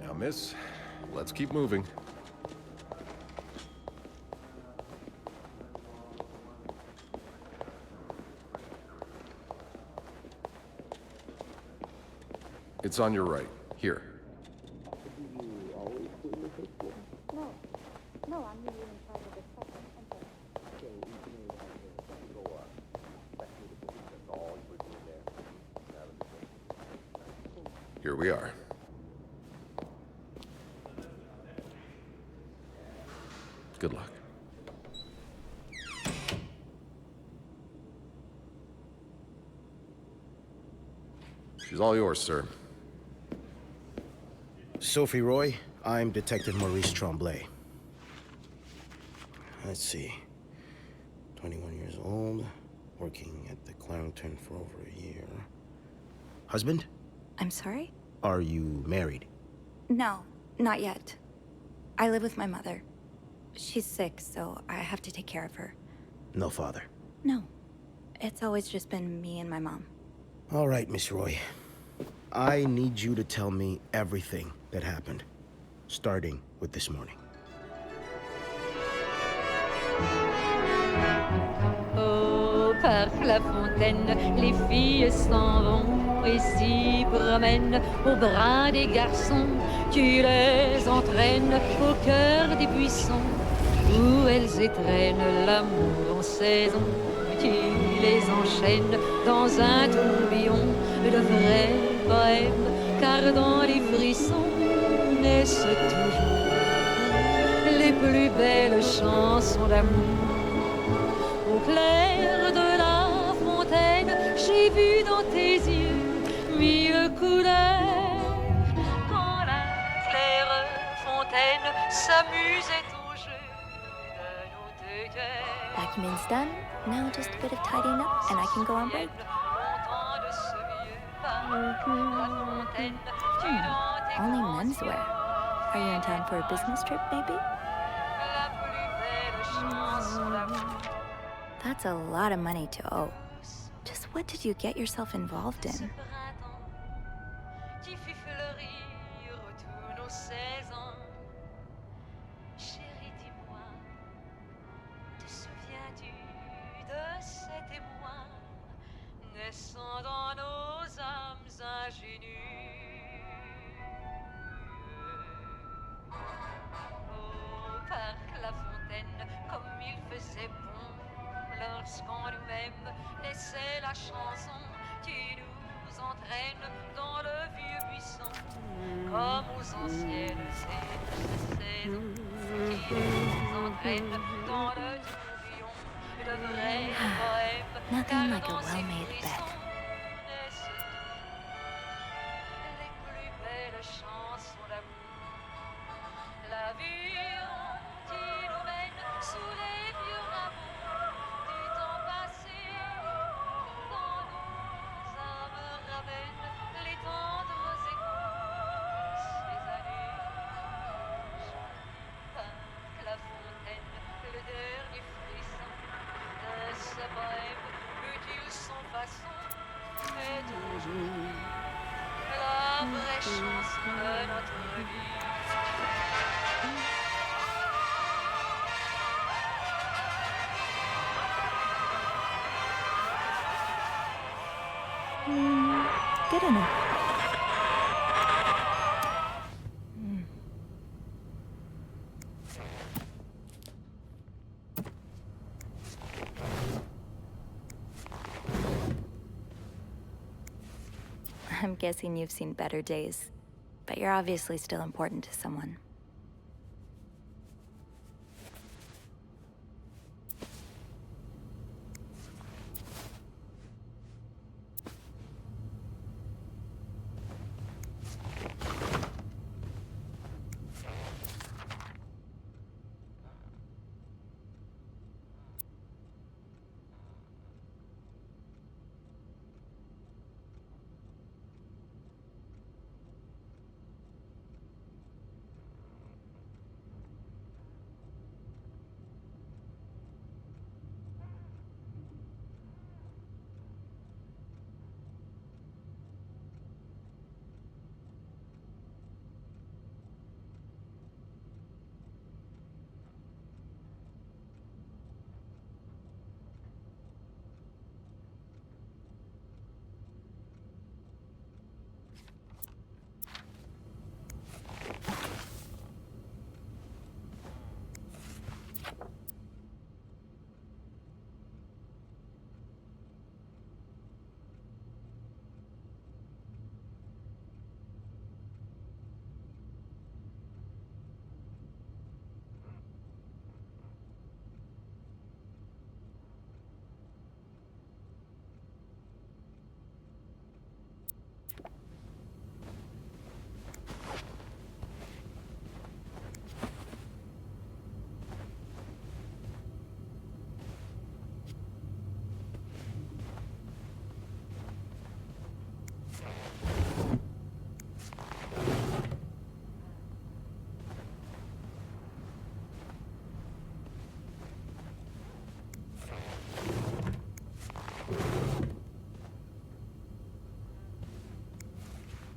now, miss. Let's keep moving. It's on your right. Here. No, I'm usually in charge of the second. Here we are. Good luck. She's all yours, sir. Sophie Roy, I'm Detective Maurice Tremblay. Let's see. 21 years old, working at the Clarendon for over a year. Husband? I'm sorry? Are you married? No, not yet. I live with my mother. She's sick, so I have to take care of her. No father. No. It's always just been me and my mom. All right, Miss Roy. I need you to tell me everything that happened, starting with this morning. Au parc La Fontaine, les filles s'en vont et s'y promènent au bras des garçons. Tu les entraînes au cœur des buissons où elles étrennent l'amour en saison. Tu les enchaînes dans un tourbillon de vrais poèmes, car dans les frissons naissent toujours les plus belles chansons d'amour. Au clair de la fontaine, j'ai vu dans tes yeux mille couleurs. Quand la claire fontaine s'amusait au jeu de nos deux cœurs. Vacuuming's done. Now just a bit of tidying up and I can go on break. Only menswear. Are you in town for a business trip, maybe? That's a lot of money to owe. Just what did you get yourself involved in? Naissant dans nos âmes ingénues. Au parc La Fontaine, comme il faisait bon, lorsqu'en nous-mêmes naissait la chanson, tu nous entraînes dans le vieux buisson, comme aux anciennes saisons, qui nous entraînent dans le tourbillon de vrais poèmes. Nothing like a well-made bed. Les plus belles chansons d'amour. La vie qui nous mène sous les vieux rameaux du temps passé. Dans nos âmes ramène les tendres échos de ces années. Joli parc La Fontaine, le dernier frisson de ce poème, utile sans façon, mais toujours la vraie chanson de notre vie. Good enough. I'm guessing you've seen better days, but you're obviously still important to someone.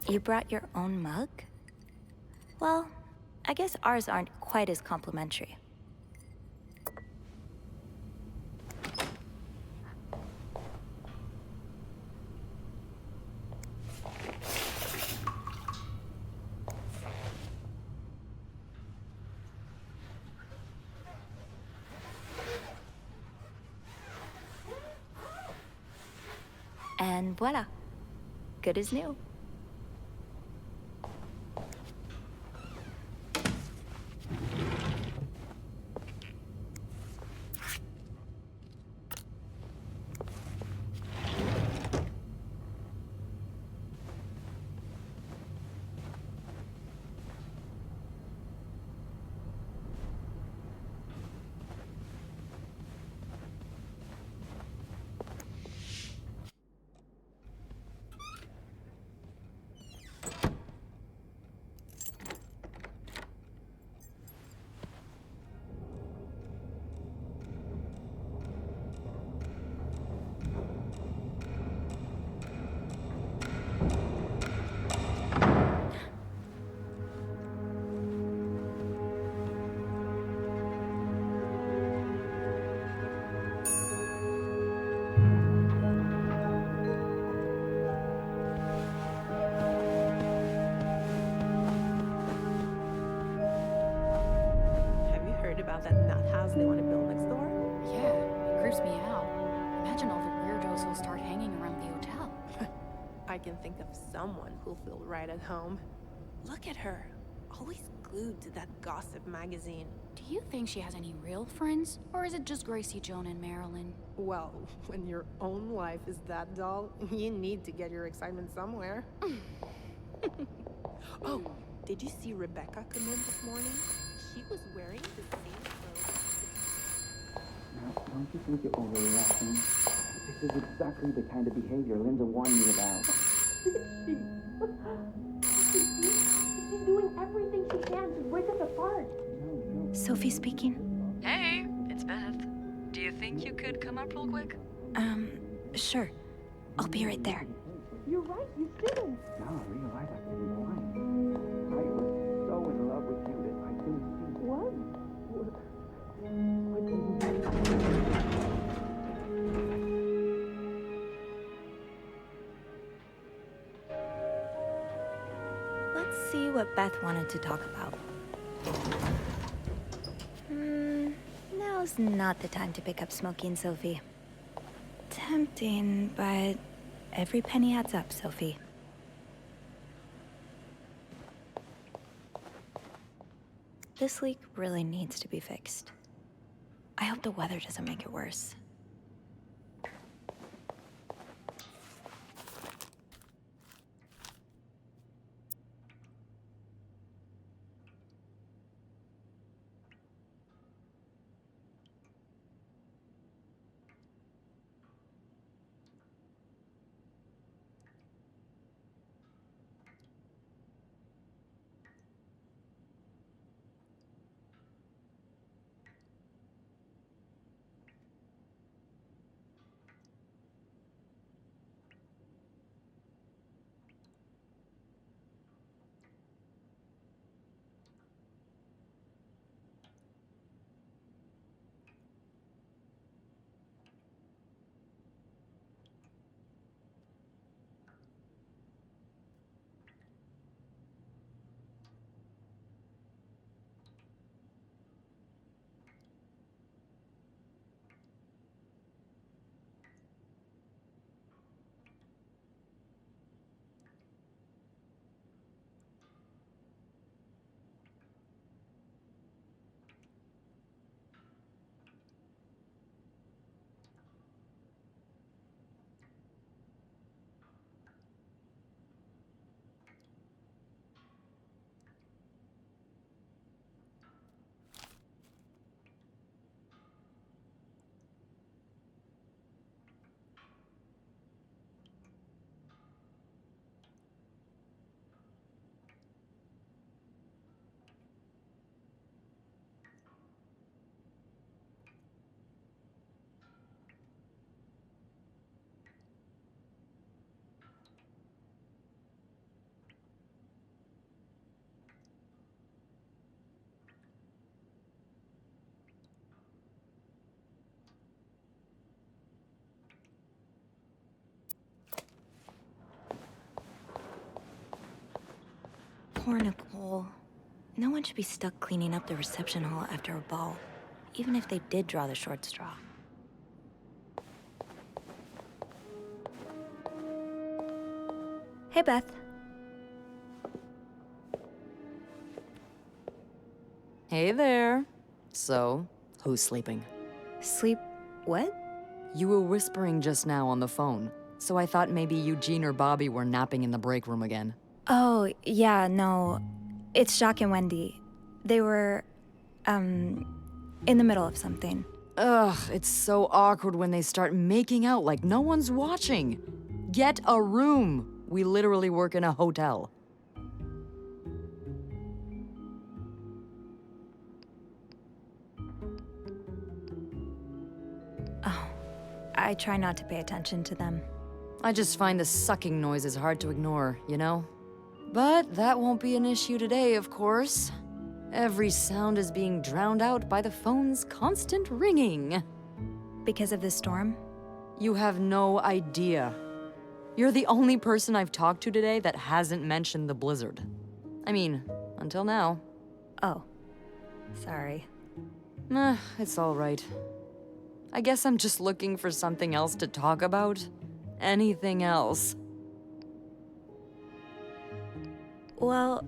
You brought your own mug? Well, I guess ours aren't quite as complimentary. And voila. Good as new. Have you heard about that nut house they want to build next door? Yeah, it creeps me out. Imagine all the weirdos who'll start hanging around the hotel. I can think of someone who'll feel right at home. Look at her, always glued to that gossip magazine. Do you think she has any real friends? Or is it just Gracie, Joan, and Marilyn? Well, when your own life is that dull, you need to get your excitement somewhere. Oh, did you see Rebecca come in this morning? She was wearing the same clothes. Now, don't you think you're overreacting? This is exactly the kind of behavior Linda warned me about. She's doing everything she can to break us apart. Sophie speaking. Hey, it's Beth. Do you think you could come up real quick? Sure. I'll be right there. You're right, you shouldn't. Now I realize I've been blind. I was so in love with you that I didn't see. What? Let's see what Beth wanted to talk about. Now's not the time to pick up smoking, Sophie. Tempting, but every penny adds up, Sophie. This leak really needs to be fixed. I hope the weather doesn't make it worse. Poor Nicole. No one should be stuck cleaning up the reception hall after a ball, even if they did draw the short straw. Hey, Beth. Hey there. So, who's sleeping? Sleep what? You were whispering just now on the phone, so I thought maybe Eugene or Bobby were napping in the break room again. Oh, yeah, no. It's Jacques and Wendy. They were, in the middle of something. Ugh, it's so awkward when they start making out like no one's watching. Get a room. We literally work in a hotel. Oh, I try not to pay attention to them. I just find the sucking noises hard to ignore, you know? But that won't be an issue today, of course. Every sound is being drowned out by the phone's constant ringing. Because of the storm? You have no idea. You're the only person I've talked to today that hasn't mentioned the blizzard. I mean, until now. Oh, sorry. It's all right. I guess I'm just looking for something else to talk about. Anything else. Well,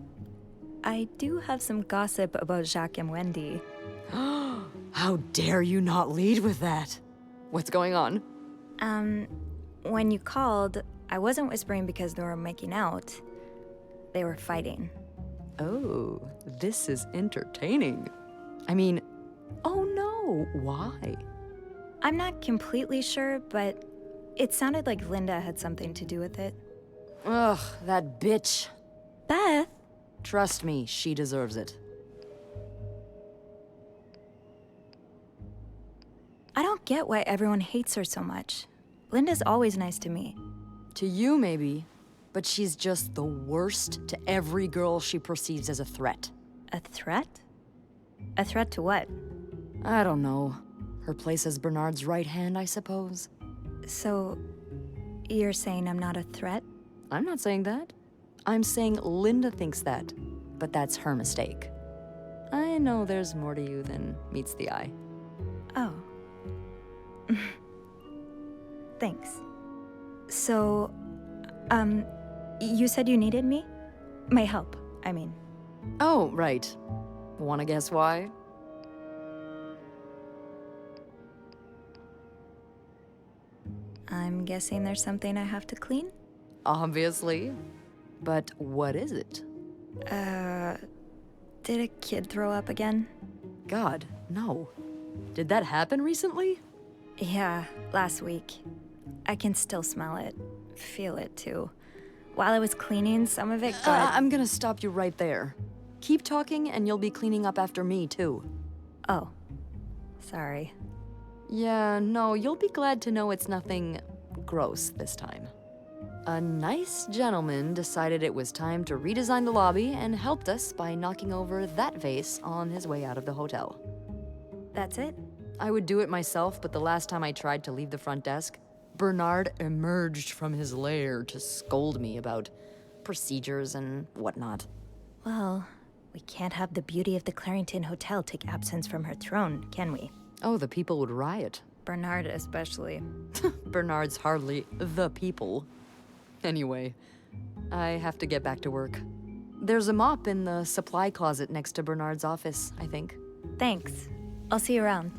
I do have some gossip about Jacques and Wendy. How dare you not lead with that? What's going on? When you called, I wasn't whispering because they were making out. They were fighting. Oh, this is entertaining. I mean, oh no, why? I'm not completely sure, but it sounded like Linda had something to do with it. Ugh, that bitch. Beth? Trust me, she deserves it. I don't get why everyone hates her so much. Linda's always nice to me. To you, maybe, but she's just the worst to every girl she perceives as a threat. A threat? A threat to what? I don't know. Her place as Bernard's right hand, I suppose. So, you're saying I'm not a threat? I'm not saying that. I'm saying Linda thinks that, but that's her mistake. I know there's more to you than meets the eye. Oh. Thanks. So, you said you needed me? My help, I mean. Oh, right. Wanna guess why? I'm guessing there's something I have to clean? Obviously. But what is it? Did a kid throw up again? God, no. Did that happen recently? Yeah, last week. I can still smell it. Feel it, too. While I was cleaning, some of it got... I'm gonna stop you right there. Keep talking and you'll be cleaning up after me, too. Oh. Sorry. Yeah, no, you'll be glad to know it's nothing gross this time. A nice gentleman decided it was time to redesign the lobby and helped us by knocking over that vase on his way out of the hotel. That's it? I would do it myself, but the last time I tried to leave the front desk, Bernard emerged from his lair to scold me about procedures and whatnot. Well, we can't have the beauty of the Clarington Hotel take absence from her throne, can we? Oh, the people would riot. Bernard especially. Bernard's hardly the people. Anyway, I have to get back to work. There's a mop in the supply closet next to Bernard's office, I think. Thanks. I'll see you around.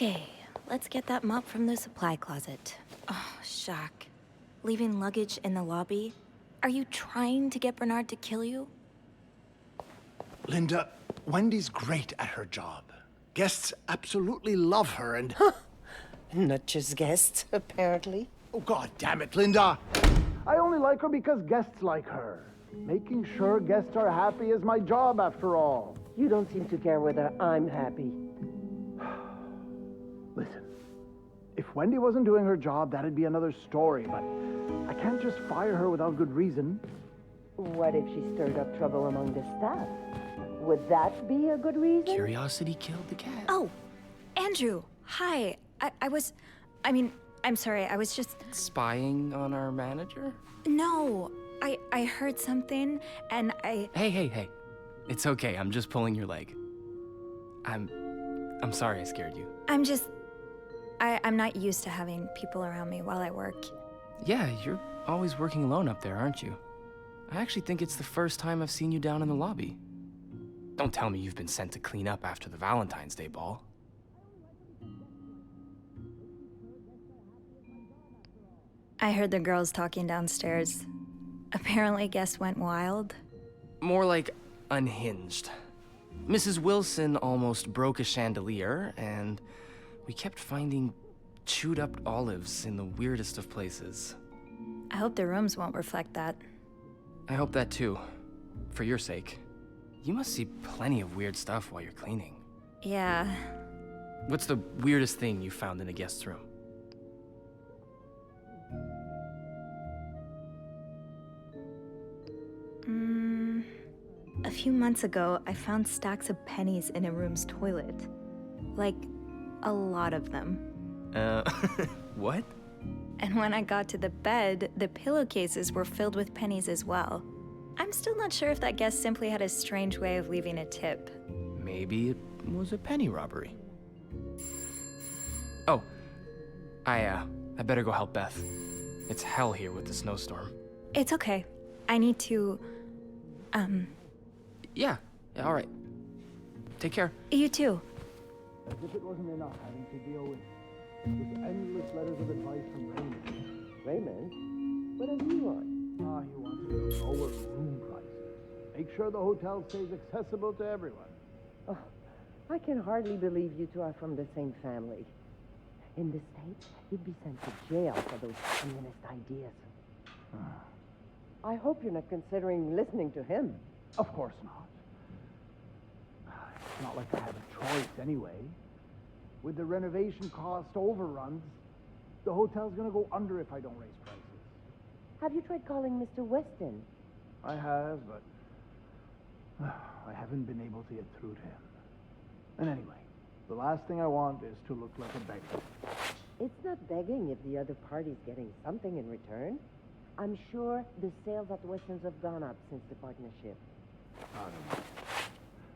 Okay, let's get that mop from the supply closet. Oh, Jacques. Leaving luggage in the lobby? Are you trying to get Bernard to kill you? Linda, Wendy's great at her job. Guests absolutely love her and... Not just guests, apparently. Oh, God damn it, Linda! I only like her because guests like her. Making sure guests are happy is my job, after all. You don't seem to care whether I'm happy. Listen, if Wendy wasn't doing her job, that'd be another story, but I can't just fire her without good reason. What if she stirred up trouble among the staff? Would that be a good reason? Curiosity killed the cat. Oh, Andrew. Hi. I'm sorry. I was just... Spying on our manager? No. I heard something, and I... Hey. It's okay. I'm just pulling your leg. I'm sorry I scared you. I'm not used to having people around me while I work. Yeah, you're always working alone up there, aren't you? I actually think it's the first time I've seen you down in the lobby. Don't tell me you've been sent to clean up after the Valentine's Day ball. I heard the girls talking downstairs. Apparently guests went wild. More like unhinged. Mrs. Wilson almost broke a chandelier, and we kept finding chewed up olives in the weirdest of places. I hope the rooms won't reflect that. I hope that too. For your sake. You must see plenty of weird stuff while you're cleaning. Yeah. What's the weirdest thing you found in a guest's room? A few months ago, I found stacks of pennies in a room's toilet. Like, a lot of them. What? And when I got to the bed, the pillowcases were filled with pennies as well. I'm still not sure if that guest simply had a strange way of leaving a tip. Maybe it was a penny robbery. Oh, I better go help Beth. It's hell here with the snowstorm. It's okay. I need to, Yeah, all right. Take care. You too. As if it wasn't enough having to deal with endless letters of advice from Raymond. Raymond? What does he want? He wants to lower room prices. Make sure the hotel stays accessible to everyone. Oh, I can hardly believe you two are from the same family. In the States, you'd be sent to jail for those communist ideas. I hope you're not considering listening to him. Of course not. It's not like I have a choice anyway. With the renovation cost overruns, the hotel's gonna go under if I don't raise prices. Have you tried calling Mr. Weston? I have, but I haven't been able to get through to him. And anyway, the last thing I want is to look like a beggar. It's not begging if the other party's getting something in return. I'm sure the sales at Weston's have gone up since the partnership. I don't know.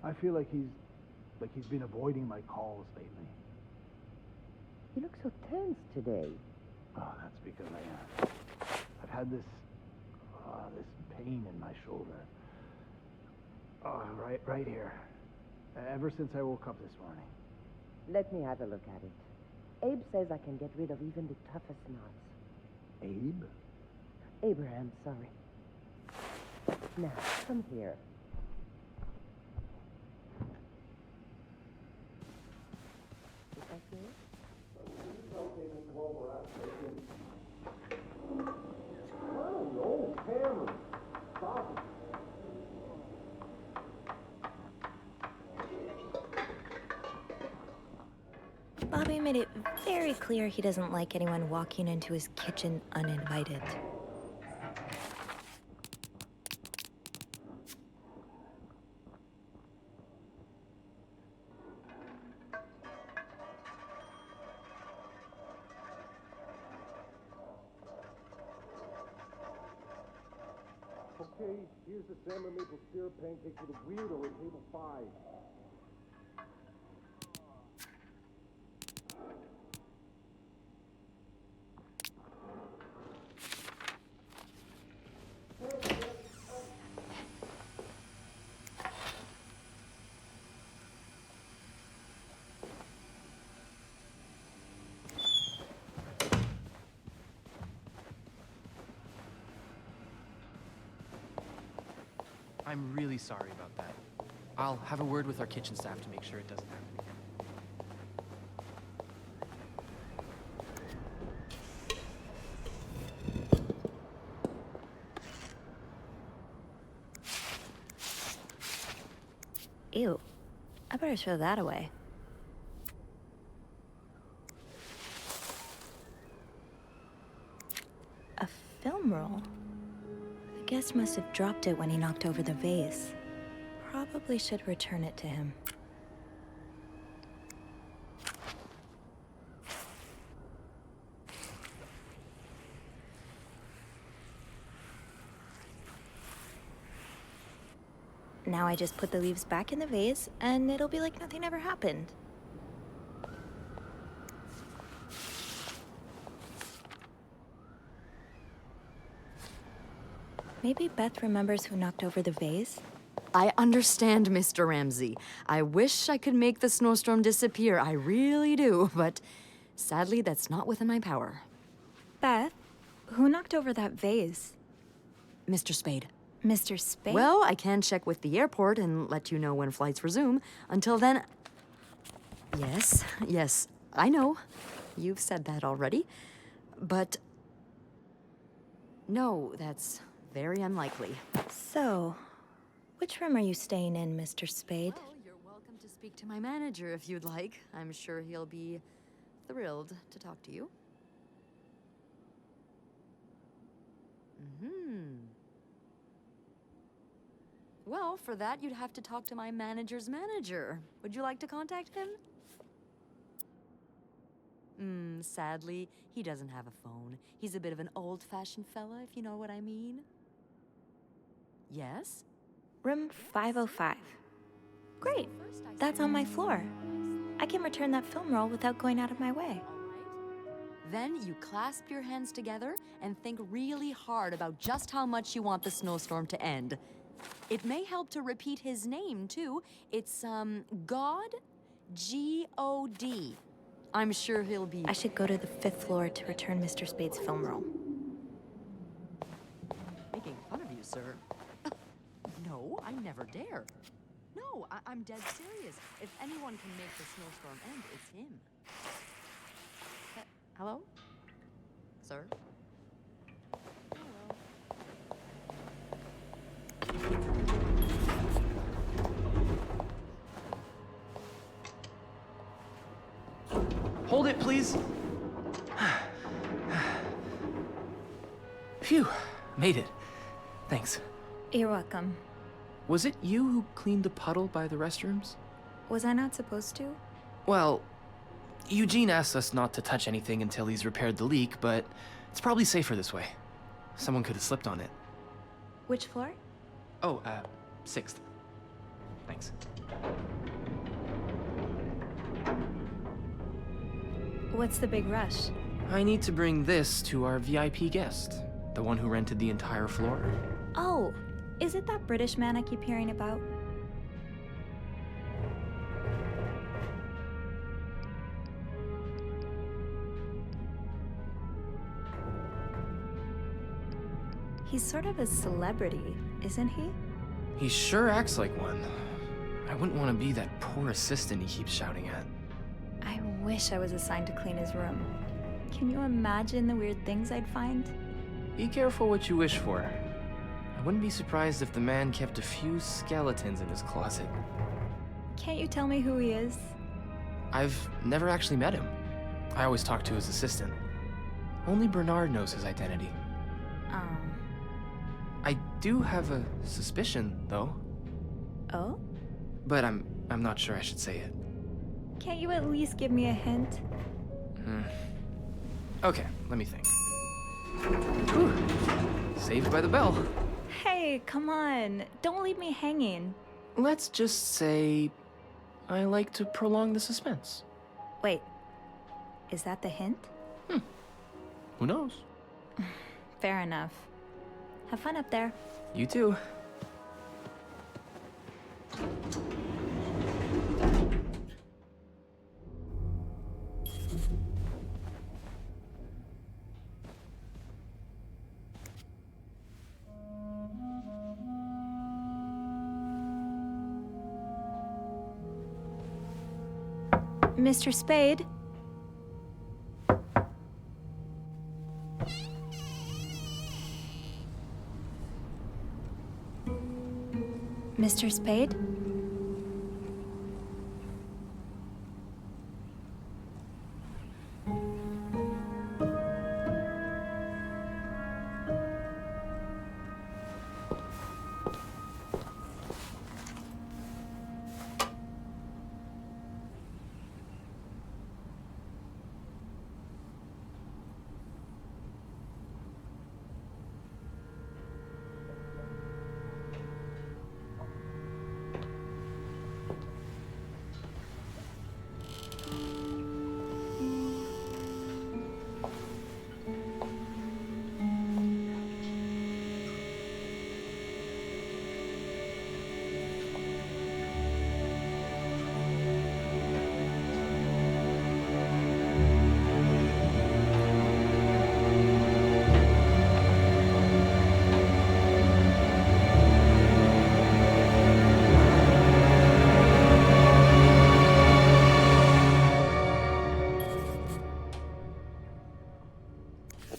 I feel like he's been avoiding my calls lately. You look so tense today. Oh, that's because I am. I've had this pain in my shoulder. Oh, right here. Ever since I woke up this morning. Let me have a look at it. Abe says I can get rid of even the toughest knots. Abe? Abraham, sorry. Now, come here. Is that good? No, Cameron. Stop it. Bobby made it very clear he doesn't like anyone walking into his kitchen uninvited. Okay, here's the salmon maple syrup pancakes for the weirdo at table 5. I'm really sorry about that. I'll have a word with our kitchen staff to make sure it doesn't happen again. Ew. I better throw that away. A film roll? The guest must have dropped it when he knocked over the vase. Probably should return it to him. Now I just put the leaves back in the vase, and it'll be like nothing ever happened. Maybe Beth remembers who knocked over the vase? I understand, Mr. Ramsey. I wish I could make the snowstorm disappear. I really do, but sadly, that's not within my power. Beth, who knocked over that vase? Mr. Spade. Mr. Spade? Well, I can check with the airport and let you know when flights resume. Until then... Yes, I know. You've said that already. But... no, that's very unlikely. So, which room are you staying in, Mr. Spade? Well, you're welcome to speak to my manager if you'd like. I'm sure he'll be thrilled to talk to you. Well, for that, you'd have to talk to my manager's manager. Would you like to contact him? Sadly, he doesn't have a phone. He's a bit of an old-fashioned fella, if you know what I mean. Yes? Room 505. Great. That's on my floor. I can return that film roll without going out of my way. Then you clasp your hands together and think really hard about just how much you want the snowstorm to end. It may help to repeat his name, too. It's, God? G-O-D. I'm sure he'll be... I should go to the 5th floor to return Mr. Spade's film roll. Making fun of you, sir. No, I never dare. No, I'm dead serious. If anyone can make the snowstorm end, it's him. Hello? Sir? Hold it, please. Phew, made it. Thanks. You're welcome. Was it you who cleaned the puddle by the restrooms? Was I not supposed to? Well, Eugene asked us not to touch anything until he's repaired the leak, but it's probably safer this way. Someone could have slipped on it. Which floor? Oh, 6th. Thanks. What's the big rush? I need to bring this to our VIP guest, the one who rented the entire floor. Oh, is it that British man I keep hearing about? He's sort of a celebrity, isn't he? He sure acts like one. I wouldn't want to be that poor assistant he keeps shouting at. I wish I was assigned to clean his room. Can you imagine the weird things I'd find? Be careful what you wish for. I wouldn't be surprised if the man kept a few skeletons in his closet. Can't you tell me who he is? I've never actually met him. I always talk to his assistant. Only Bernard knows his identity. I do have a suspicion, though. Oh? But I'm not sure I should say it. Can't you at least give me a hint? Okay, let me think. Whew. Saved by the bell. Hey, come on. Don't leave me hanging. Let's just say I like to prolong the suspense. Wait, is that the hint? Who knows? Fair enough. Have fun up there. You too. Mr. Spade? Mr. Spade?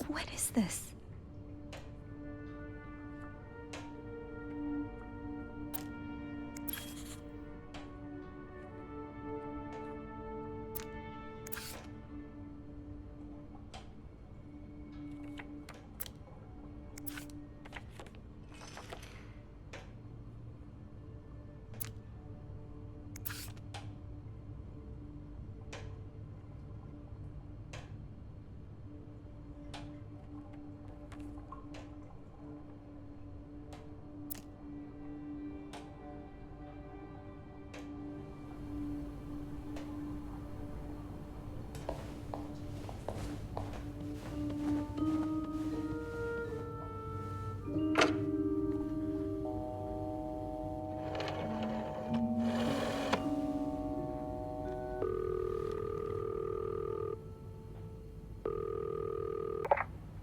What is this?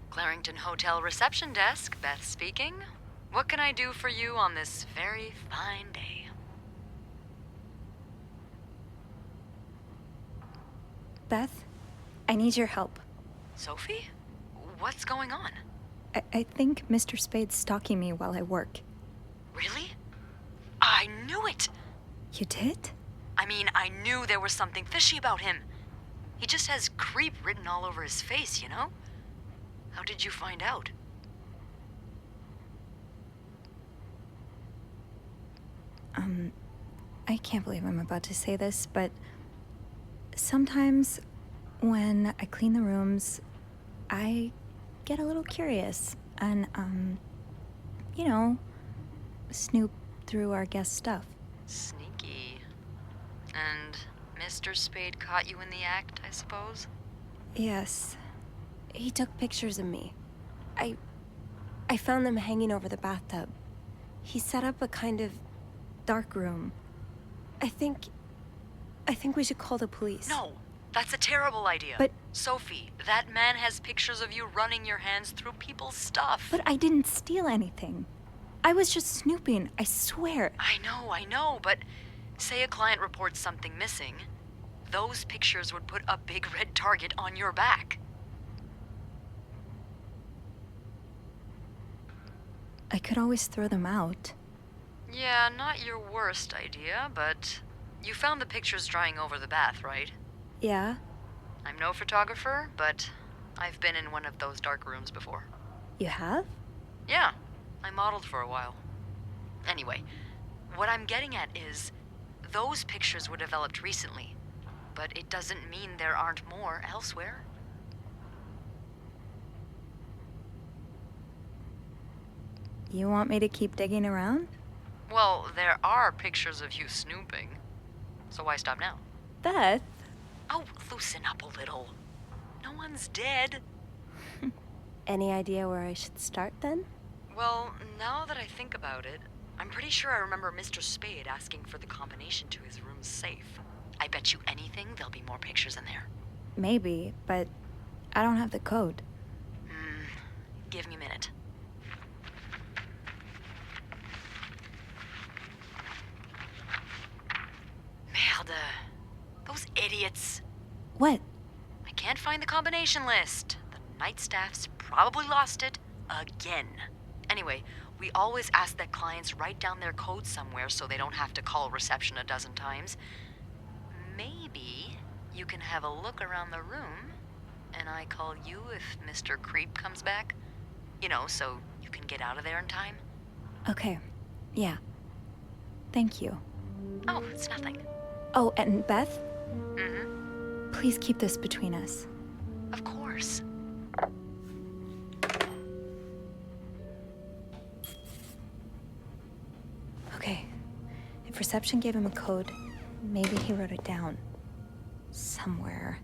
Clarington Hotel reception desk, Beth speaking. What can I do for you on this very fine day? Beth, I need your help. Sophie? What's going on? I think Mr. Spade's stalking me while I work. Really? I knew it! You did? I mean, I knew there was something fishy about him. He just has creep written all over his face, you know? How did you find out? I can't believe I'm about to say this, but sometimes when I clean the rooms, I get a little curious and, you know, snoop through our guest stuff. Sneaky. And Mr. Spade caught you in the act, I suppose? Yes. He took pictures of me. I found them hanging over the bathtub. He set up a kind of dark room. I think we should call the police. No, that's a terrible idea. But Sophie, that man has pictures of you running your hands through people's stuff. But I didn't steal anything. I was just snooping, I swear. I know, but say a client reports something missing, those pictures would put a big red target on your back. I could always throw them out. Yeah, not your worst idea, but you found the pictures drying over the bath, right? Yeah? I'm no photographer, but I've been in one of those dark rooms before. You have? Yeah, I modeled for a while. Anyway, what I'm getting at is, those pictures were developed recently, but it doesn't mean there aren't more elsewhere. You want me to keep digging around? Well, there are pictures of you snooping. So why stop now? Beth? Oh, loosen up a little. No one's dead. Any idea where I should start then? Well, now that I think about it, I'm pretty sure I remember Mr. Spade asking for the combination to his room's safe. I bet you anything there'll be more pictures in there. Maybe, but I don't have the code. Give me a minute. Merde. Those idiots. What? I can't find the combination list. The night staff's probably lost it again. Anyway, we always ask that clients write down their code somewhere so they don't have to call reception a dozen times. Maybe you can have a look around the room, and I call you if Mr. Creep comes back. You know, so you can get out of there in time. Okay. Yeah. Thank you. Oh, it's nothing. Oh, and Beth? Mm-hmm. Please keep this between us. Of course. Okay. If reception gave him a code, maybe he wrote it down. Somewhere.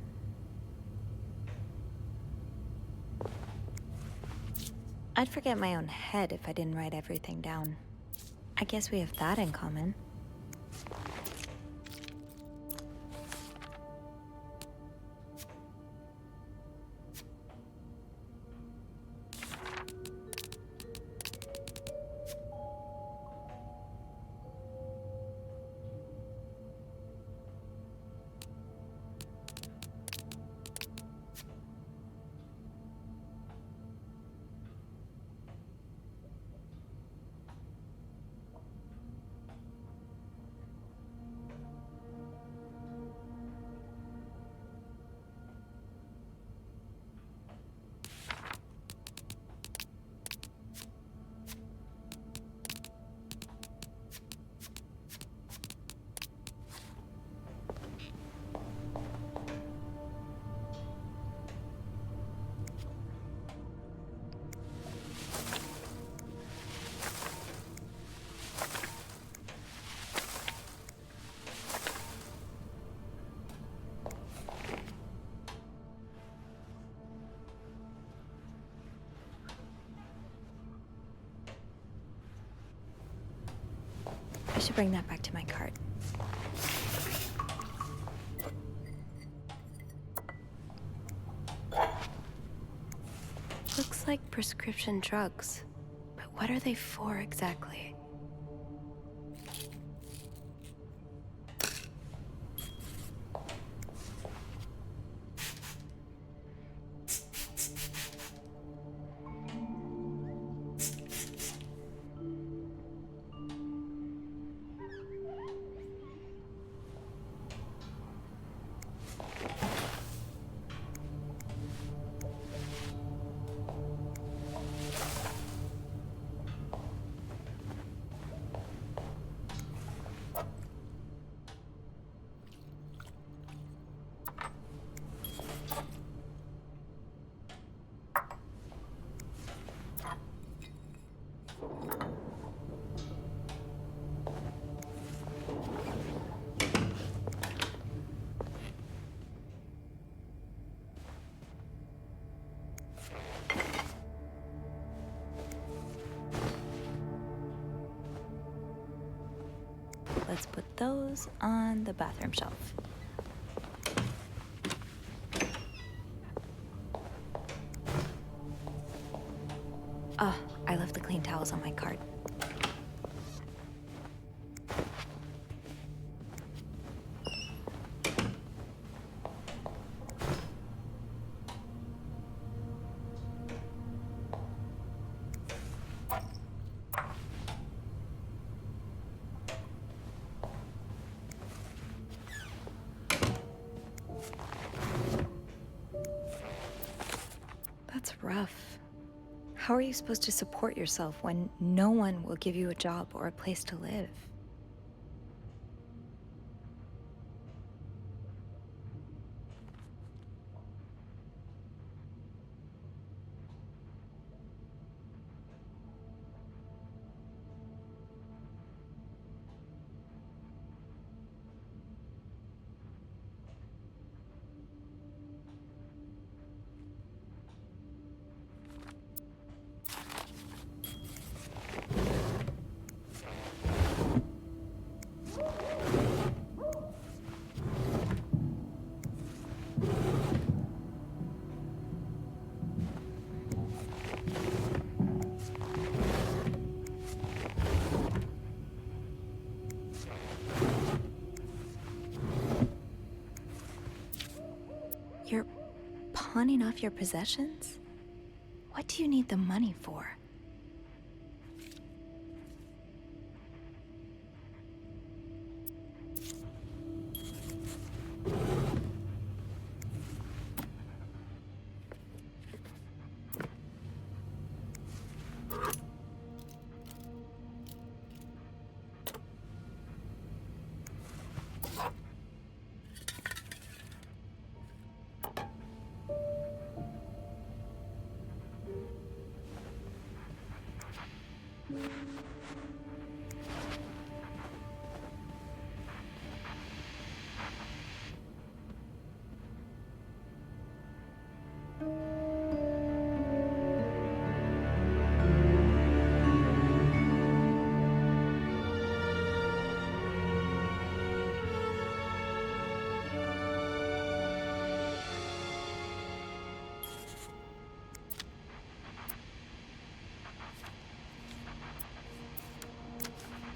I'd forget my own head if I didn't write everything down. I guess we have that in common. I should bring that back to my cart. Looks like prescription drugs, but what are they for exactly? Let's put those on the bathroom shelf. Ah, I left the clean towels on my cart. That's rough. How are you supposed to support yourself when no one will give you a job or a place to live? pawning off your possessions? What do you need the money for?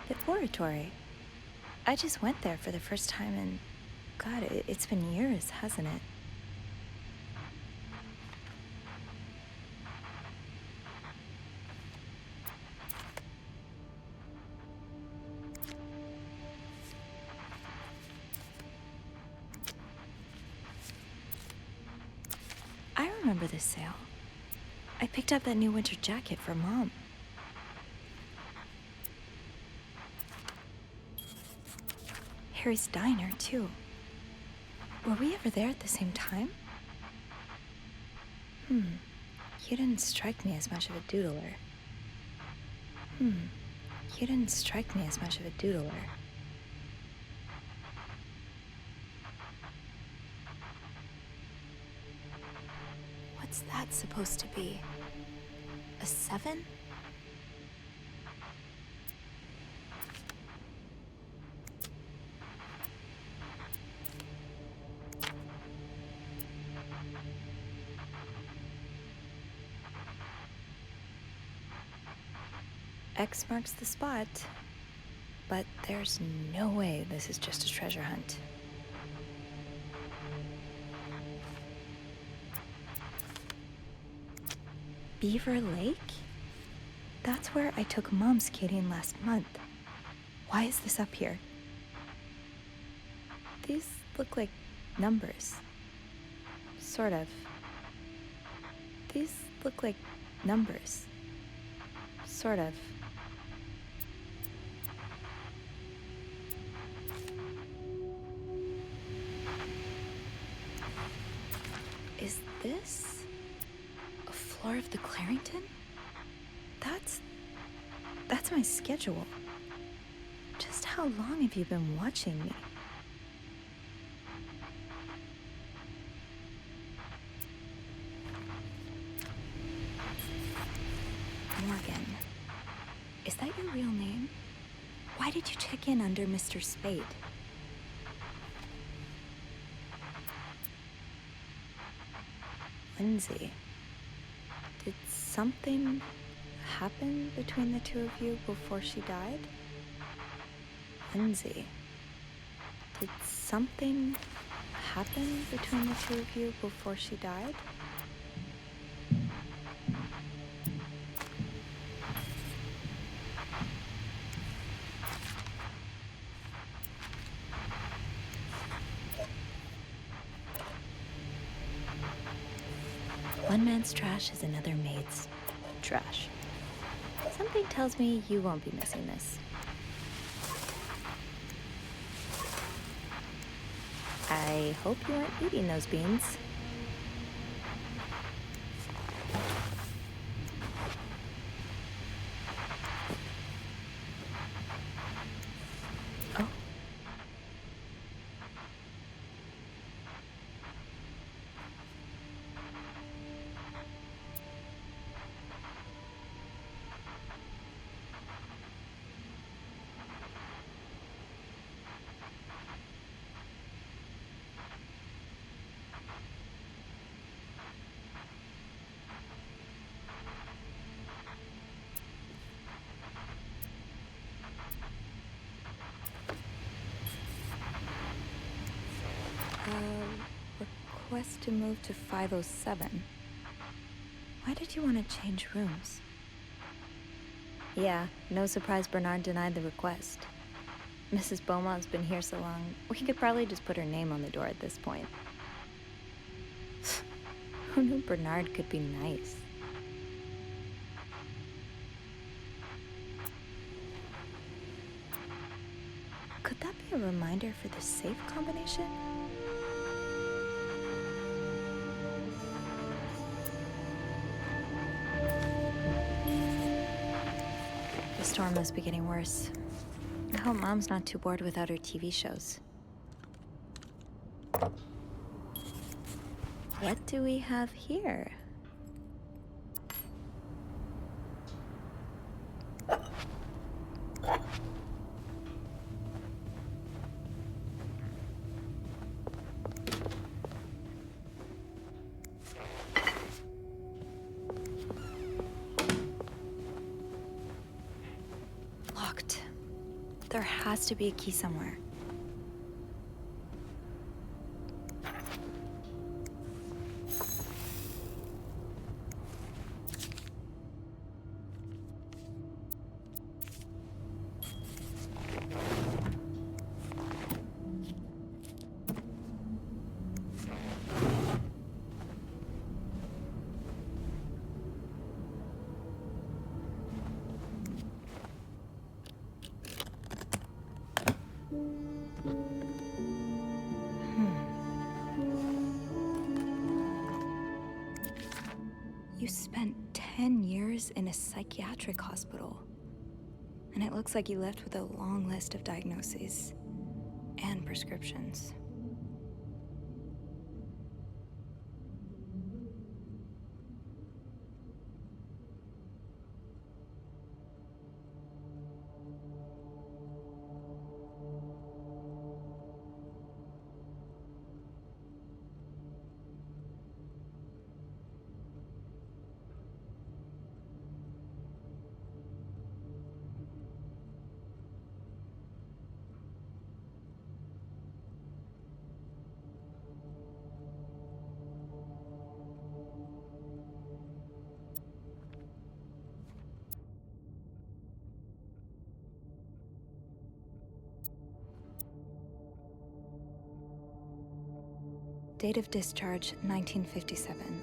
The oratory. I just went there for the first time and... God, it's been years, hasn't it? I remember this sale. I picked up that new winter jacket for Mom. Harry's diner, too. Were we ever there at the same time? You didn't strike me as much of a doodler. You didn't strike me as much of a doodler. What's that supposed to be? A 7? X marks the spot, but there's no way this is just a treasure hunt. Beaver Lake? That's where I took Mom skating last month. Why is this up here? These look like numbers. Sort of. These look like numbers. Sort of. Is this a floor of the Clarington? That's my schedule. Just how long have you been watching me? Morgan. Is that your real name? Why did you check in under Mr. Spade? Lindsay, did something happen between the two of you before she died? Lindsay, did something happen between the two of you before she died? One man's trash is another maid's trash. Something tells me you won't be missing this. I hope you aren't eating those beans. Oh. request to move to 507. Why did you want to change rooms? Yeah, no surprise Bernard denied the request. Mrs. Beaumont's been here so long, we could probably just put her name on the door at this point. Who knew Bernard could be nice? Could that be a reminder for the safe combination? The storm must be getting worse. I hope Mom's not too bored without her TV shows. What do we have here? Locked. There has to be a key somewhere. You spent 10 years in a psychiatric hospital. And it looks like you left with a long list of diagnoses and prescriptions. Date of discharge, 1957.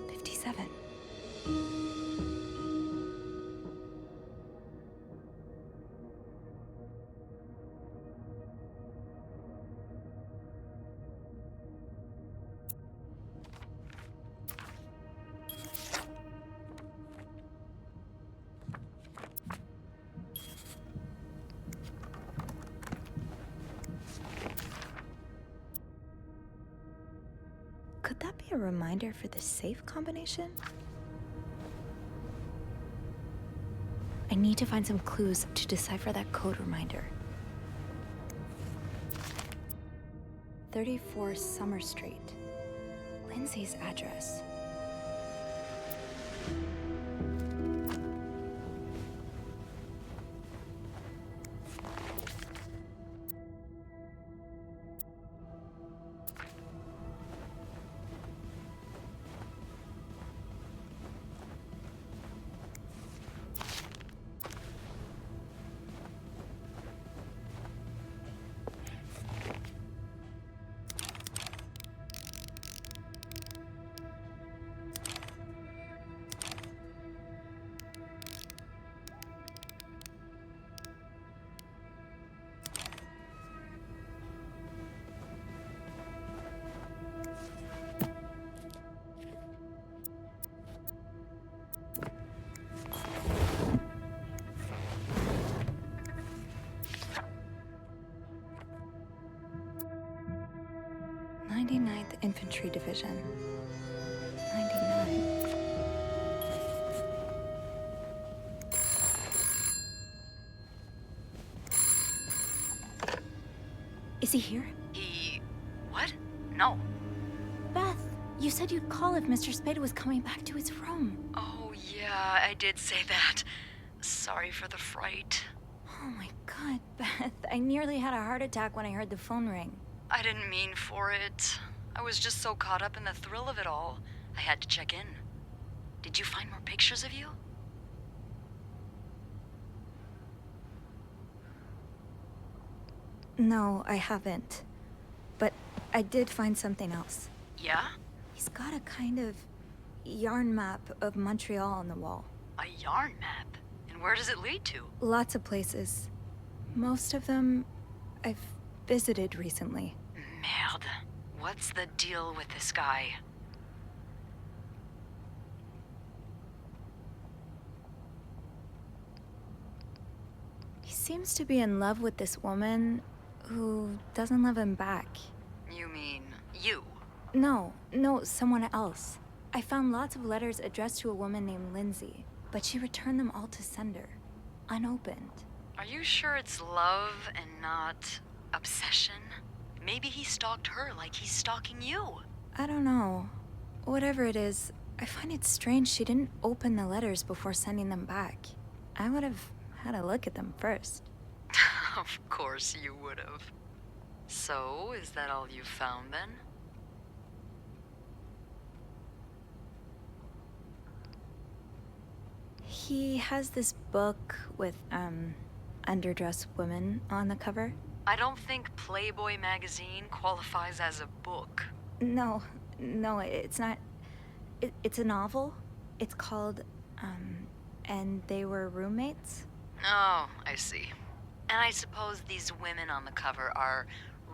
57. Could that be a reminder for the safe combination? I need to find some clues to decipher that code reminder. 34 Summer Street. Lindsay's address. Ninth Infantry Division. 99. Is he here? What? No. Beth, you said you'd call if Mr. Spada was coming back to his room. Oh, yeah, I did say that. Sorry for the fright. Oh my god, Beth. I nearly had a heart attack when I heard the phone ring. I didn't mean for it. I was just so caught up in the thrill of it all. I had to check in. Did you find more pictures of you? No, I haven't. But I did find something else. Yeah? He's got a kind of yarn map of Montreal on the wall. A yarn map? And where does it lead to? Lots of places. Most of them I've visited recently. Merde. What's the deal with this guy? He seems to be in love with this woman who doesn't love him back. You mean you? No, someone else. I found lots of letters addressed to a woman named Lindsay, but she returned them all to sender, unopened. Are you sure it's love and not obsession? Maybe he stalked her like he's stalking you. I don't know. Whatever it is, I find it strange she didn't open the letters before sending them back. I would have had a look at them first. Of course you would have. So, is that all you found then? He has this book with, underdressed women on the cover. I don't think Playboy magazine qualifies as a book. No, it's not. It's a novel. It's called, And They Were Roommates. Oh, I see. And I suppose these women on the cover are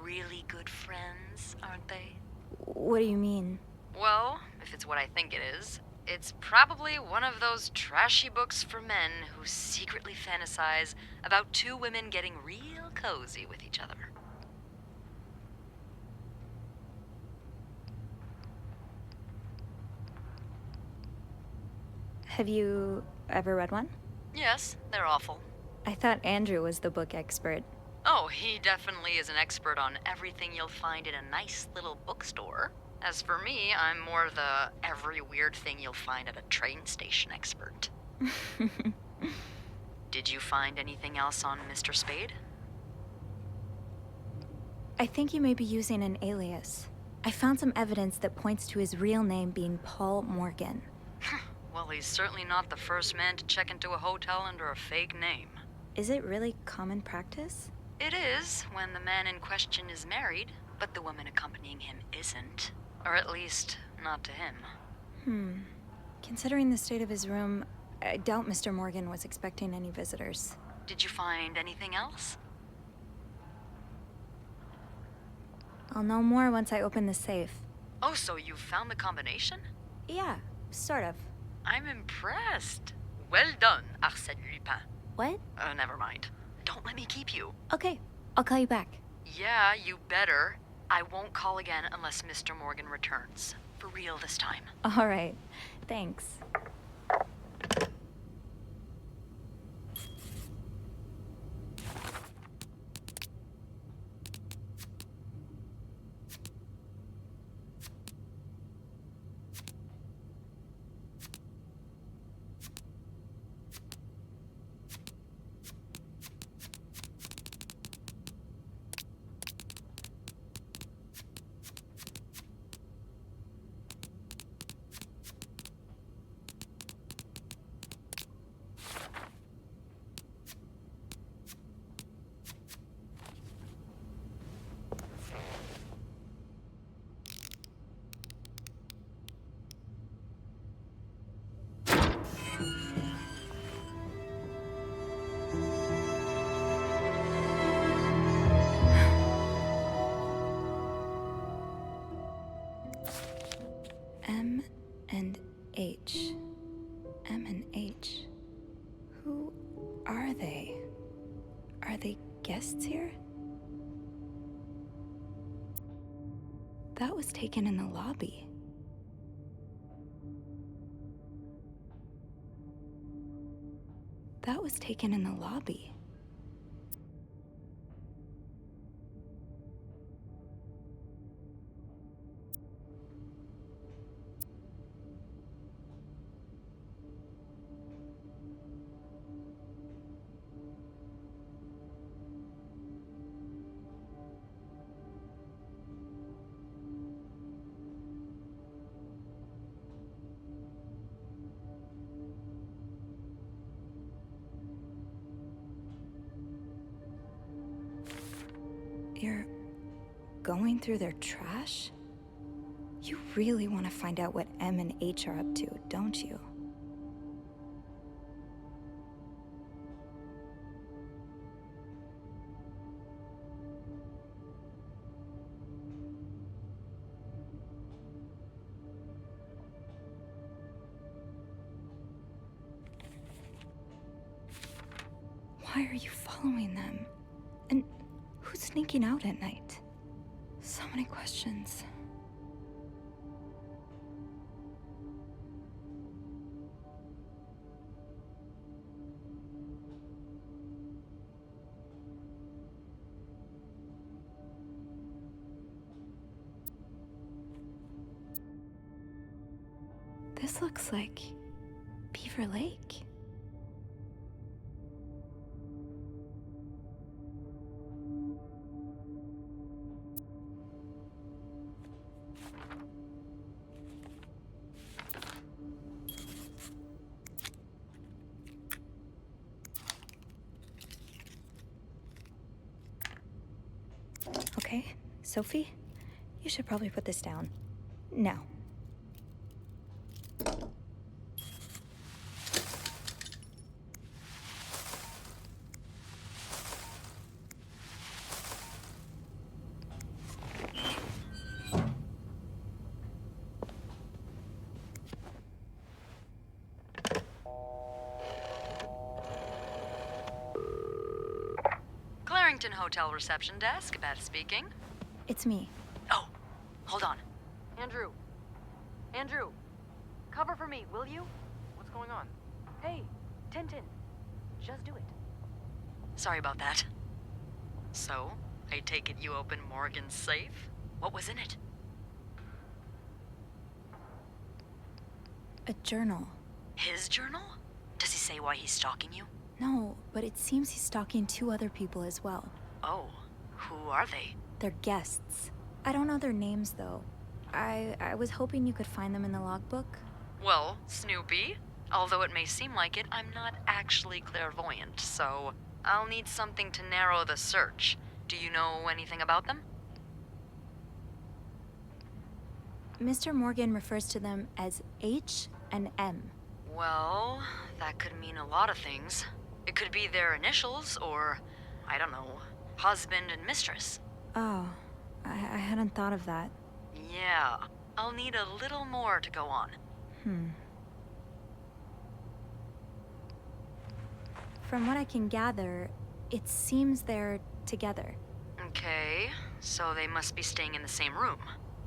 really good friends, aren't they? What do you mean? Well, if it's what I think it is, it's probably one of those trashy books for men who secretly fantasize about two women getting real cozy with each other. Have you ever read one? Yes, they're awful. I thought Andrew was the book expert. Oh, he definitely is an expert on everything you'll find in a nice little bookstore. As for me, I'm more the every weird thing you'll find at a train station expert. Did you find anything else on Mr. Spade? I think he may be using an alias. I found some evidence that points to his real name being Paul Morgan. Well, he's certainly not the first man to check into a hotel under a fake name. Is it really common practice? It is, when the man in question is married, but the woman accompanying him isn't. Or at least, not to him. Considering the state of his room, I doubt Mr. Morgan was expecting any visitors. Did you find anything else? I'll know more once I open the safe. Oh, so you found the combination? Yeah, sort of. I'm impressed. Well done, Arsène Lupin. What? Never mind. Don't let me keep you. Okay, I'll call you back. Yeah, you better. I won't call again unless Mr. Morgan returns. For real this time. All right, thanks. M and H. M and H. Who are they? Are they guests here? That was taken in the lobby. That was taken in the lobby. You're going through their trash? You really want to find out what M and H are up to, don't you? Why are you following them? And who's sneaking out at night? So many questions. This looks like Beaver Lake. Okay, Sophie, you should probably put this down. Now. Clarington Hotel reception desk, Beth speaking. It's me. Oh, hold on. Andrew. Andrew. Cover for me, will you? What's going on? Hey, Tintin. Just do it. Sorry about that. So, I take it you opened Morgan's safe? What was in it? A journal. His journal? Does he say why he's stalking you? No, but it seems he's stalking 2 other people as well. Oh, who are they? They're guests. I don't know their names, though. I was hoping you could find them in the logbook. Well, Snoopy, although it may seem like it, I'm not actually clairvoyant, so I'll need something to narrow the search. Do you know anything about them? Mr. Morgan refers to them as H and M. Well, that could mean a lot of things. It could be their initials, or, I don't know, husband and mistress. Oh, I hadn't thought of that. Yeah, I'll need a little more to go on. From what I can gather, it seems they're together. Okay, so they must be staying in the same room.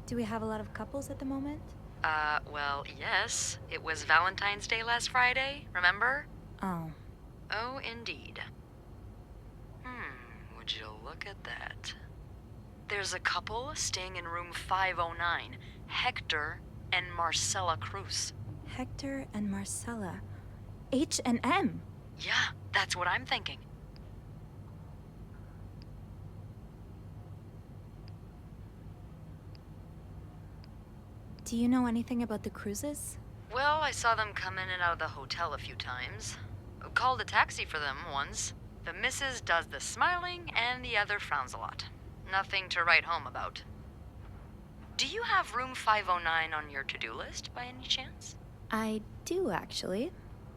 Do we have a lot of couples at the moment? Well, yes. It was Valentine's Day last Friday, remember? Oh. Oh, indeed. Would you look at that? There's a couple staying in room 509, Hector and Marcella Cruz. Hector and Marcella. H and M. Yeah, that's what I'm thinking. Do you know anything about the Cruzes? Well, I saw them come in and out of the hotel a few times. Called a taxi for them once. The missus does the smiling and the other frowns a lot. Nothing to write home about. Do you have room 509 on your to-do list by any chance? I do, actually.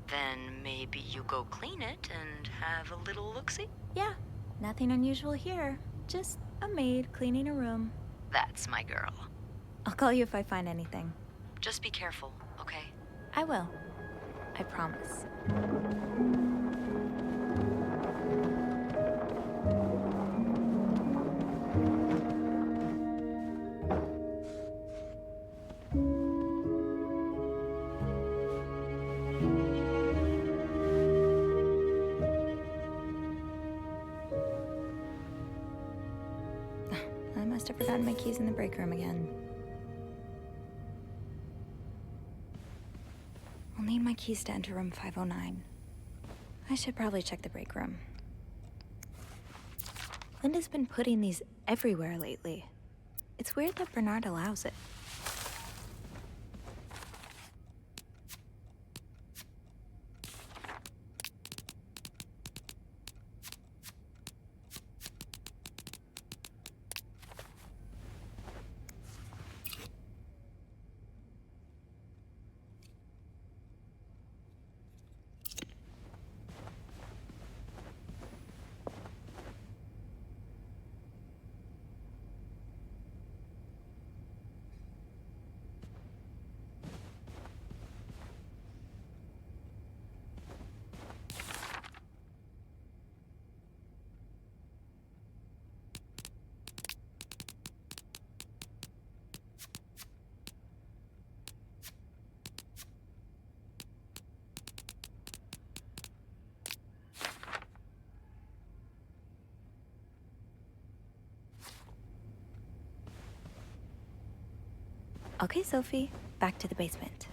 Then maybe you go clean it and have a little look-see? Yeah, nothing unusual here. Just a maid cleaning a room. That's my girl. I'll call you if I find anything. Just be careful, okay? I will. I promise. I must have forgotten my keys in the break room again. I'll need my keys to enter room 509. I should probably check the break room. Linda's been putting these everywhere lately. It's weird that Bernard allows it. Okay, Sophie, back to the basement.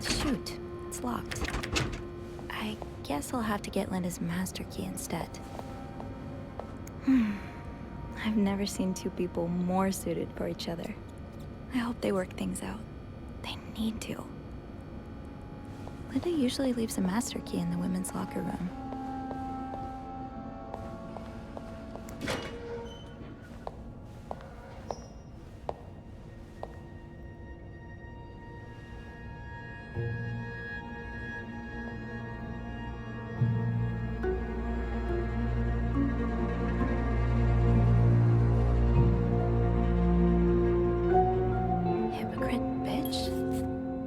Shoot, it's locked. I guess I'll have to get Linda's master key instead. I've never seen two people more suited for each other. I hope they work things out. They need to. Linda usually leaves a master key in the women's locker room. Hypocrite bitch?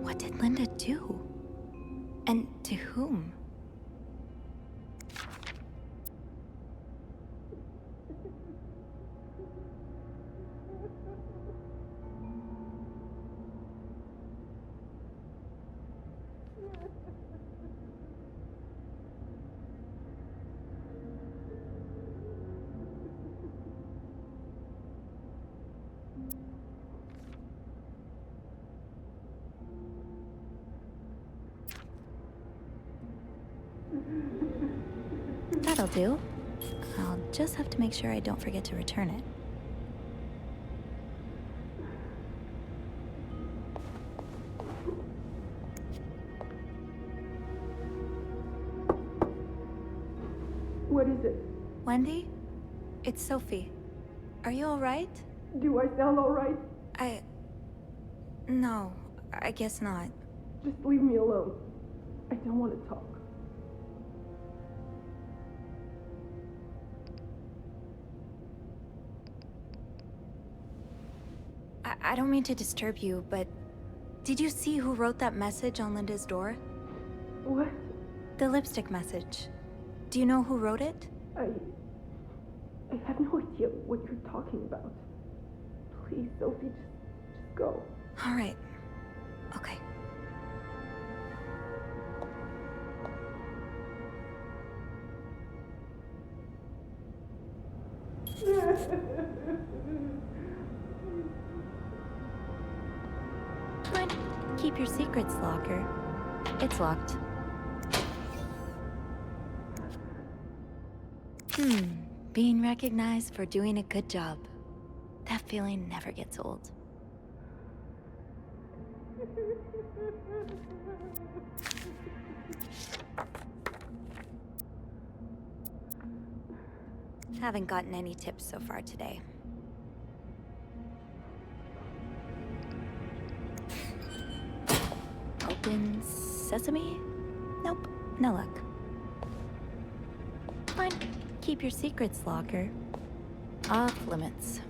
What did Linda do? And to whom? That'll do. I'll just have to make sure I don't forget to return it. What is it? Wendy? It's Sophie. Are you alright? Do I sound alright? No, I guess not. Just leave me alone. I don't want to talk. I don't mean to disturb you, but did you see who wrote that message on Linda's door? What? The lipstick message. Do you know who wrote it? I have no idea what you're talking about. Please, Sophie, just go. All right. Okay. Come on, keep your secrets, locker. It's locked. Being recognized for doing a good job. That feeling never gets old. Haven't gotten any tips so far today. Open sesame? Nope, no luck. Fine, keep your secrets, locker. Off limits.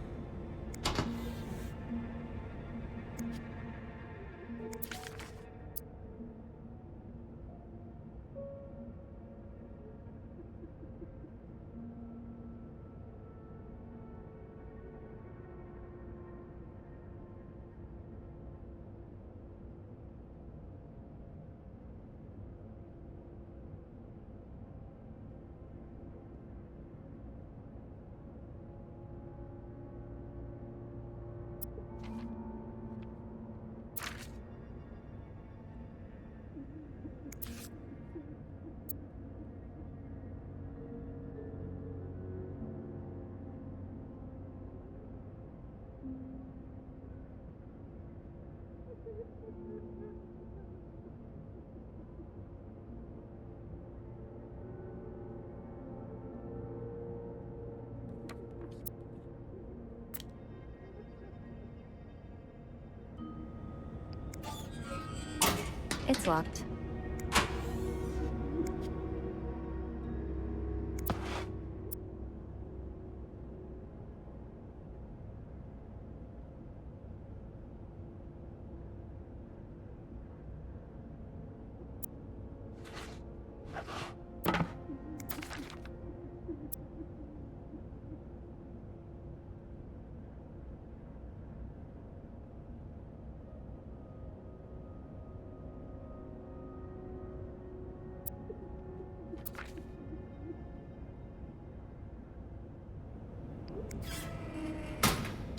It's locked.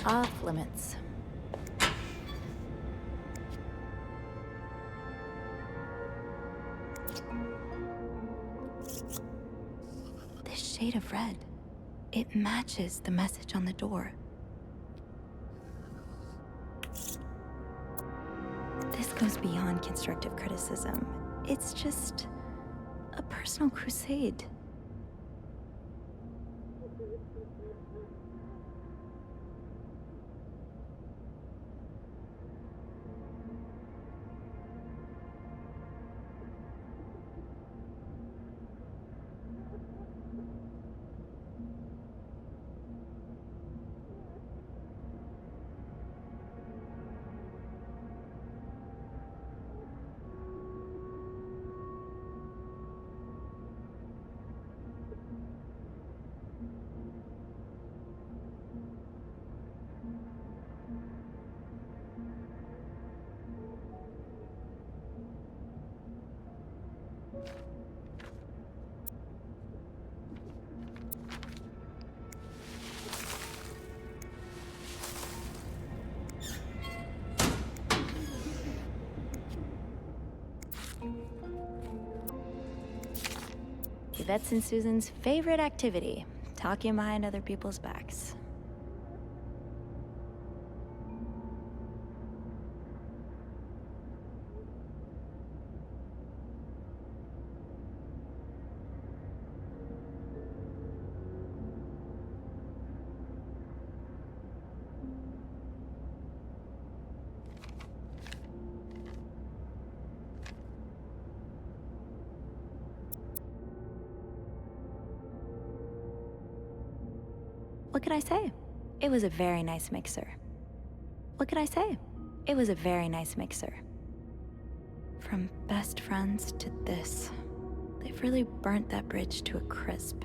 Off limits. This shade of red, it matches the message on the door. This goes beyond constructive criticism. It's just a personal crusade. Yvette's and Susan's favorite activity, talking behind other people's backs. What could I say? It was a very nice mixer. What could I say? It was a very nice mixer. From best friends to this, they've really burnt that bridge to a crisp.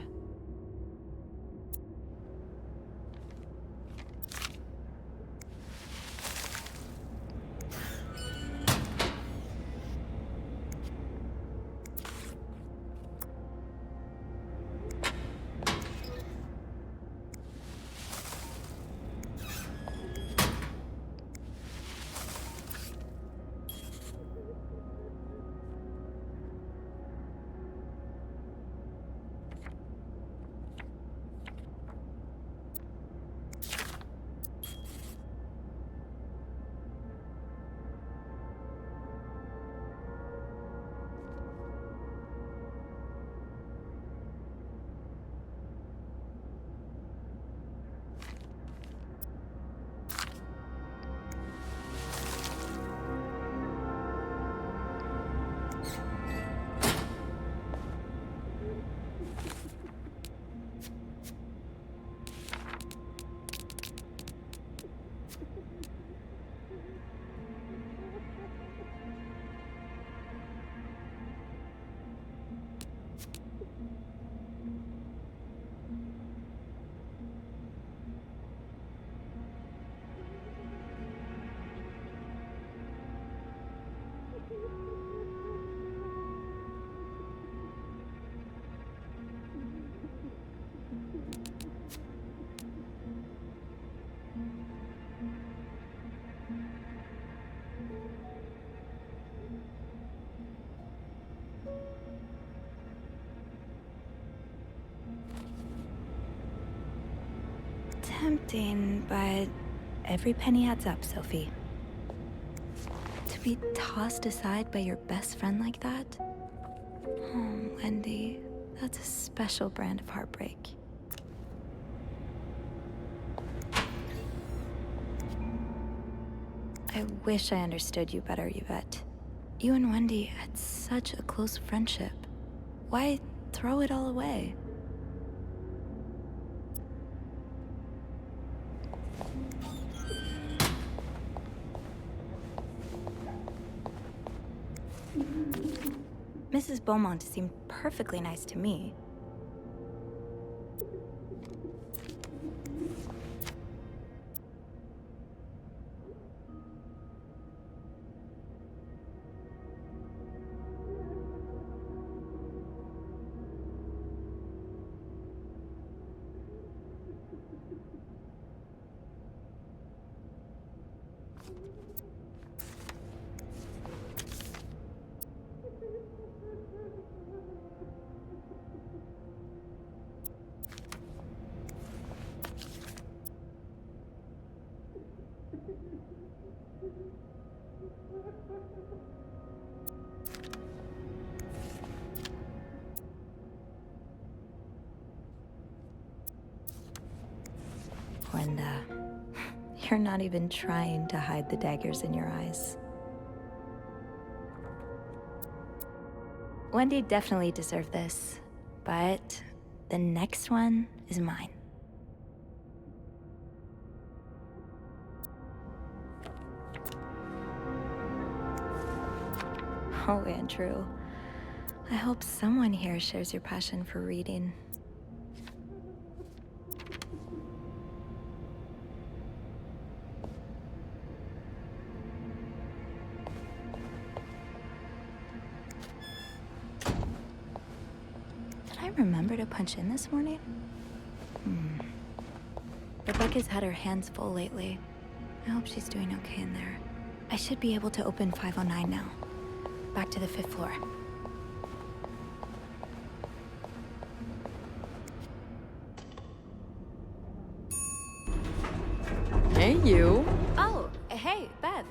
Tempting, but every penny adds up, Sophie. To be tossed aside by your best friend like that? Oh, Wendy, that's a special brand of heartbreak. I wish I understood you better, Yvette. You and Wendy had such a close friendship. Why throw it all away? Mrs. Beaumont seemed perfectly nice to me. Linda, you're not even trying to hide the daggers in your eyes. Wendy definitely deserved this, but the next one is mine. Oh, Andrew. I hope someone here shares your passion for reading. Did I remember to punch in this morning? Rebecca's had her hands full lately. I hope she's doing okay in there. I should be able to open 509 now. Back to the 5th floor. Hey, you. Oh, hey, Bev.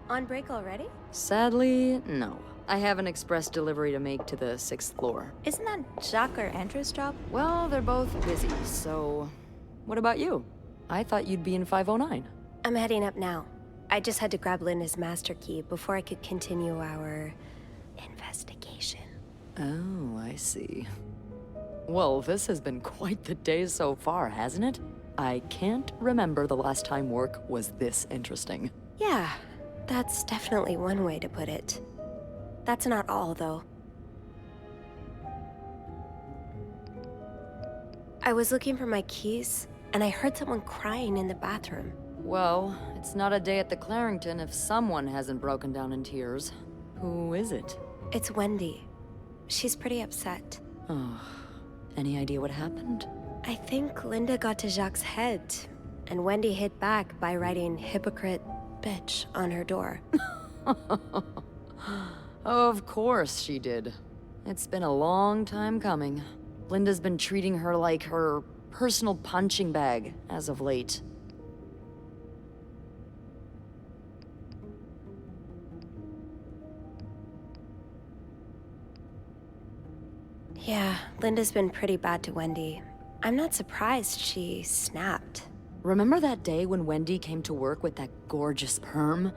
On break already? Sadly, no. I have an express delivery to make to the 6th floor. Isn't that Jacques or Andrew's job? Well, they're both busy, so... What about you? I thought you'd be in 509. I'm heading up now. I just had to grab Linda's master key before I could continue our investigation. Oh, I see. Well, this has been quite the day so far, hasn't it? I can't remember the last time work was this interesting. Yeah, that's definitely one way to put it. That's not all, though. I was looking for my keys, and I heard someone crying in the bathroom. Well, it's not a day at the Clarington if someone hasn't broken down in tears. Who is it? It's Wendy. She's pretty upset. Oh, any idea what happened? I think Linda got to Jacques' head, and Wendy hit back by writing "hypocrite bitch" on her door. Of course she did. It's been a long time coming. Linda's been treating her like her personal punching bag as of late. Yeah, Linda's been pretty bad to Wendy. I'm not surprised she snapped. Remember that day when Wendy came to work with that gorgeous perm?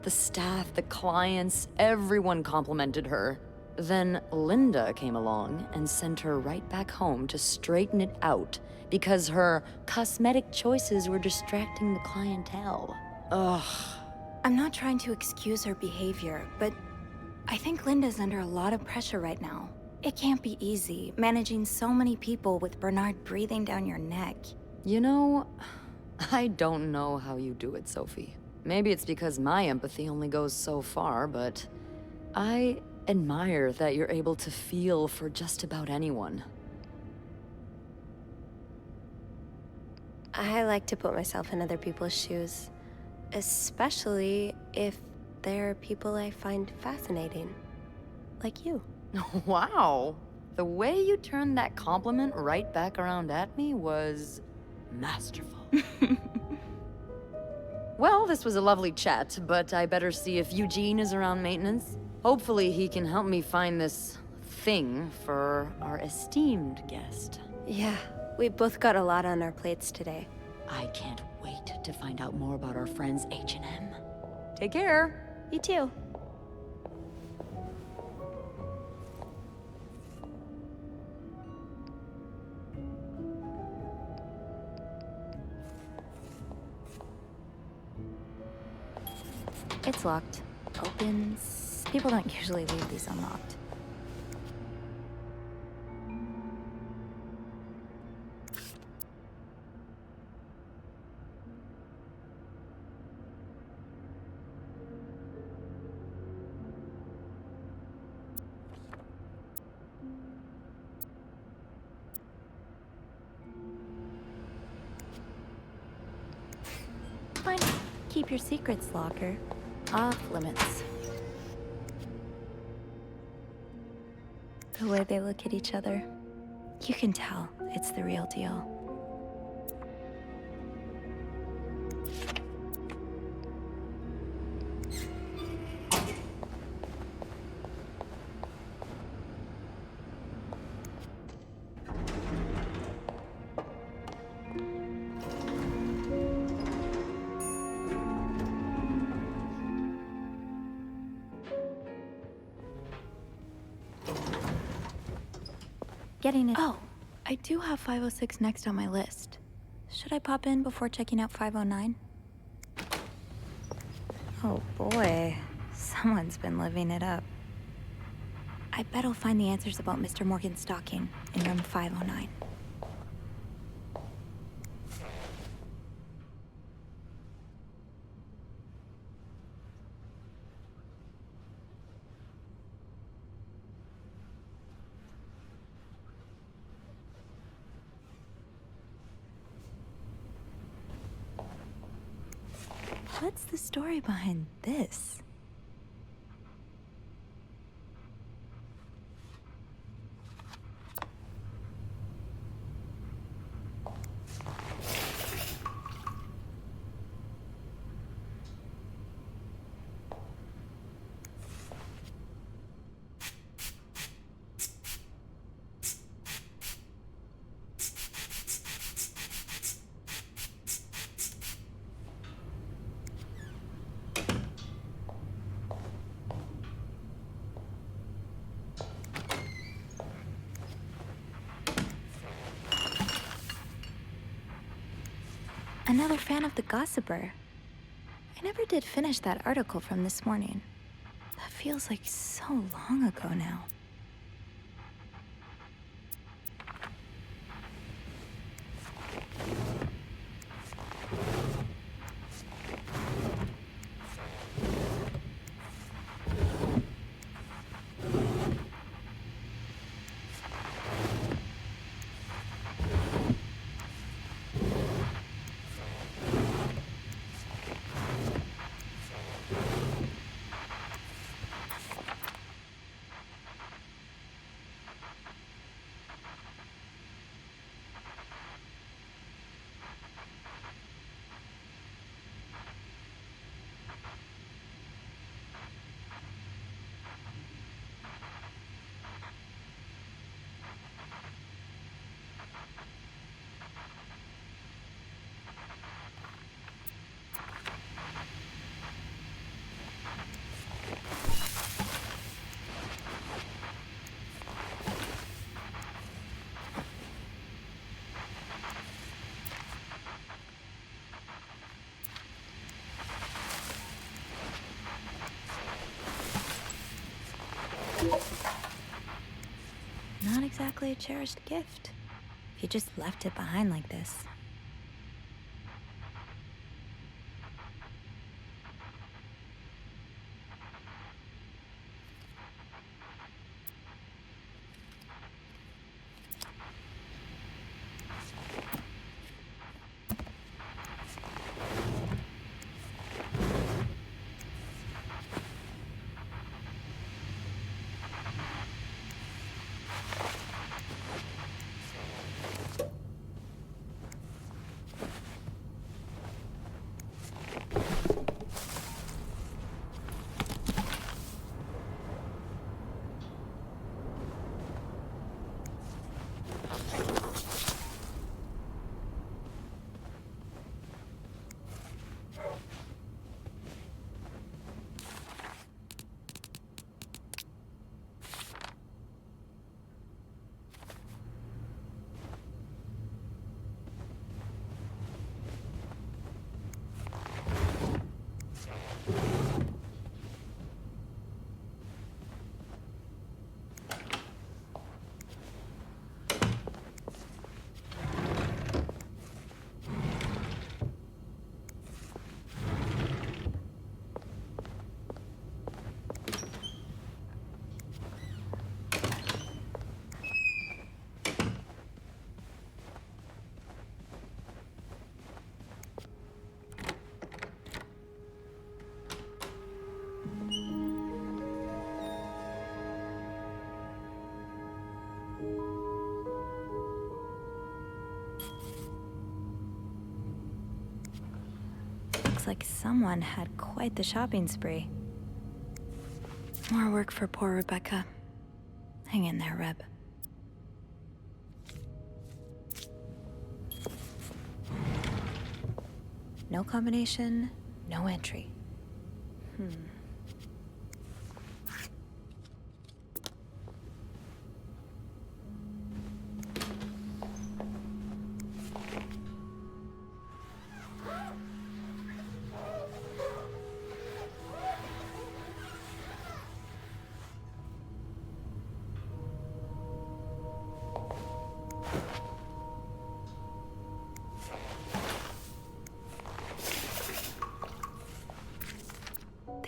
The staff, the clients, everyone complimented her. Then Linda came along and sent her right back home to straighten it out because her cosmetic choices were distracting the clientele. Ugh. I'm not trying to excuse her behavior, but I think Linda's under a lot of pressure right now. It can't be easy, managing so many people with Bernard breathing down your neck. You know, I don't know how you do it, Sophie. Maybe it's because my empathy only goes so far, but I admire that you're able to feel for just about anyone. I like to put myself in other people's shoes, especially if they're people I find fascinating, like you. Wow. The way you turned that compliment right back around at me was masterful. Well, this was a lovely chat, but I better see if Eugene is around maintenance. Hopefully he can help me find this thing for our esteemed guest. Yeah, we both got a lot on our plates today. I can't wait to find out more about our friends H&M. Take care. You too. It's locked. Opens. People don't usually leave these unlocked. Fine. Keep your secrets, locker. Off limits. The way they look at each other, you can tell it's the real deal. getting it. Oh, I do have 506 next on my list. Should I pop in before checking out 509? Oh boy, someone's been living it up. I bet I'll find the answers about Mr. Morgan's stalking in room 509. What's the story behind this? Another fan of The Gossiper. I never did finish that article from this morning. That feels like so long ago now. Not exactly a cherished gift, if you just left it behind like this. Looks like someone had quite the shopping spree. More work for poor Rebecca. Hang in there, Reb. No combination, no entry.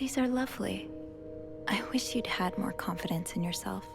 These are lovely. I wish you'd had more confidence in yourself.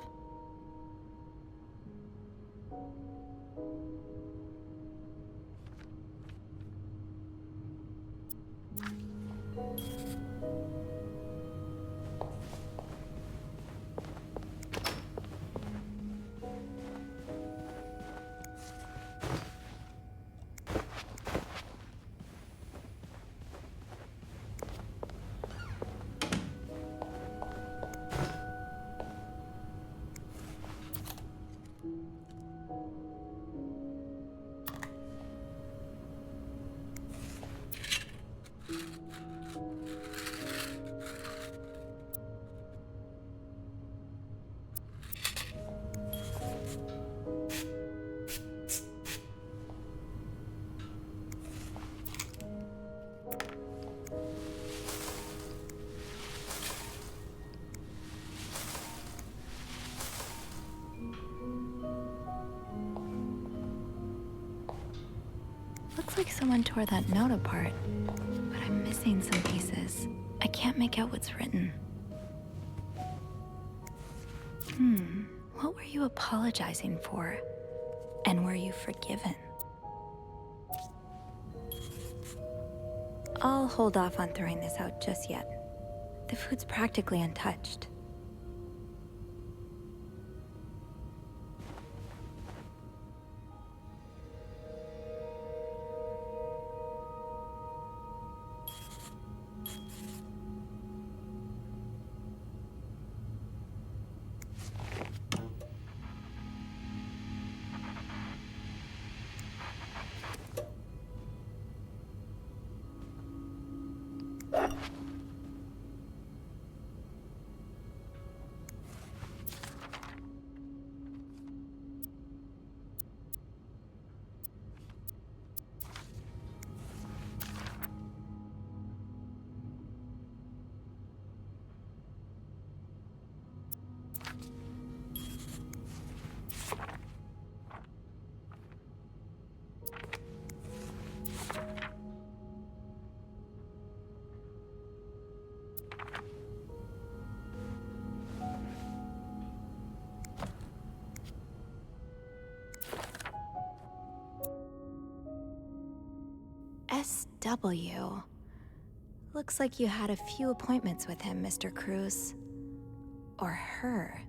Looks like someone tore that note apart, but I'm missing some pieces. I can't make out what's written. What were you apologizing for? And were you forgiven? I'll hold off on throwing this out just yet. The food's practically untouched. SW. Looks like you had a few appointments with him, Mr. Cruz. Or her.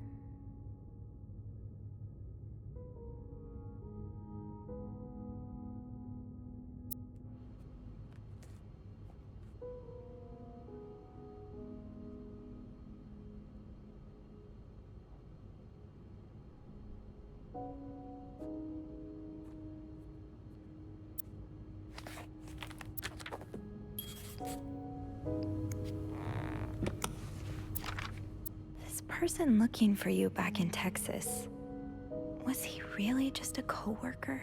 This person looking for you back in Texas, was he really just a coworker?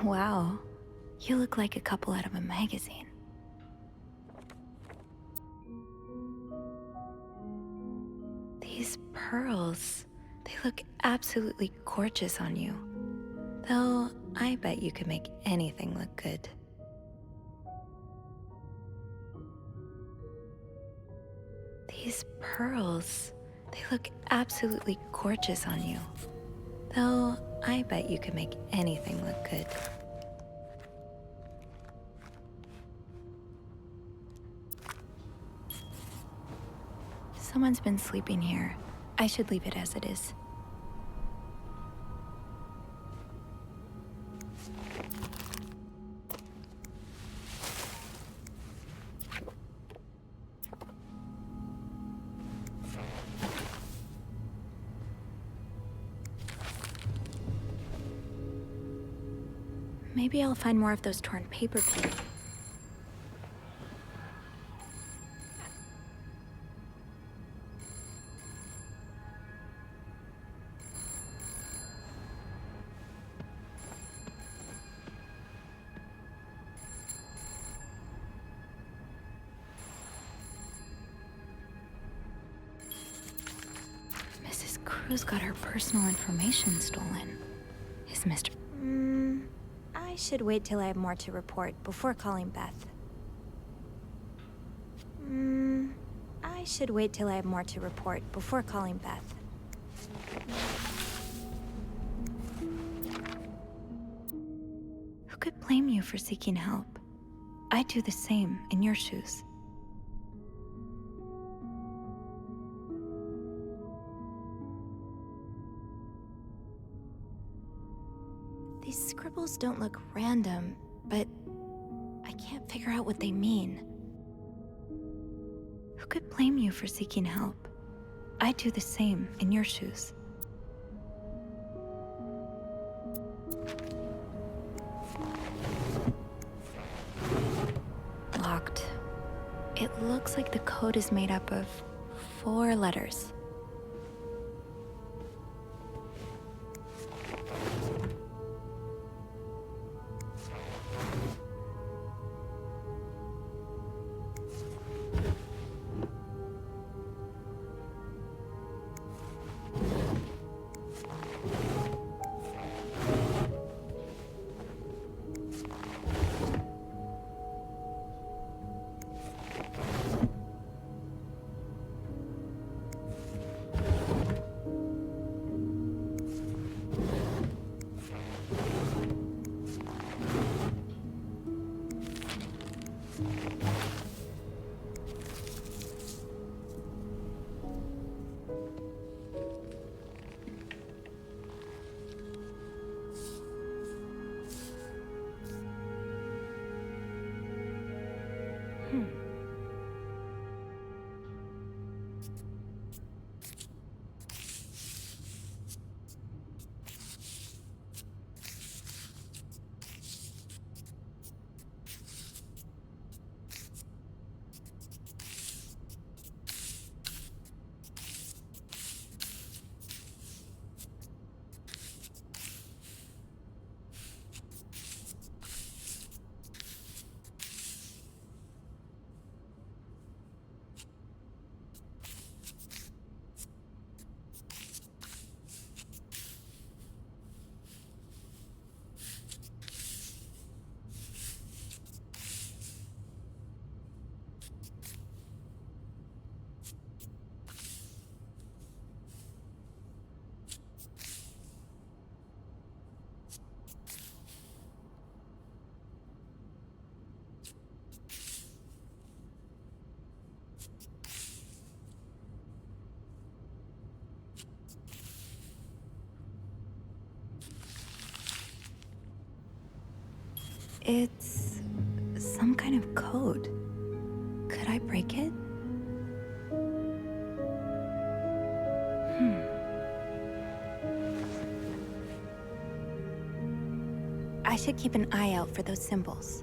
Wow, you look like a couple out of a magazine. These pearls, they look absolutely gorgeous on you. Though, I bet you could make anything look good. These pearls, they look absolutely gorgeous on you. Though, I bet you could make anything look good. Someone's been sleeping here. I should leave it as it is. Maybe I'll find more of those torn paper pieces. Cruz got her personal information stolen. Is Mr. I should wait till I have more to report before calling Beth. I should wait till I have more to report before calling Beth. Who could blame you for seeking help? I'd do the same in your shoes. These scribbles don't look random, but I can't figure out what they mean. Who could blame you for seeking help? I'd do the same in your shoes. Locked. It looks like the code is made up of 4 letters. It's some kind of code. Could I break it? I should keep an eye out for those symbols.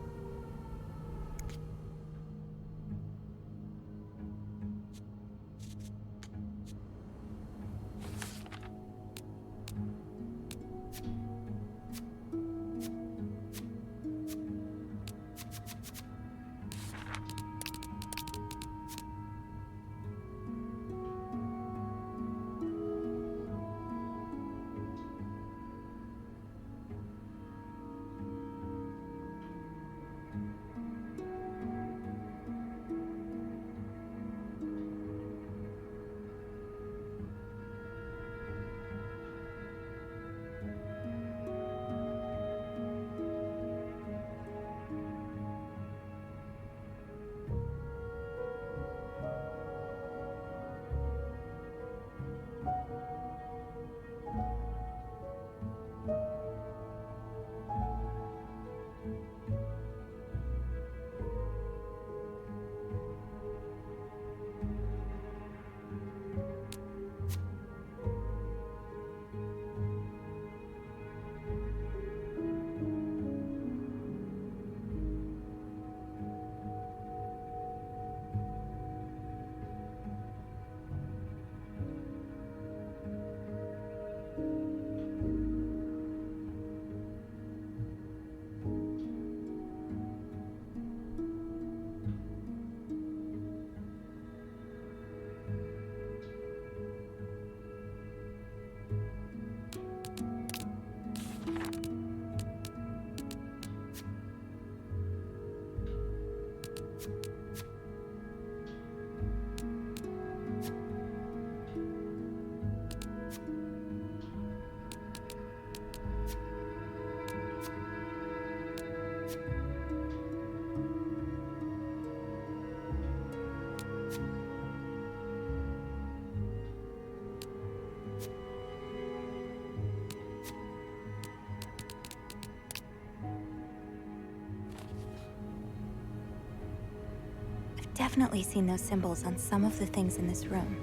Definitely seen those symbols on some of the things in this room.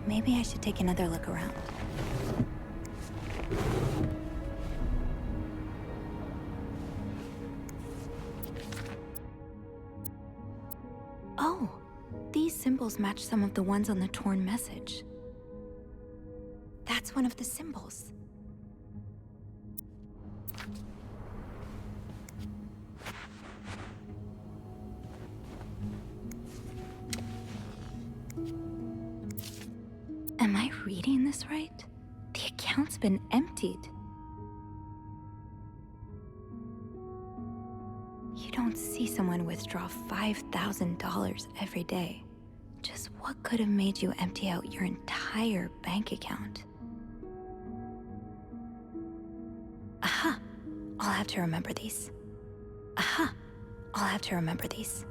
Maybe I should take another look around. Oh, these symbols match some of the ones on the torn message. That's one of the symbols. Am I reading this right? The account's been emptied. You don't see someone withdraw $5,000 every day. Just what could have made you empty out your entire bank account? Aha! I'll have to remember these. Aha! I'll have to remember these.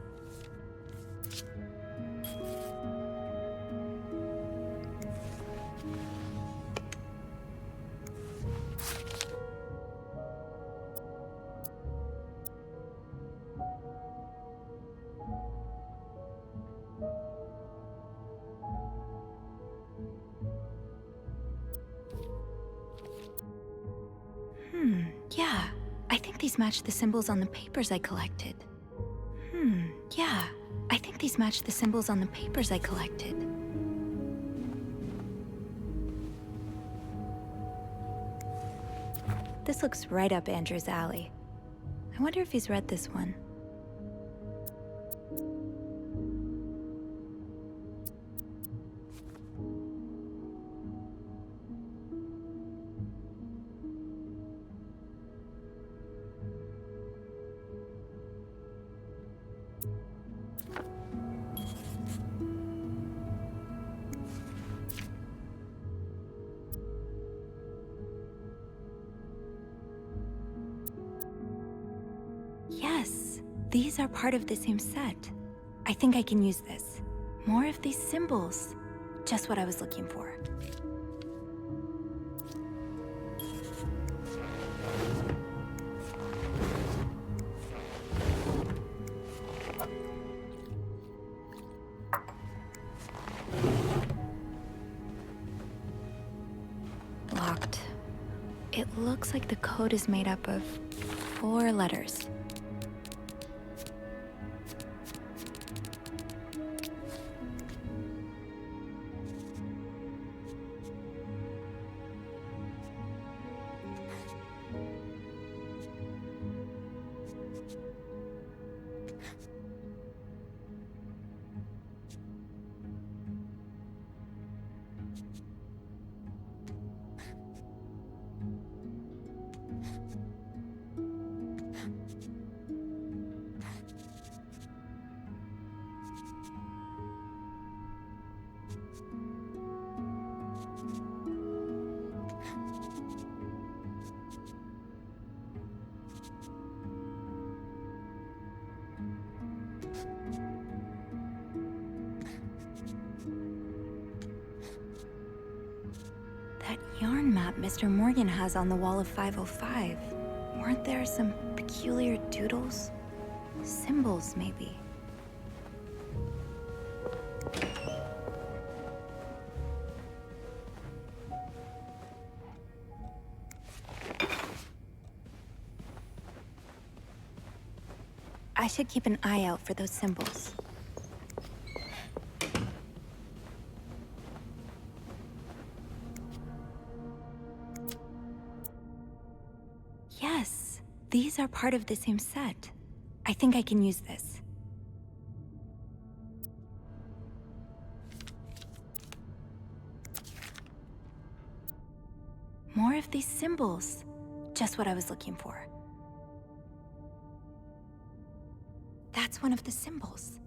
Yeah. I think these match the symbols on the papers I collected. Yeah. I think these match the symbols on the papers I collected. This looks right up Andrew's alley. I wonder if he's read this one. Yes, these are part of the same set. I think I can use this. More of these symbols. Just what I was looking for. Locked. It looks like the code is made up of 4 letters. That yarn map Mr. Morgan has on the wall of 505. Weren't there some peculiar doodles? Symbols, maybe. I should keep an eye out for those symbols. Yes, these are part of the same set. I think I can use this. More of these symbols. Just what I was looking for. That's one of the symbols.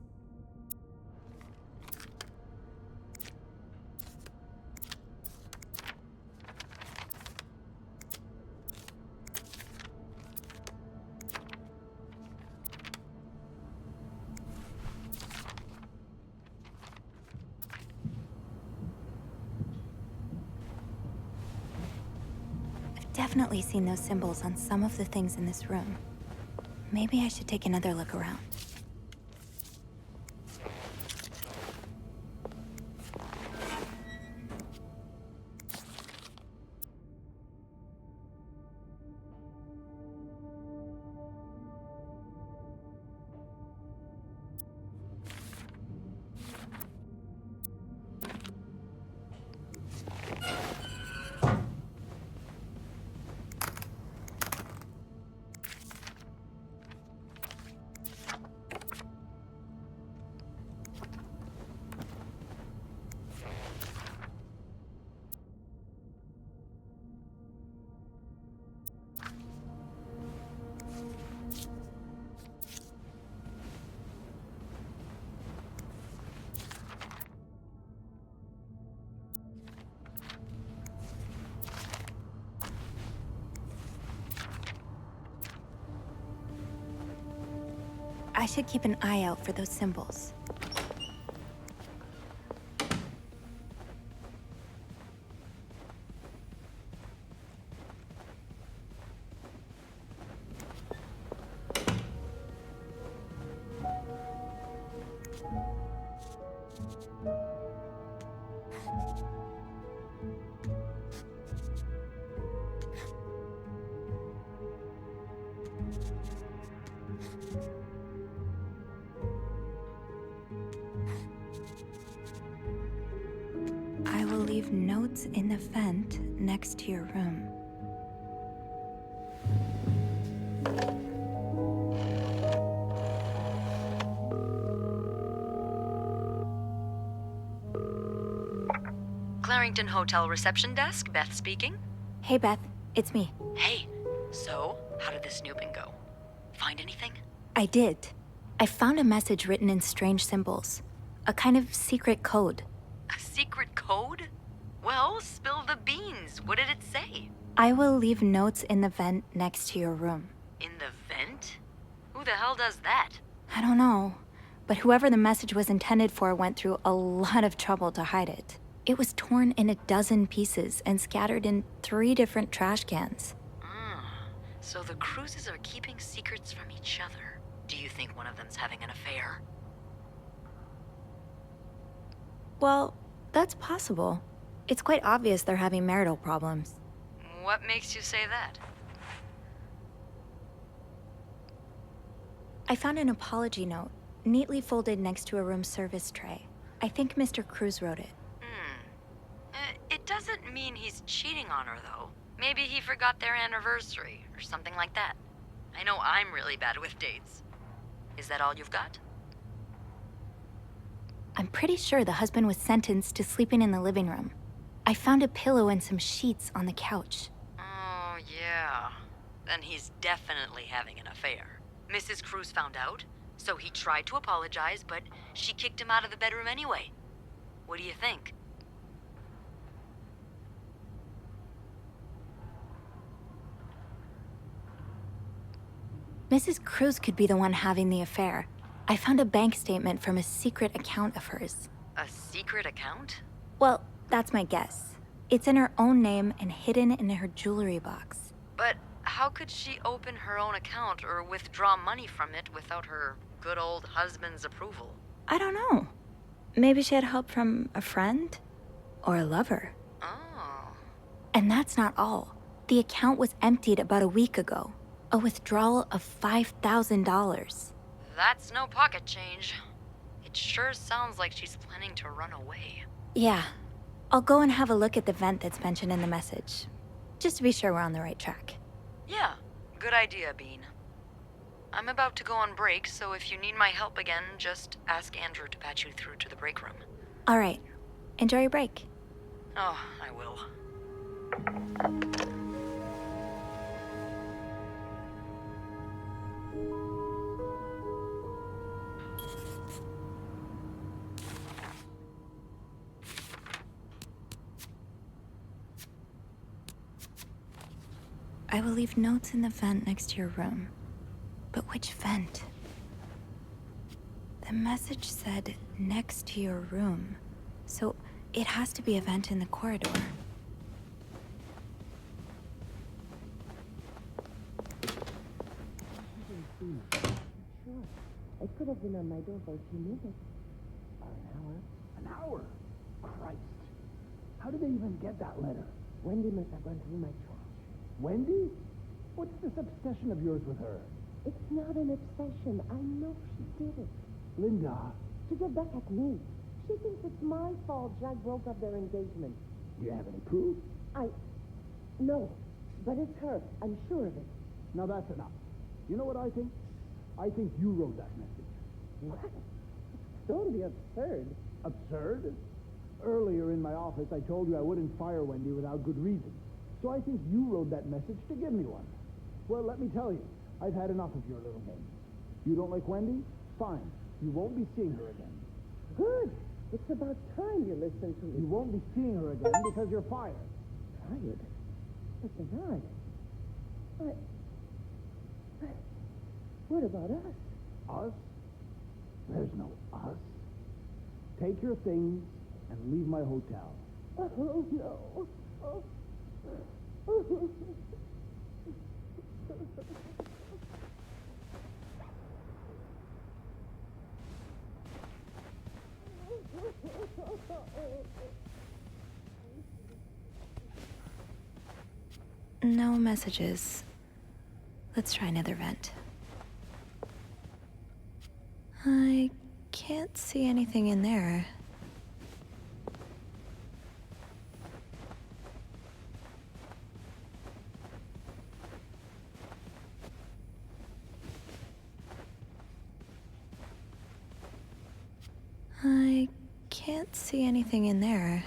I've definitely seen those symbols on some of the things in this room. Maybe I should take another look around. I should keep an eye out for those symbols. I will leave notes in the vent next to your room. Clarington Hotel reception desk, Beth speaking. Hey, Beth. It's me. Hey, so how did the snooping go? Find anything? I did. I found a message written in strange symbols. A kind of secret code. A secret code? Well, spill the beans. What did it say? I will leave notes in the vent next to your room. In the vent? Who the hell does that? I don't know, but whoever the message was intended for went through a lot of trouble to hide it. It was torn in 12 pieces and scattered in 3 different trash cans. So the Cruzes are keeping secrets from each other. Do you think one of them's having an affair? Well, that's possible. It's quite obvious they're having marital problems. What makes you say that? I found an apology note, neatly folded next to a room service tray. I think Mr. Cruz wrote it. It doesn't mean he's cheating on her, though. Maybe he forgot their anniversary, or something like that. I know I'm really bad with dates. Is that all you've got? I'm pretty sure the husband was sentenced to sleeping in the living room. I found a pillow and some sheets on the couch. Oh, yeah. Then he's definitely having an affair. Mrs. Cruz found out, so he tried to apologize, but she kicked him out of the bedroom anyway. What do you think? Mrs. Cruz could be the one having the affair. I found a bank statement from a secret account of hers. A secret account? Well, that's my guess. It's in her own name and hidden in her jewelry box. But how could she open her own account or withdraw money from it without her good old husband's approval? I don't know. Maybe she had help from a friend? Or a lover. Oh. And that's not all. The account was emptied about a week ago. A withdrawal of $5,000. That's no pocket change. It sure sounds like she's planning to run away. Yeah. I'll go and have a look at the vent that's mentioned in the message. Just to be sure we're on the right track. Yeah, good idea, Bean. I'm about to go on break, so if you need my help again, just ask Andrew to patch you through to the break room. All right. Enjoy your break. Oh, I will. I will leave notes in the vent next to your room. But which vent? The message said next to your room. So it has to be a vent in the corridor. Sure. It could have been on my door for a few minutes. Or an hour. An hour? Christ. How did they even get that letter? Wendy must have gone through my trash. Wendy? What's this obsession of yours with her? It's not an obsession. I know she did it. Linda. To get back at me. She thinks it's my fault Jack broke up their engagement. Do you have any proof? No. But it's her. I'm sure of it. Now that's enough. You know what I think? I think you wrote that message. What? Don't be absurd. Absurd? Earlier in my office, I told you I wouldn't fire Wendy without good reason. So I think you wrote that message to give me one. Well, let me tell you, I've had enough of your little game. You don't like Wendy? Fine. You won't be seeing her again. Good. It's about time you listen to me. You won't be seeing her again because you're fired. Fired? But Bernard, what about us? Us? There's no us. Take your things and leave my hotel. Oh, no. Oh. No messages. Let's try another vent. I can't see anything in there. I can't see anything in there.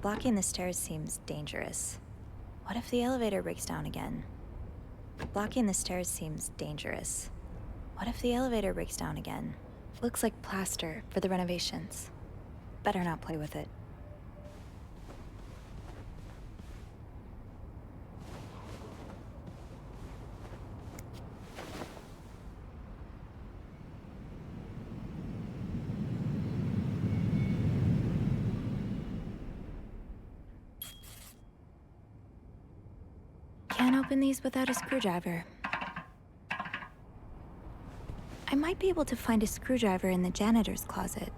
Blocking the stairs seems dangerous. What if the elevator breaks down again? Blocking the stairs seems dangerous. What if the elevator breaks down again? Looks like plaster for the renovations. Better not play with it. Can't open these without a screwdriver. I might be able to find a screwdriver in the janitor's closet.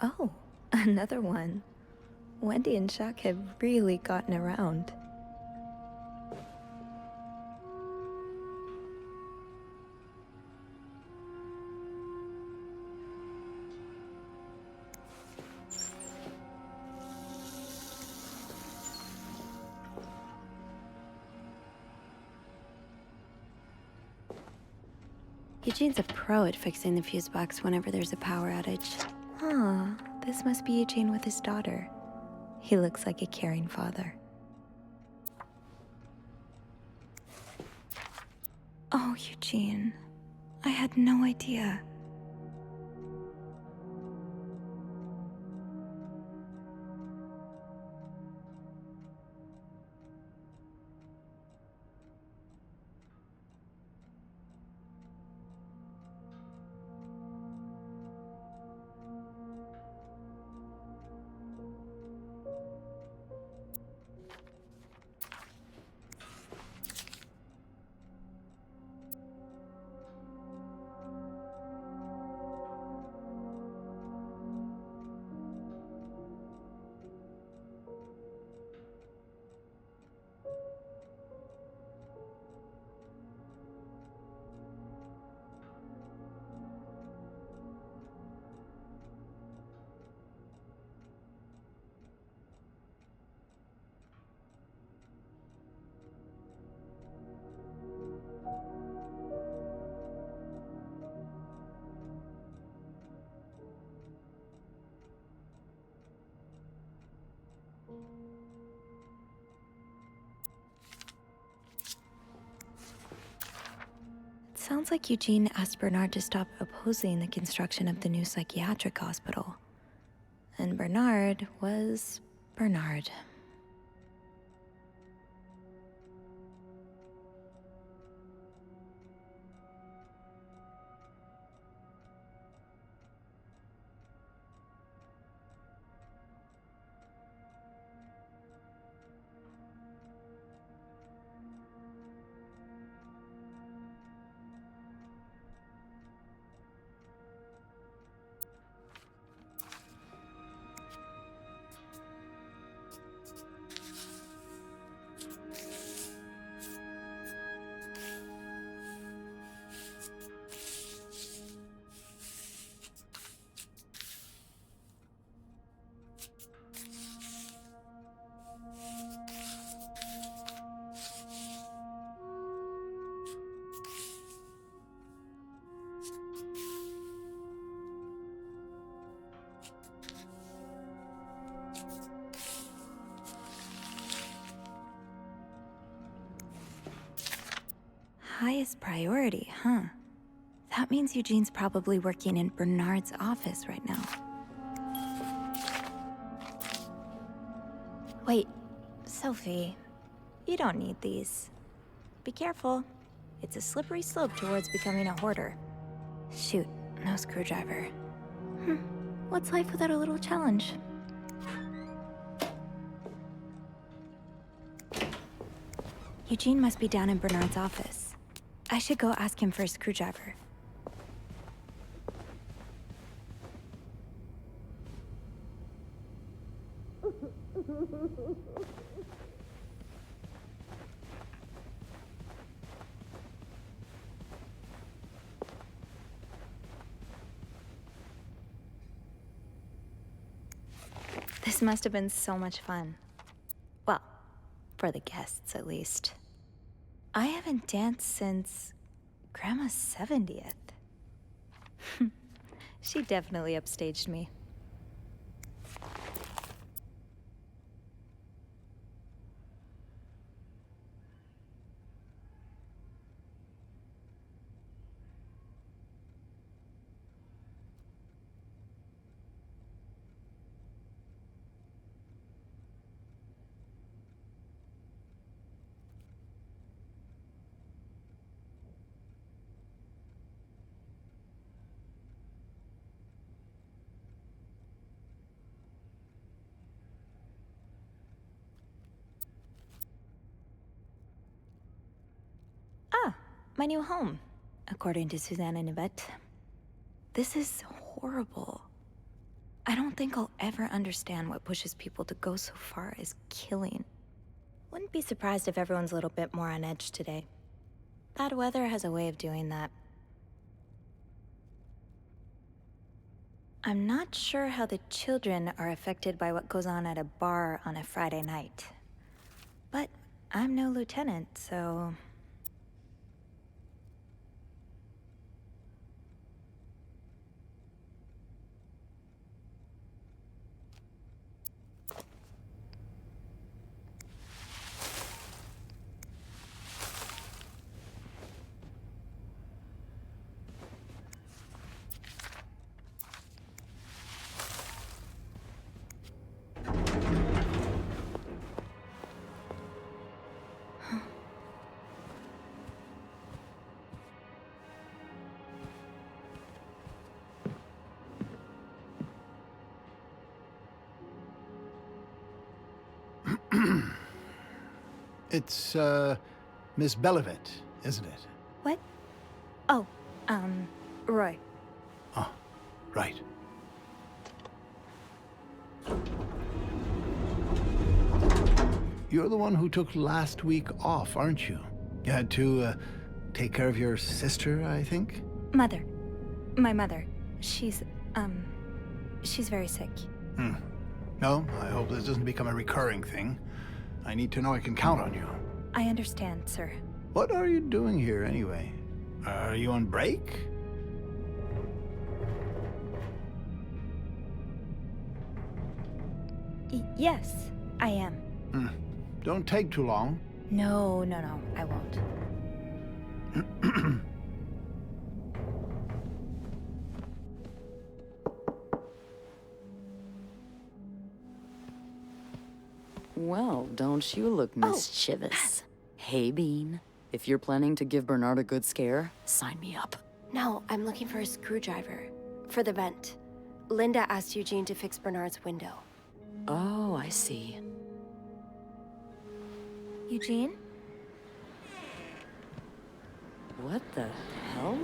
Oh, another one. Wendy and Chuck have really gotten around. Eugene's a pro at fixing the fuse box whenever there's a power outage. Huh, this must be Eugene with his daughter. He looks like a caring father. Oh, Eugene. I had no idea. sounds like Eugene asked Bernard to stop opposing the construction of the new psychiatric hospital. And Bernard was Bernard. Highest priority, huh? That means Eugene's probably working in Bernard's office right now. Wait, Sophie, you don't need these. Be careful. It's a slippery slope towards becoming a hoarder. Shoot, no screwdriver. What's life without a little challenge? Eugene must be down in Bernard's office. I should go ask him for a screwdriver. This must have been so much fun. Well, for the guests at least. I haven't danced since Grandma's 70th. She definitely upstaged me. My new home, according to Suzanne and Yvette. This is horrible. I don't think I'll ever understand what pushes people to go so far as killing. Wouldn't be surprised if everyone's a little bit more on edge today. Bad weather has a way of doing that. I'm not sure how the children are affected by what goes on at a bar on a Friday night. But I'm no lieutenant, so... It's, Miss Belivet, isn't it? What? Oh, Roy. Oh, right. You're the one who took last week off, aren't you? You had to, take care of your sister, I think? Mother. My mother. She's very sick. No, I hope this doesn't become a recurring thing. I need to know I can count on you. I understand, sir. What are you doing here, anyway? Are you on break? Yes, I am. Don't take too long. No, I won't. Well, don't you look mischievous. Hey, Bean. If you're planning to give Bernard a good scare, sign me up. No, I'm looking for a screwdriver. For the vent. Linda asked Eugene to fix Bernard's window. Oh, I see. Eugene? What the hell?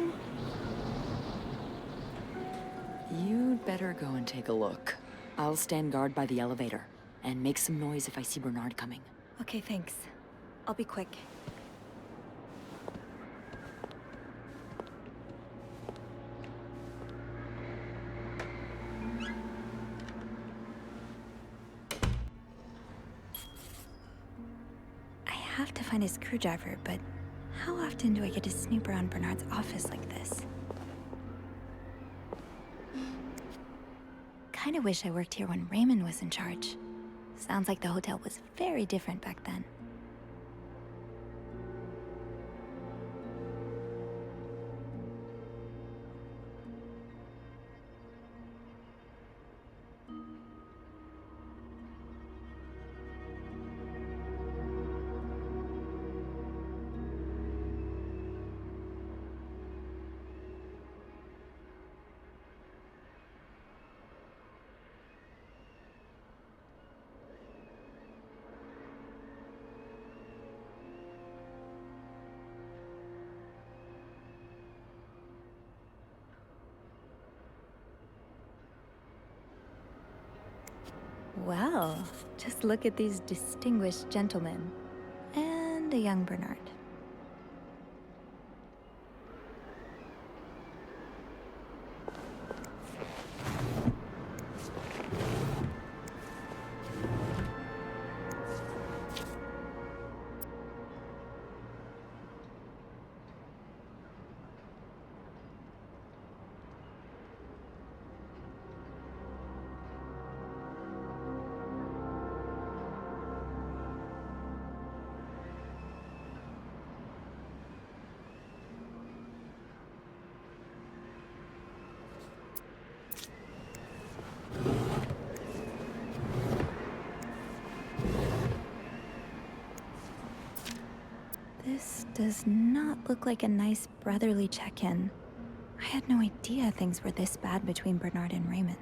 You'd better go and take a look. I'll stand guard by the elevator, and make some noise if I see Bernard coming. Okay, thanks. I'll be quick. I have to find a screwdriver, but how often do I get to snoop around Bernard's office like this? Kinda wish I worked here when Raymond was in charge. Sounds like the hotel was very different back then. Well, just look at these distinguished gentlemen. And a young Bernard. This does not look like a nice brotherly check-in. I had no idea things were this bad between Bernard and Raymond.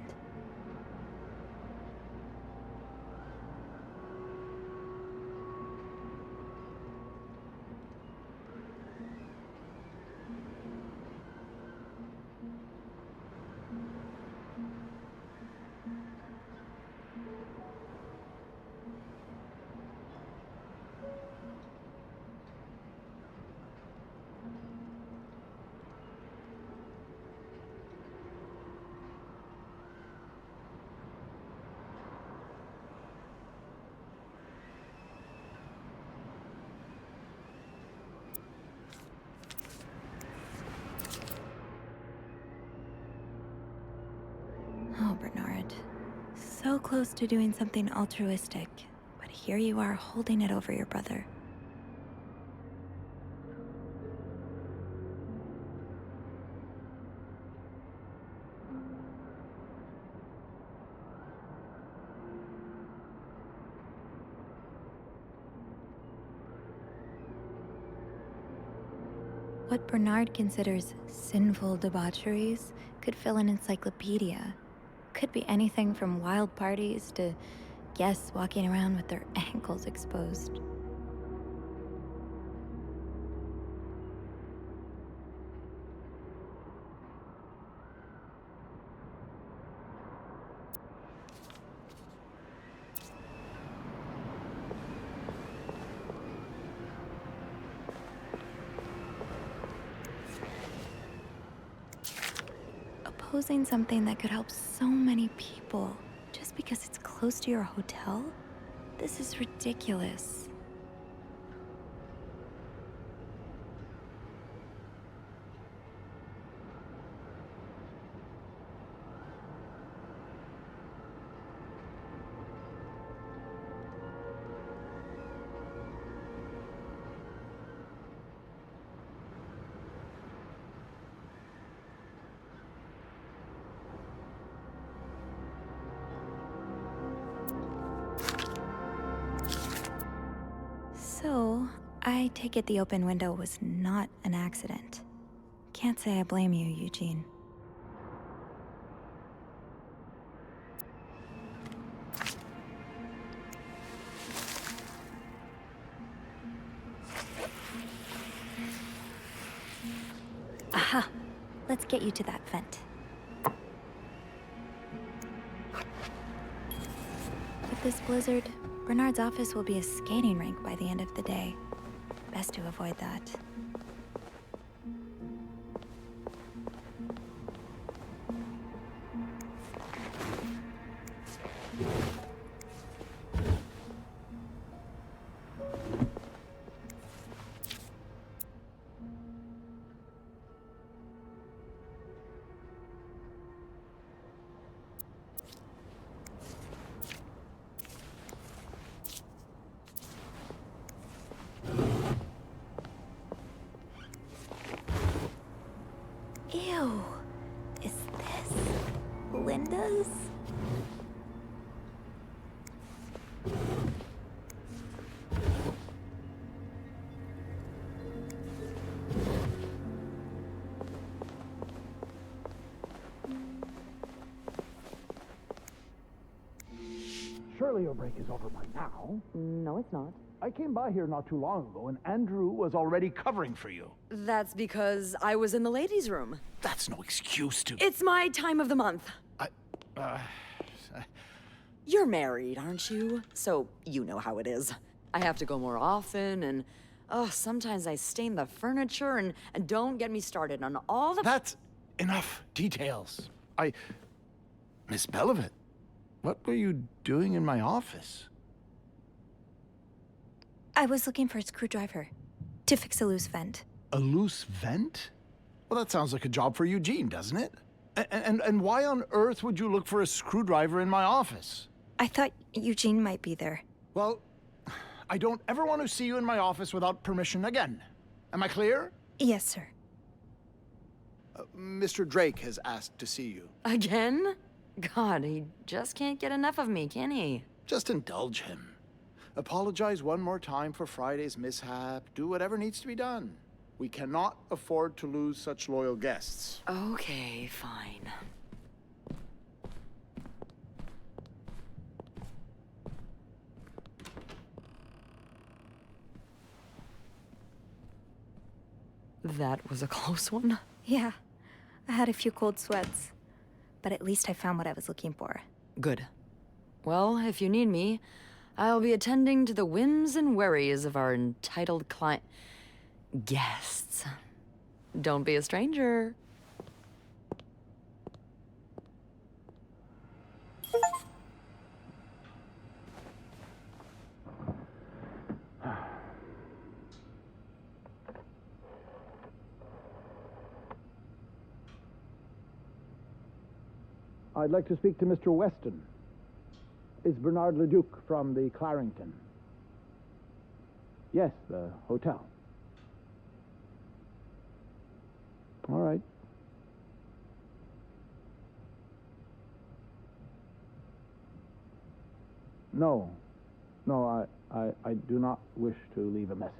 Oh, Bernard. So close to doing something altruistic, but here you are holding it over your brother. What Bernard considers sinful debaucheries could fill an encyclopedia. Could be anything from wild parties to guests walking around with their ankles exposed. Opposing something that could help so many people just because it's close to your hotel? This is ridiculous. I take it the open window was not an accident. Can't say I blame you, Eugene. Aha! Let's get you to that vent. With this blizzard, Bernard's office will be a skating rink by the end of the day. Best to avoid that. Ew. Is this Linda's? Surely your break is over by now. No, it's not. I came by here not too long ago, and Andrew was already covering for you. That's because I was in the ladies' room. That's no excuse to... It's my time of the month. You're married, aren't you? So you know how it is. I have to go more often, and sometimes I stain the furniture, and don't get me started on all the... That's enough details. Miss Belivet, what were you doing in my office? I was looking for a screwdriver to fix a loose vent. A loose vent? Well, that sounds like a job for Eugene, doesn't it? And why on earth would you look for a screwdriver in my office? I thought Eugene might be there. Well, I don't ever want to see you in my office without permission again. Am I clear? Yes, sir. Mr. Drake has asked to see you. Again? God, he just can't get enough of me, can he? Just indulge him. Apologize one more time for Friday's mishap. Do whatever needs to be done. We cannot afford to lose such loyal guests. Okay, fine. That was a close one. Yeah, I had a few cold sweats, but at least I found what I was looking for. Good. Well, if you need me, I'll be attending to the whims and worries of our entitled client... guests. Don't be a stranger. I'd like to speak to Mr. Weston. It's Bernard Leduc from the Clarington. Yes, the hotel. All right. No. No, I do not wish to leave a message.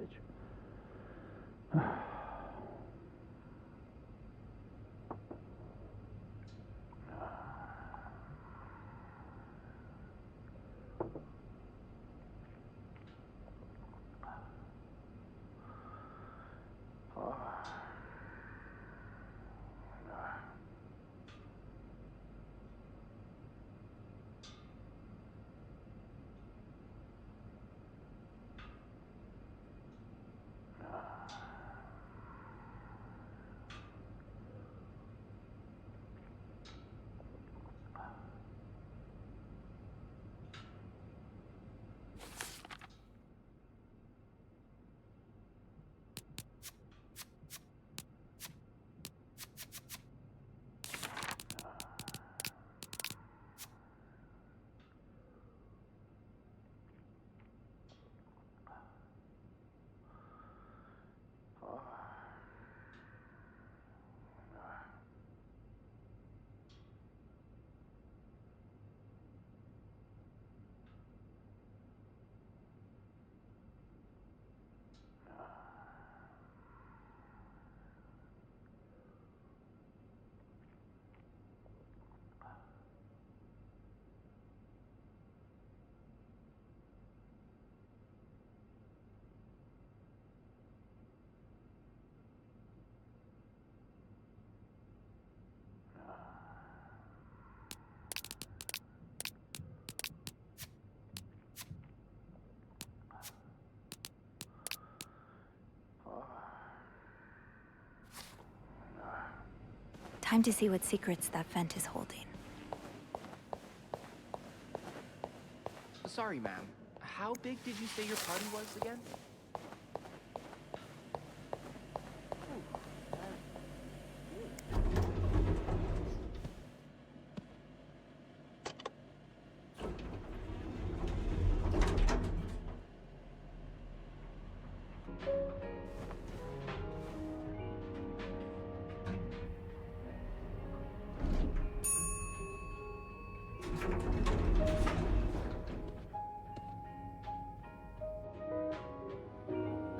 Time to see what secrets that vent is holding. Sorry, ma'am. How big did you say your party was again?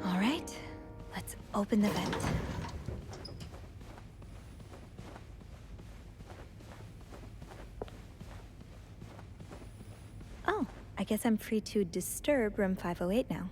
All right, let's open the vent. Oh, I guess I'm free to disturb room 508 now.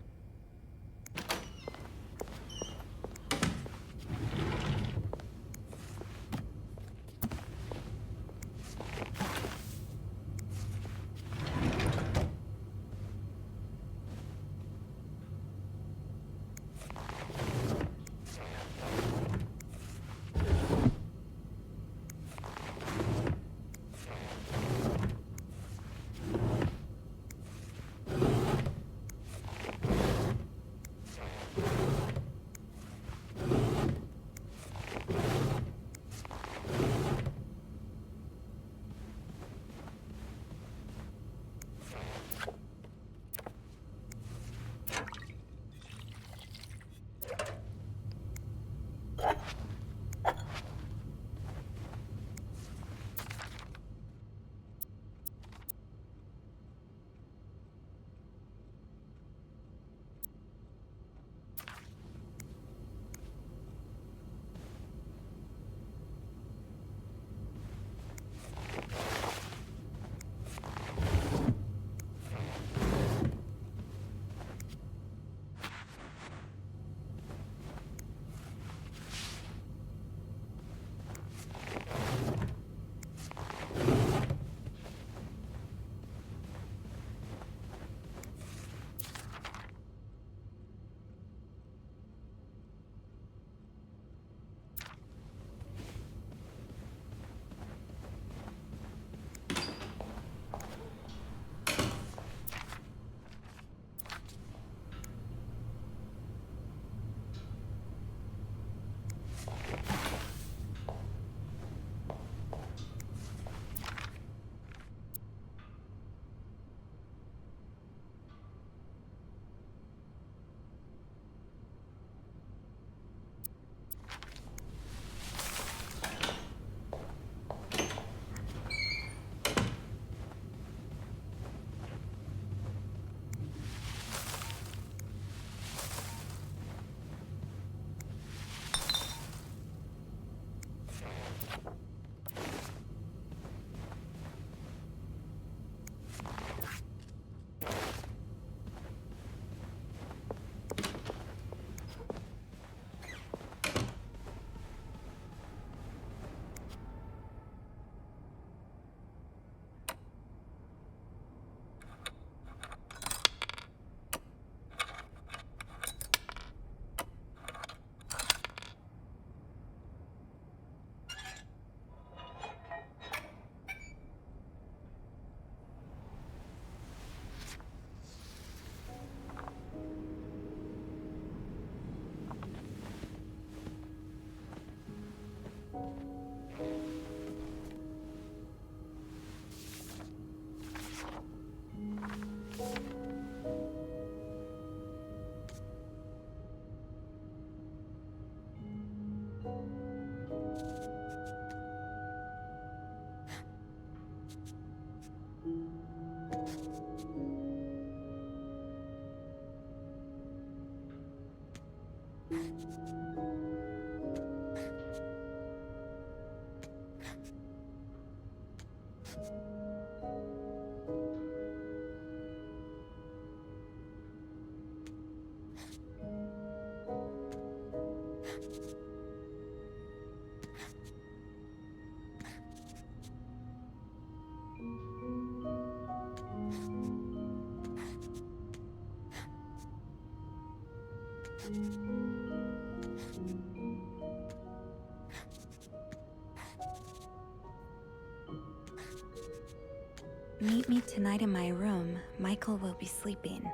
Meet me tonight in my room. Michael will be sleeping.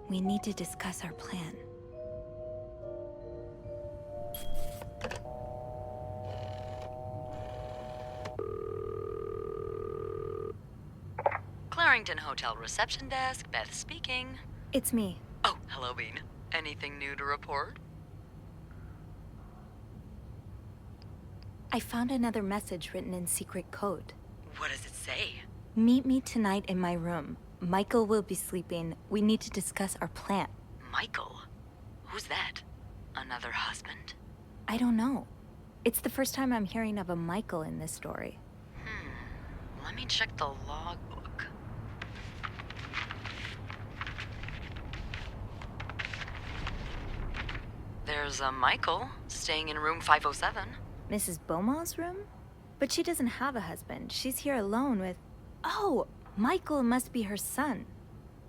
We need to discuss our plan. Clarington Hotel reception desk, Beth speaking. It's me. Oh, hello, Bean. Anything new to report? I found another message written in secret code. What does it say? Meet me tonight in my room. Michael will be sleeping. We need to discuss our plan. Michael? Who's that? Another husband? I don't know. It's the first time I'm hearing of a Michael in this story. Let me check the logbook. There's a Michael staying in room 507. Mrs. Beaumont's room? But she doesn't have a husband. She's here alone with... Oh! Michael must be her son.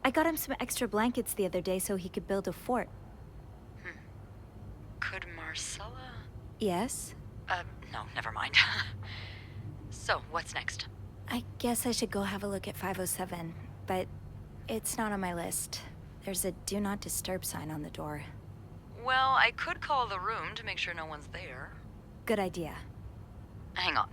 I got him some extra blankets the other day so he could build a fort. Could Marcella? Yes? No, never mind. So, what's next? I guess I should go have a look at 507, but it's not on my list. There's a do not disturb sign on the door. Well, I could call the room to make sure no one's there. Good idea. Hang on.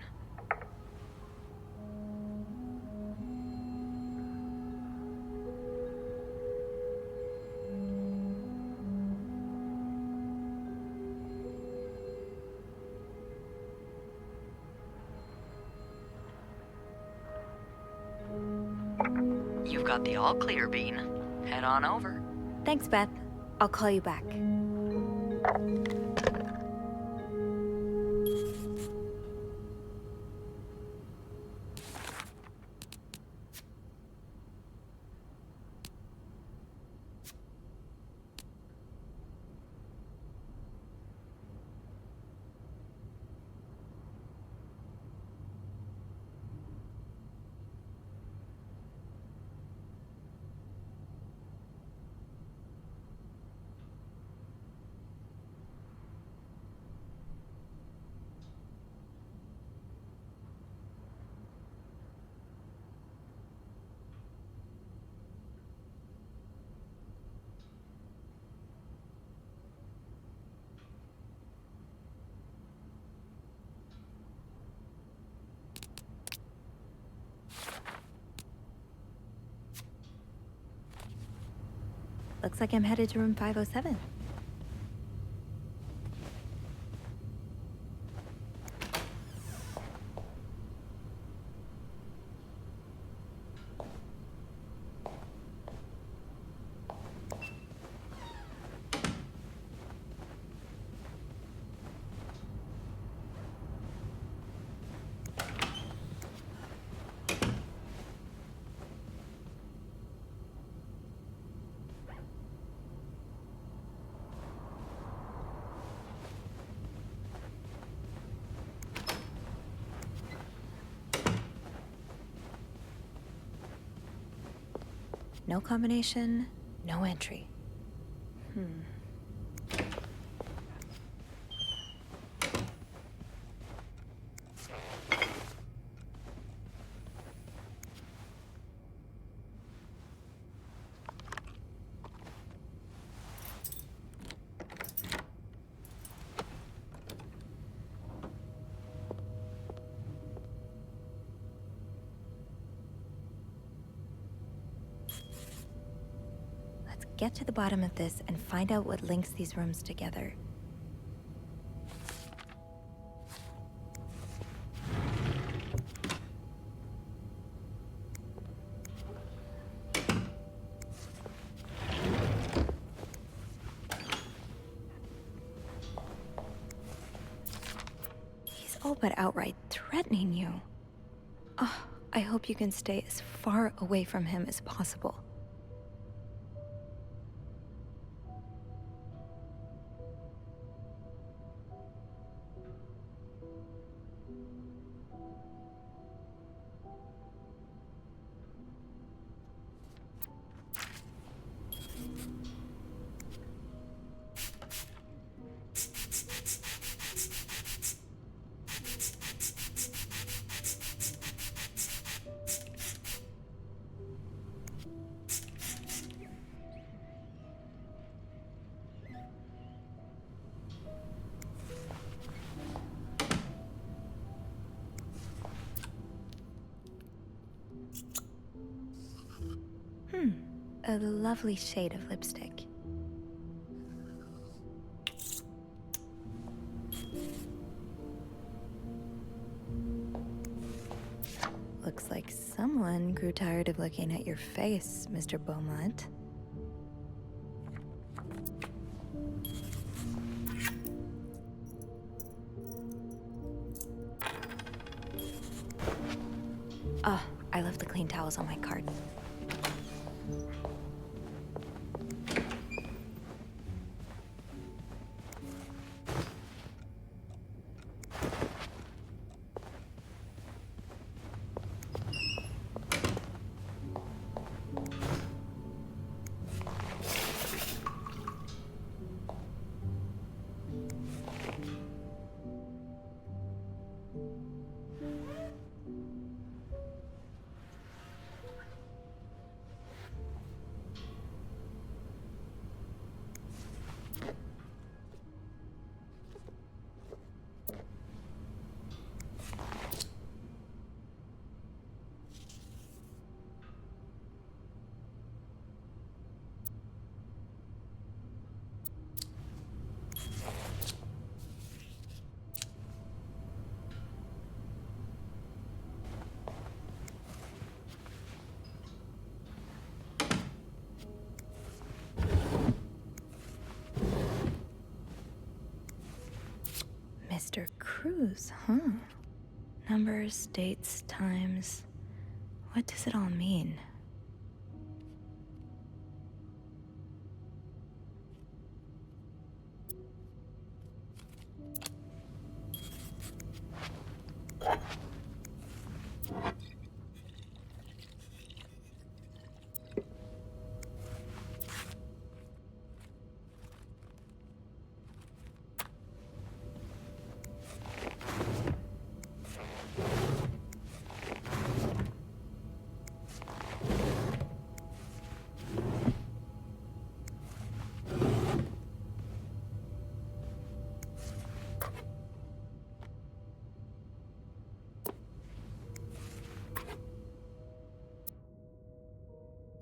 You've got the all clear, Bean. Head on over. Thanks, Beth. I'll call you back. Looks like I'm headed to room 507. No combination, no entry. Get to the bottom of this and find out what links these rooms together. He's all but outright threatening you. Oh, I hope you can stay as far away from him as possible. a lovely shade of lipstick. Looks like someone grew tired of looking at your face, Mr. Beaumont. Oh, I left the clean towels on my cart. Mr. Cruz, huh? Numbers, dates, times. What does it all mean?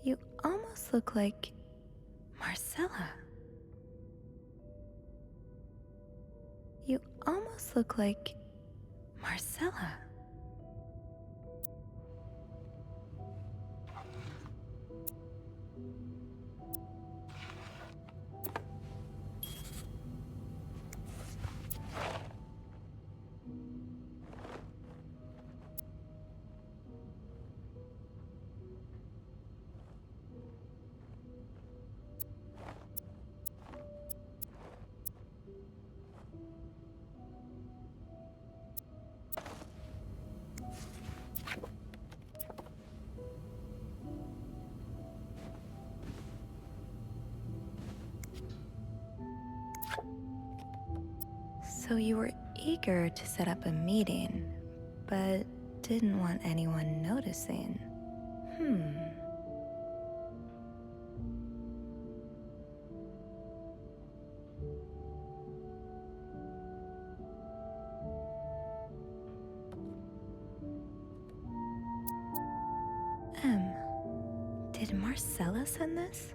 You almost look like Marcella. You almost look like Marcella. So you were eager to set up a meeting, but didn't want anyone noticing. Did Marcella send this?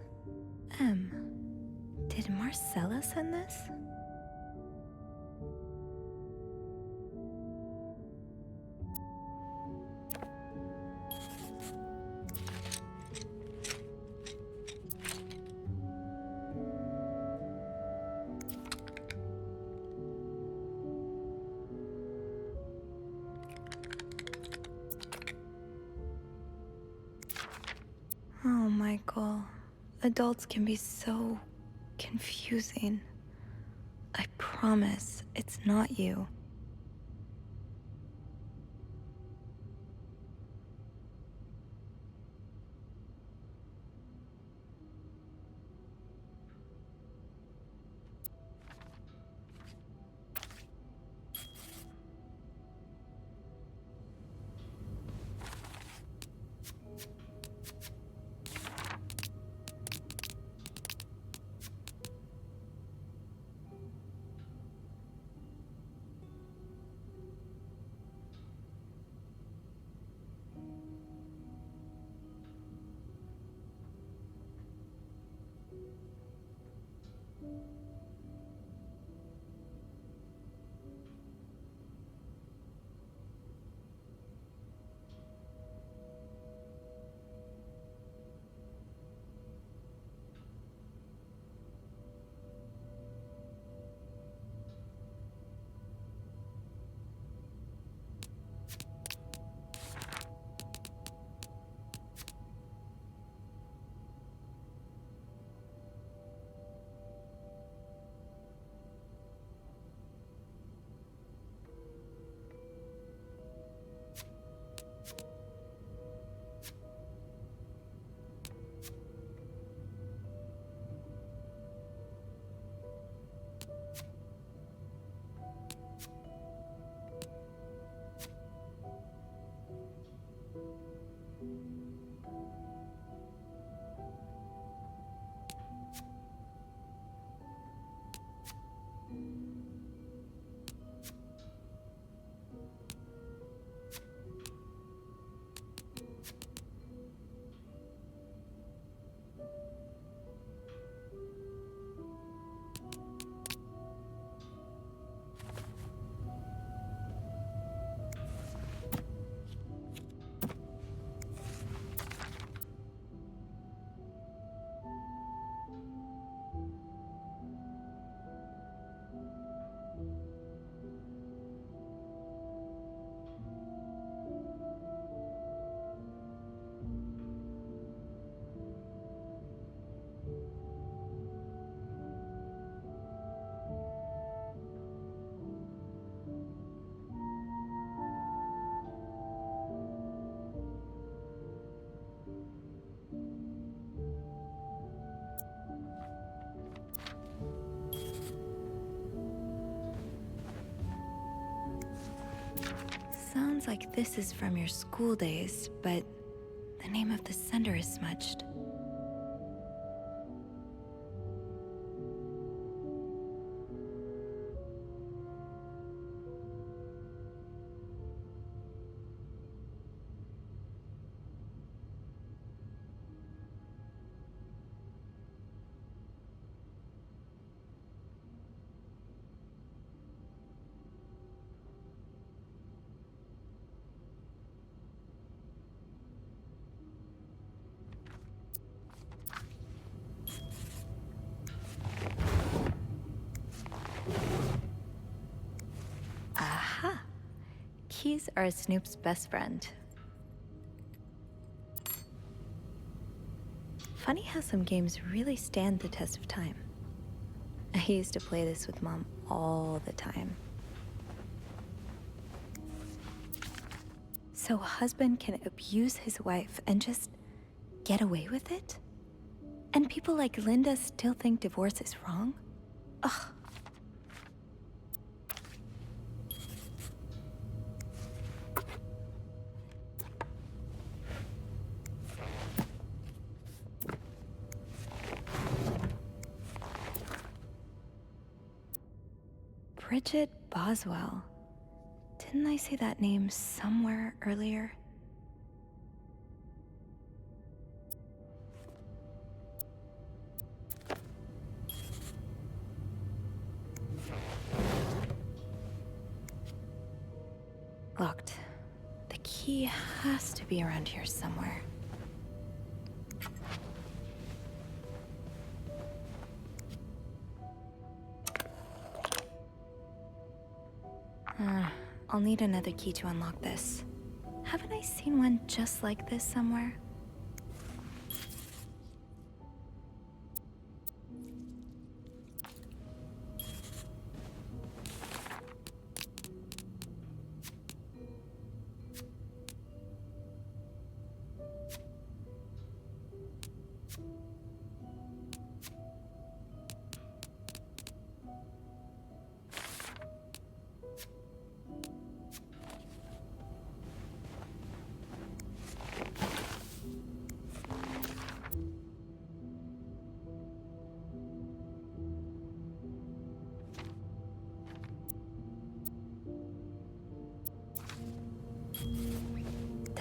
Did Marcella send this? Oh, Michael. Adults can be so confusing. I promise it's not you. sounds like this is from your school days, but the name of the sender is smudged. Aha! Keys are Snoop's best friend. Funny how some games really stand the test of time. I used to play this with Mom all the time. So a husband can abuse his wife and just get away with it? And people like Linda still think divorce is wrong? Ugh. Bridget Boswell. Didn't I see that name somewhere earlier? Locked. The key has to be around here somewhere. I'll need another key to unlock this. Haven't I seen one just like this somewhere?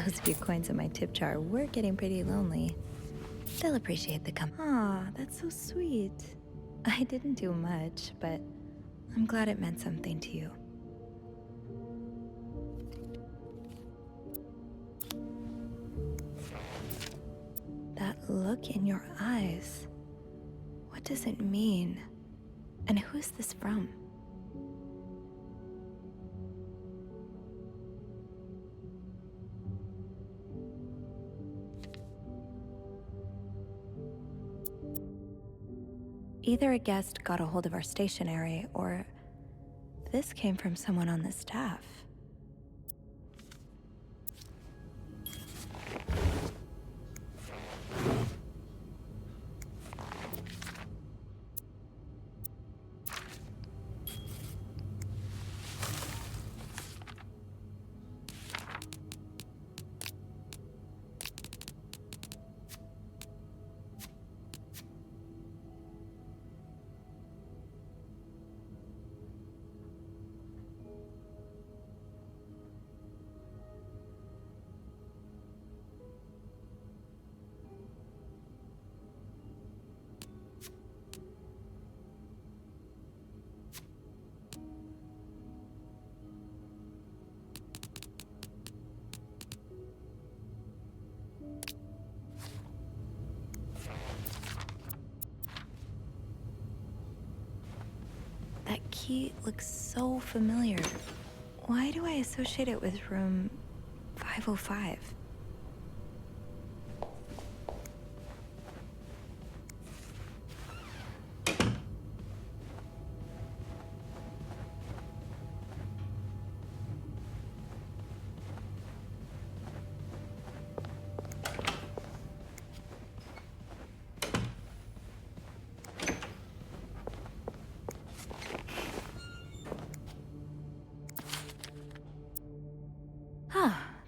Those few coins in my tip jar were getting pretty lonely. They'll appreciate the Aw, that's so sweet. I didn't do much, but I'm glad it meant something to you. That look in your eyes. What does it mean? And who is this from? Either a guest got a hold of our stationery, or this came from someone on the staff. That key looks so familiar. Why do I associate it with room 505?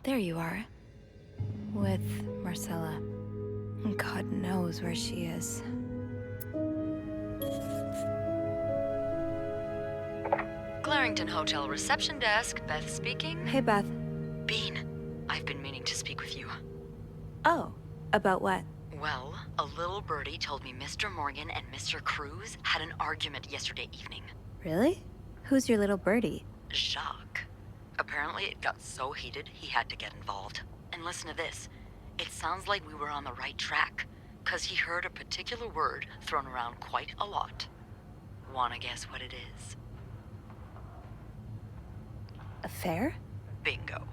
There you are. With Marcella. God knows where she is. Clarington Hotel reception desk, Beth speaking. Hey, Beth. Bean, I've been meaning to speak with you. Oh, about what? Well, a little birdie told me Mr. Morgan and Mr. Cruz had an argument yesterday evening. Really? Who's your little birdie? Jacques. Apparently it got so heated he had to get involved. And listen to this. It sounds like we were on the right track, 'cause he heard a particular word thrown around quite a lot. Wanna guess what it is? Affair? Bingo.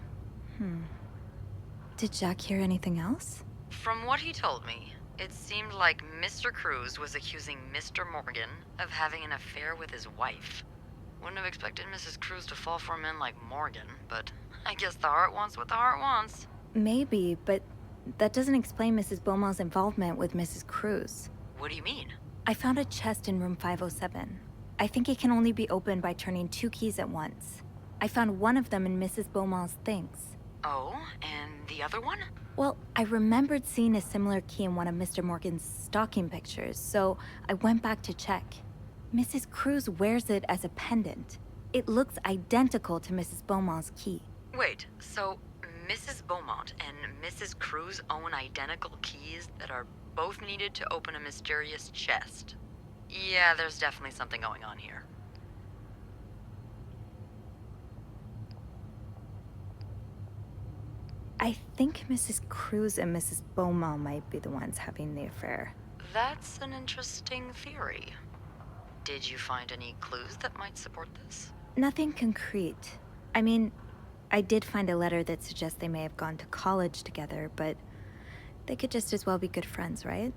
Did Jack hear anything else? From what he told me, it seemed like Mr. Cruz was accusing Mr. Morgan of having an affair with his wife. Wouldn't have expected Mrs. Cruz to fall for a man like Morgan, but I guess the heart wants what the heart wants. Maybe, but that doesn't explain Mrs. Beaumont's involvement with Mrs. Cruz. What do you mean? I found a chest in room 507. I think it can only be opened by turning 2 keys at once. I found one of them in Mrs. Beaumont's things. Oh, and the other one? Well, I remembered seeing a similar key in one of Mr. Morgan's stocking pictures, so I went back to check. Mrs. Cruz wears it as a pendant. It looks identical to Mrs. Beaumont's key. Wait, so Mrs. Beaumont and Mrs. Cruz own identical keys that are both needed to open a mysterious chest? Yeah, there's definitely something going on here. I think Mrs. Cruz and Mrs. Beaumont might be the ones having the affair. That's an interesting theory. Did you find any clues that might support this? Nothing concrete. I mean, I did find a letter that suggests they may have gone to college together, but they could just as well be good friends, right?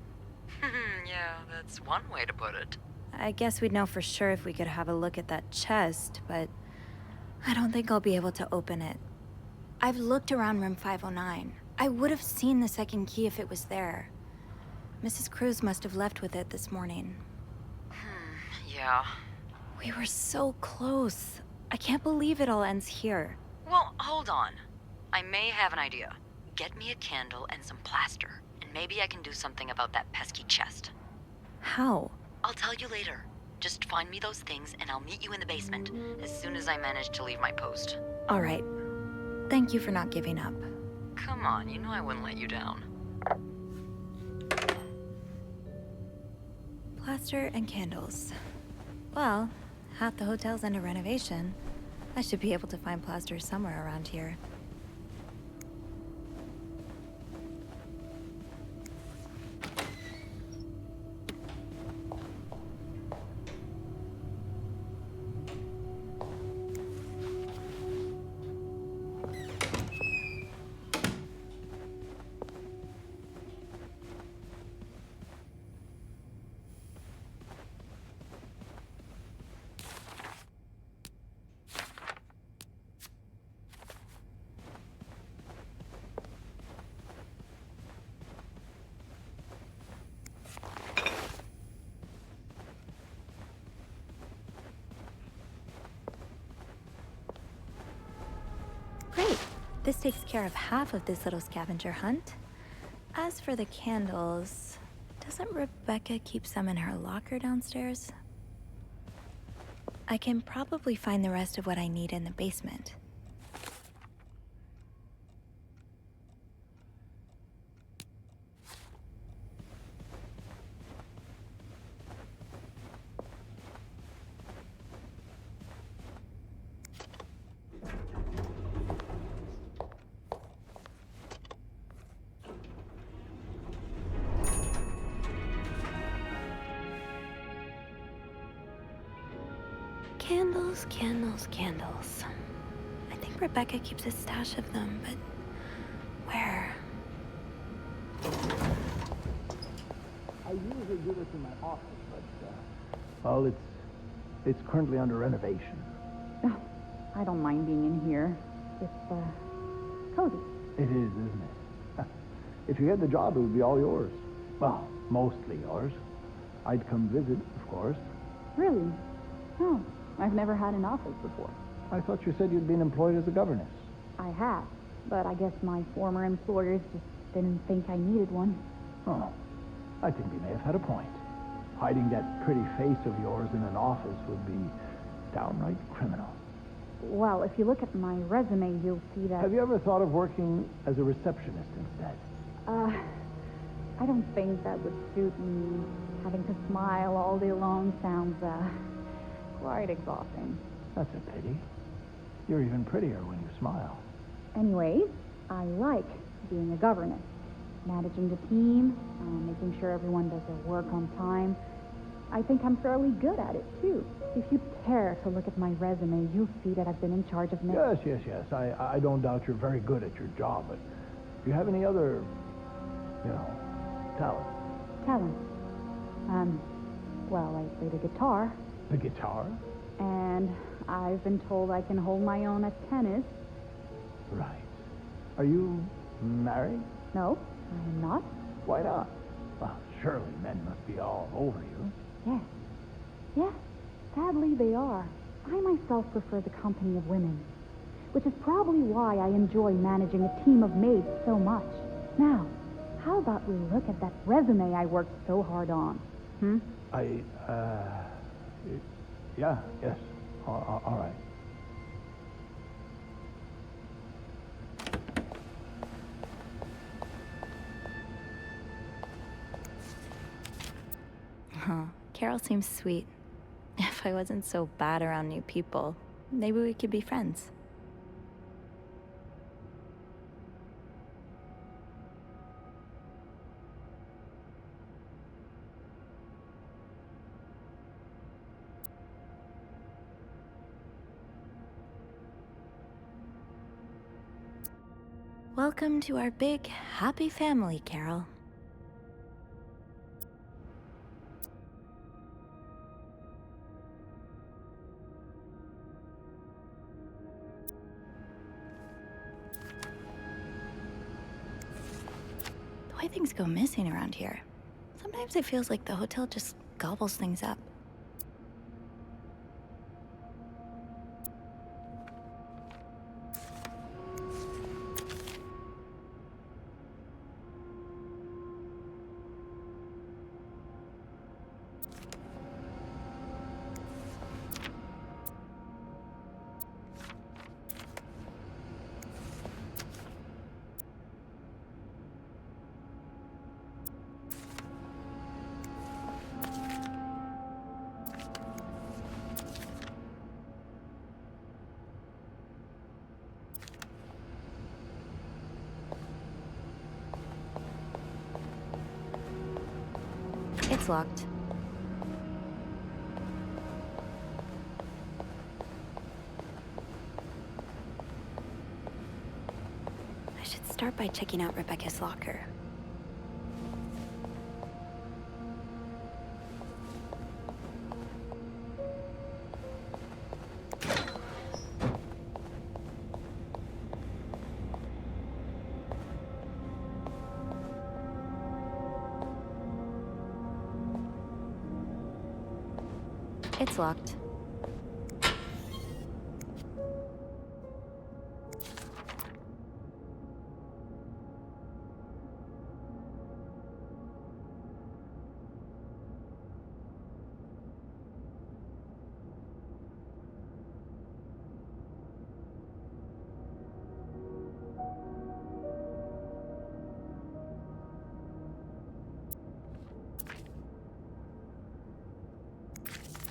Yeah, that's one way to put it. I guess we'd know for sure if we could have a look at that chest, but I don't think I'll be able to open it. I've looked around room 509. I would have seen the second key if it was there. Mrs. Cruz must have left with it this morning. Yeah. We were so close. I can't believe it all ends here. Well, hold on. I may have an idea. Get me a candle and some plaster, and maybe I can do something about that pesky chest. How? I'll tell you later. Just find me those things and I'll meet you in the basement as soon as I manage to leave my post. All right. Thank you for not giving up. Come on, you know I wouldn't let you down. Plaster and candles. Well, half the hotel's under renovation. I should be able to find plaster somewhere around here. Great. This takes care of half of this little scavenger hunt. As for the candles, doesn't Rebecca keep some in her locker downstairs? I can probably find the rest of what I need in the basement. Candles, candles, candles. I think Rebecca keeps a stash of them, but where? I usually do this in my office, but, well, it's currently under renovation. Oh, I don't mind being in here. It's, cozy. It is, isn't it? If you had the job, it would be all yours. Well, mostly yours. I'd come visit, of course. Really? Oh, I've never had an office before. I thought you said you'd been employed as a governess. I have, but I guess my former employers just didn't think I needed one. Oh, I think they may have had a point. Hiding that pretty face of yours in an office would be downright criminal. Well, if you look at my resume, you'll see that... Have you ever thought of working as a receptionist instead? I don't think that would suit me. Having to smile all day long sounds, quite exhausting. That's a pity. You're even prettier when you smile. Anyways, I like being a governess. Managing the team, making sure everyone does their work on time. I think I'm fairly good at it, too. If you care to look at my resume, you'll see that I've been in charge of many... Yes. I don't doubt you're very good at your job, but do you have any other, talent? Talent? Well, I play the guitar. The guitar? And I've been told I can hold my own at tennis. Right. Are you married? No, I am not. Why not? Well, surely men must be all over you. Yes, sadly they are. I myself prefer the company of women, which is probably why I enjoy managing a team of maids so much. Now, how about we look at that resume I worked so hard on? Yes. All right. Huh. Carol seems sweet. If I wasn't so bad around new people, maybe we could be friends. Welcome to our big, happy family, Carol. The way things go missing around here, sometimes it feels like the hotel just gobbles things up. It's locked. I should start by checking out Rebecca's locker. It's locked.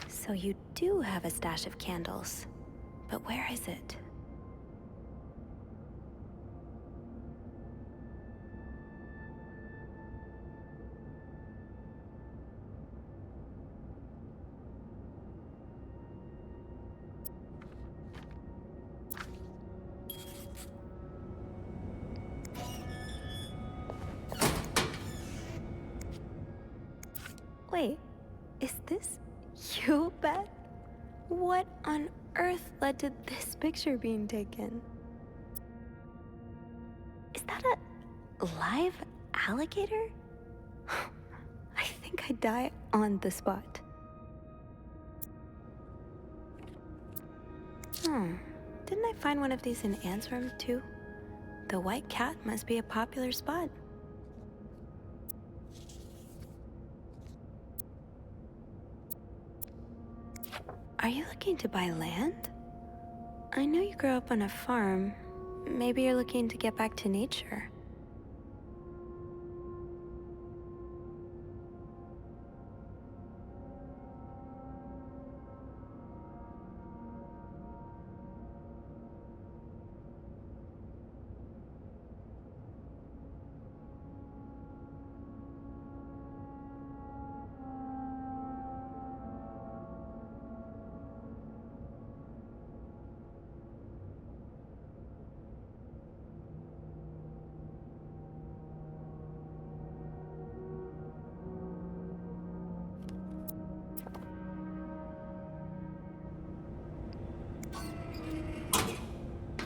So you do have a stash of candles, but where is it? Wait, is this you, Beth? What on earth led to this picture being taken? Is that a live alligator? I think I'd die on the spot. Didn't I find one of these in Anne's room too? The White Cat must be a popular spot. Are you looking to buy land? I know you grew up on a farm. Maybe you're looking to get back to nature.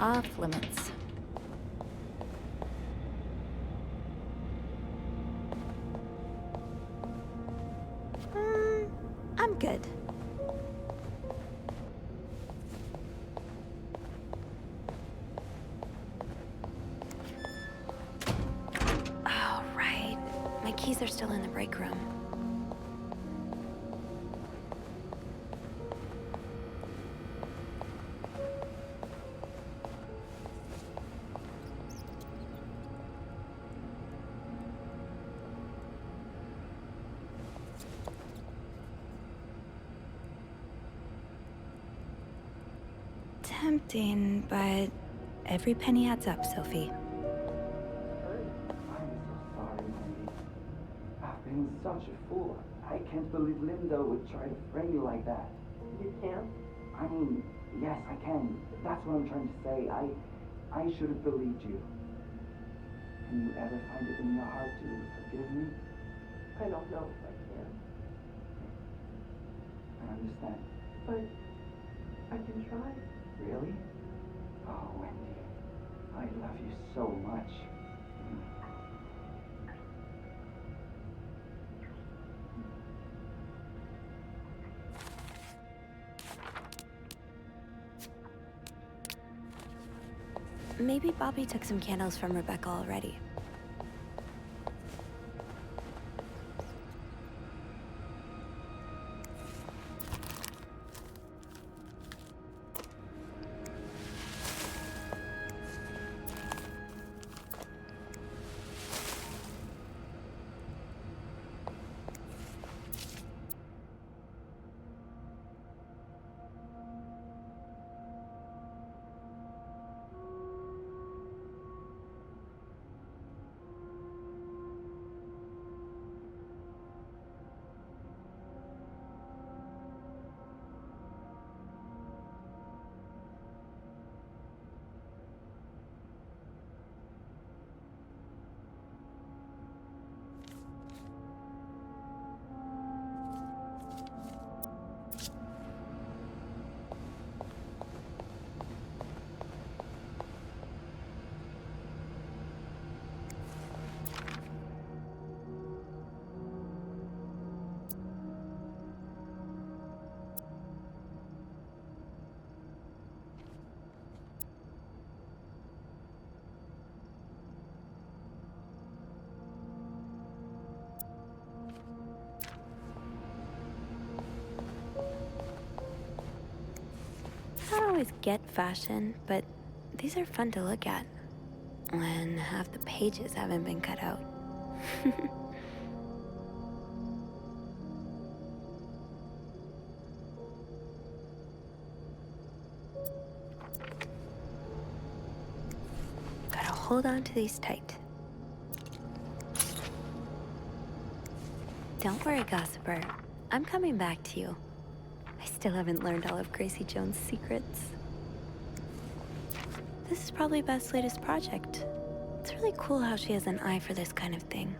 Off limits. I'm good. Oh, right. My keys are still in the break room. Tempting, but every penny adds up, Sophie. I'm so sorry, Wendy. I've been such a fool. I can't believe Linda would try to frame you like that. You can't? I mean, yes, I can. That's what I'm trying to say. I should have believed you. Can you ever find it in your heart to forgive me? I don't know if I can. I understand. But I can try. Really? Oh, Wendy, I love you so much. Maybe Bobby took some candles from Rebecca already. I don't always get fashion, but these are fun to look at. When half the pages haven't been cut out. Gotta hold on to these tight. Don't worry, gossiper. I'm coming back to you. I still haven't learned all of Gracie Jones' secrets. This is probably Beth's latest project. It's really cool how she has an eye for this kind of thing.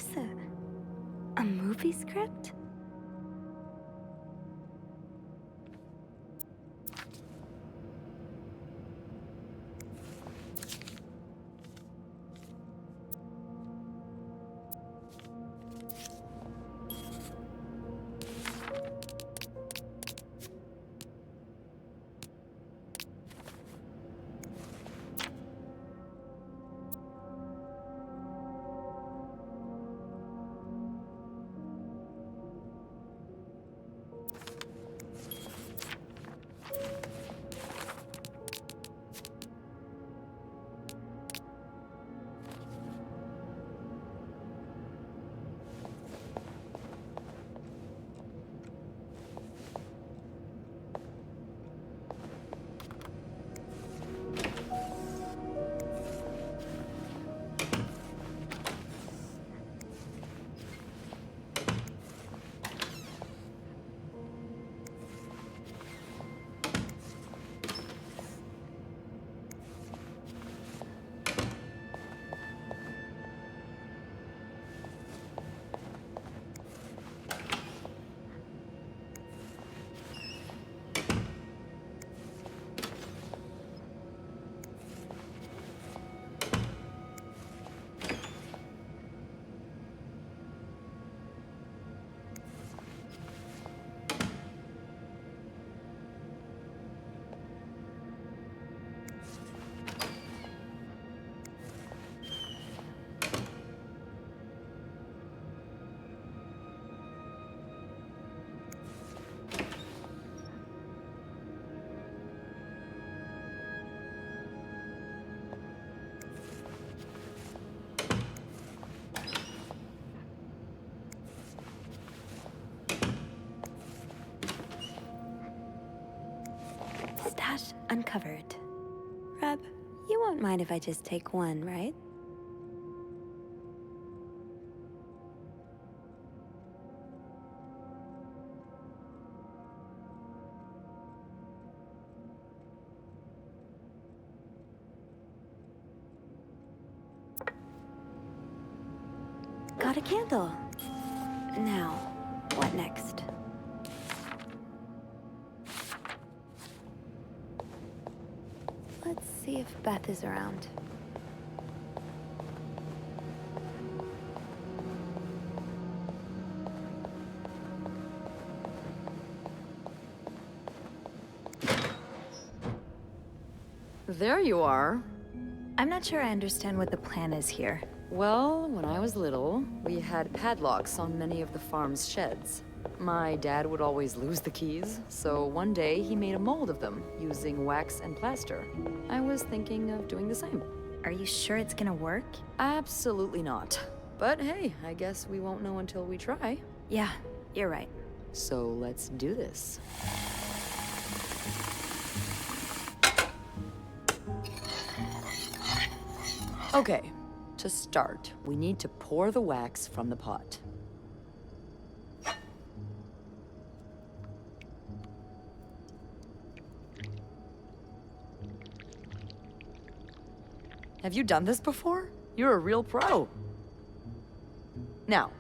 this a movie script? Stash uncovered. Reb, you won't mind if I just take one, right? Got a candle. Now, what next? Let's see if Beth is around. There you are. I'm not sure I understand what the plan is here. Well, when I was little, we had padlocks on many of the farm's sheds. My dad would always lose the keys, so one day he made a mold of them using wax and plaster. I was thinking of doing the same. Are you sure it's gonna work? Absolutely not. But hey, I guess we won't know until we try. Yeah, you're right. So let's do this. Okay, to start, we need to pour the wax from the pot. Have you done this before? You're a real pro. Now,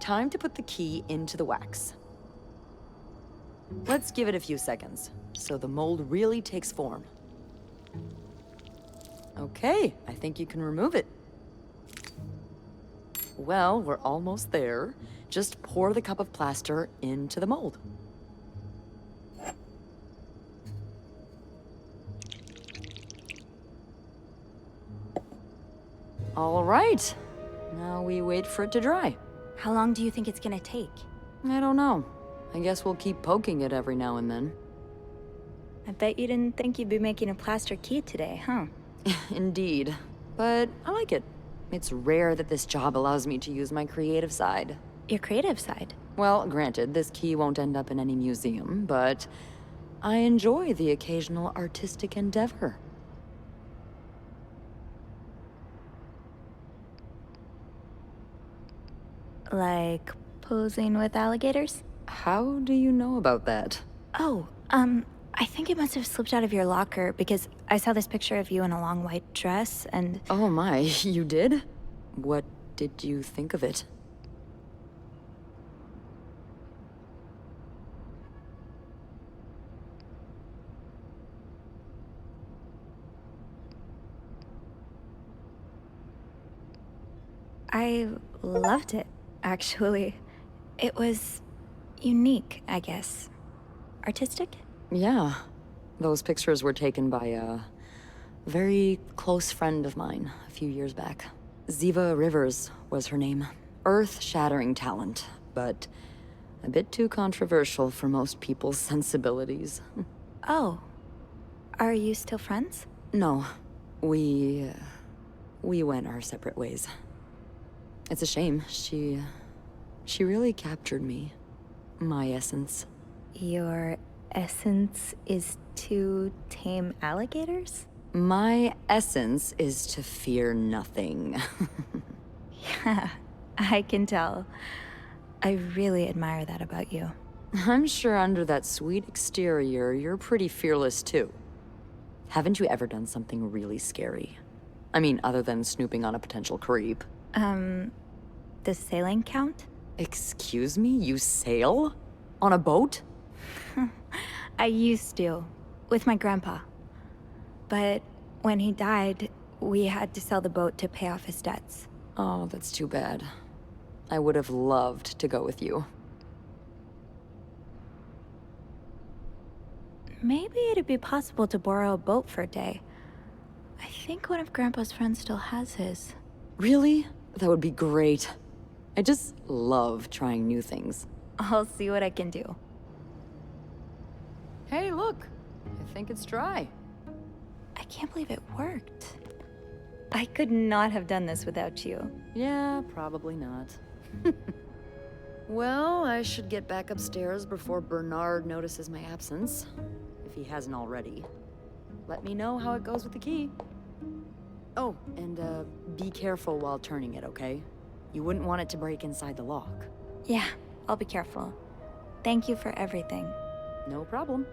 time to put the key into the wax. Let's give it a few seconds, so the mold really takes form. Okay, I think you can remove it. Well, we're almost there. Just pour the cup of plaster into the mold. All right. Now we wait for it to dry. How long do you think it's gonna take? I don't know. I guess we'll keep poking it every now and then. I bet you didn't think you'd be making a plaster key today, huh? Indeed. But I like it. It's rare that this job allows me to use my creative side. Your creative side? Well, granted, this key won't end up in any museum, but I enjoy the occasional artistic endeavor. Like posing with alligators? How do you know about that? Oh, I think it must have slipped out of your locker because I saw this picture of you in a long white dress and... Oh my, you did? What did you think of it? I loved it, actually. It was unique, I guess. Artistic? Yeah. Those pictures were taken by a very close friend of mine a few years back. Ziva Rivers was her name. Earth-shattering talent, but a bit too controversial for most people's sensibilities. Oh. Are you still friends? No. We went our separate ways. It's a shame. She really captured me. My essence. Your essence is to tame alligators? My essence is to fear nothing. Yeah, I can tell. I really admire that about you. I'm sure under that sweet exterior, you're pretty fearless too. Haven't you ever done something really scary? I mean, other than snooping on a potential creep. Does sailing count? Excuse me? You sail? On a boat? I used to, with my grandpa. But when he died, we had to sell the boat to pay off his debts. Oh, that's too bad. I would have loved to go with you. Maybe it'd be possible to borrow a boat for a day. I think one of Grandpa's friends still has his. Really? That would be great. I just love trying new things. I'll see what I can do. Hey, look! I think it's dry. I can't believe it worked. I could not have done this without you. Yeah, probably not. Well, I should get back upstairs before Bernard notices my absence. If he hasn't already. Let me know how it goes with the key. Oh, and be careful while turning it, okay? You wouldn't want it to break inside the lock. Yeah, I'll be careful. Thank you for everything. No problem.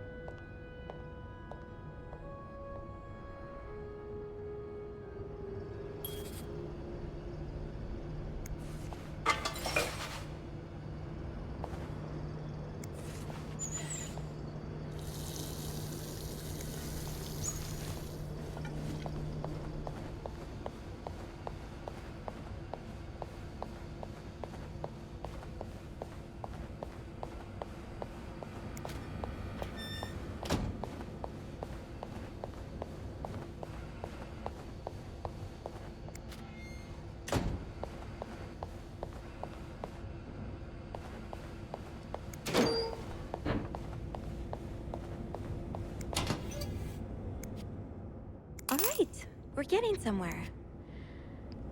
We're getting somewhere.